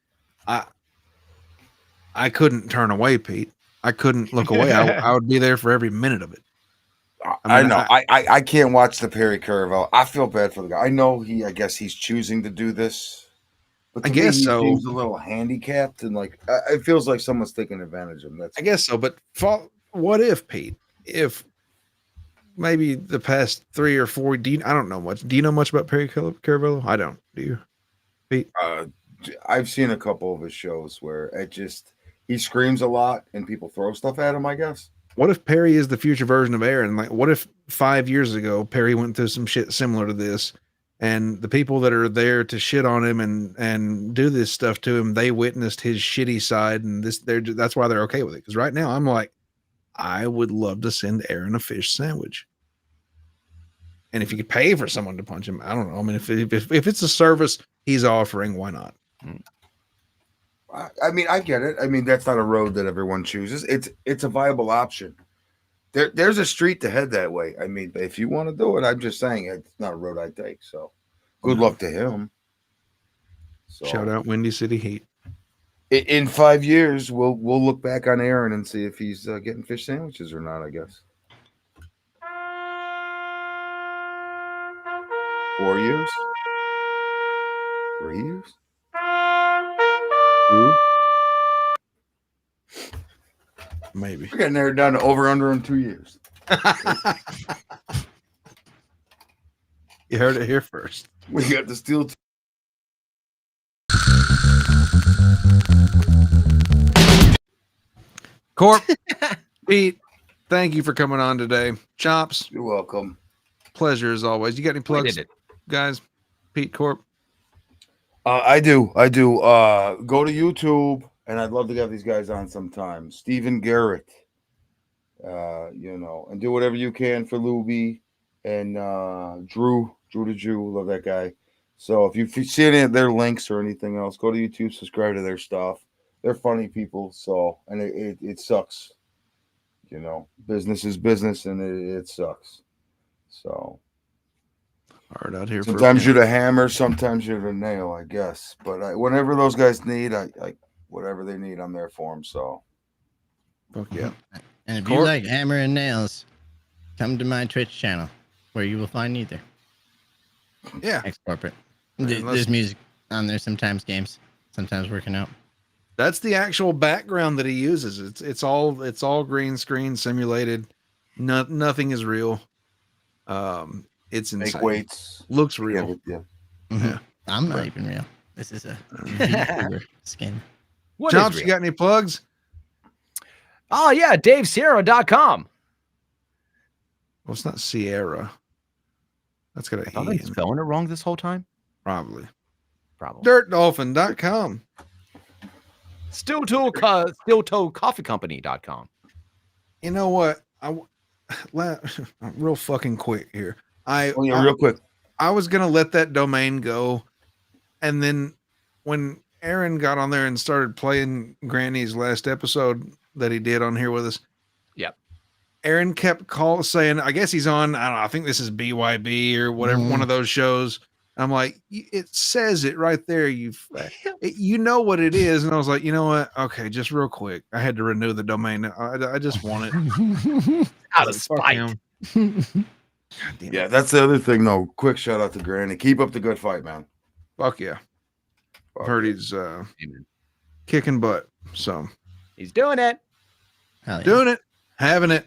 I couldn't turn away, Pete. I couldn't look away. I would be there for every minute of it. I know. I can't watch the Perry Caravello. I feel bad for the guy. I know I guess he's choosing to do this. But I guess he so. Seems a little handicapped and like it feels like someone's taking advantage of him. I guess so. But what if, Pete? If maybe the past 3 or 4, I don't know much. Do you know much about Perry Caravello? I don't. Do you, Pete? I've seen a couple of his shows where he screams a lot and people throw stuff at him, I guess. What if Perry is the future version of Aaron? Like, what if 5 years ago Perry went through some shit similar to this, and the people that are there to shit on him and do this stuff to him, they witnessed his shitty side, and that's why they're okay with it. Because right now I'm like, I would love to send Aaron a fish sandwich. And if you could pay for someone to punch him, I don't know. I mean, if it's a service he's offering, why not? I mean, I get it. I mean, that's not a road that everyone chooses. It's a viable option. There's a street to head that way. I mean, if you want to do it, I'm just saying it's not a road I take. So good luck to him. So, shout out Windy City Heat. In 5 years, we'll look back on Aaron and see if he's getting fish sandwiches or not, I guess. 4 years? 3 years? 2? Maybe. We're getting narrowed down to over under in 2 years. You heard it here first. We got the steel. Corp, Pete, thank you for coming on today. Chops, you're welcome. Pleasure as always. You got any plugs, guys? Pete, Corp. I do. Go to YouTube, and I'd love to have these guys on sometime. Stephen Garrett, and do whatever you can for Luby and Drew the Jew. Love that guy. So if you see any of their links or anything else, go to YouTube, subscribe to their stuff. They're funny people. So, and it sucks. Business is business, and it sucks. So. Hard out here. Sometimes you're the hammer, sometimes you're the nail, I guess. But whenever those guys need, I whatever they need, I'm there for them. So, fuck yeah. And if you like hammer and nails, come to my Twitch channel, where you will find neither. Yeah. Ex corporate. There's music on there. Sometimes games. Sometimes working out. That's the actual background that he uses. It's all green screen simulated. Nothing is real. It's insane. Make weights. Looks real. Yeah. Yeah. I'm not even real. This is a VTuber skin. What Chops, is you real? got any plugs? Oh, yeah, DaveSierra.com. Well, it's not Sierra. That's got I a thought E I in was it. spelling it wrong this whole time. Probably. DirtDolphin.com. SteelToeCoffeeCompany.com. You know what? Real fucking quick here. Real quick. I was gonna let that domain go, and then when Aaron got on there and started playing Granny's last episode that he did on here with us, yep. Aaron kept saying, I guess he's on, I don't know, I think this is BYB or whatever, one of those shows. I'm like, it says it right there. You know what it is. And I was like, you know what? Okay, just real quick. I had to renew the domain. I just want it. Out of spite. Yeah, that's the other thing, though. Quick shout out to Granny. Keep up the good fight, man. Fuck yeah. I've heard he's kicking butt. So he's doing it. Hell yeah. Doing it. Having it.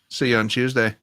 See you on Tuesday.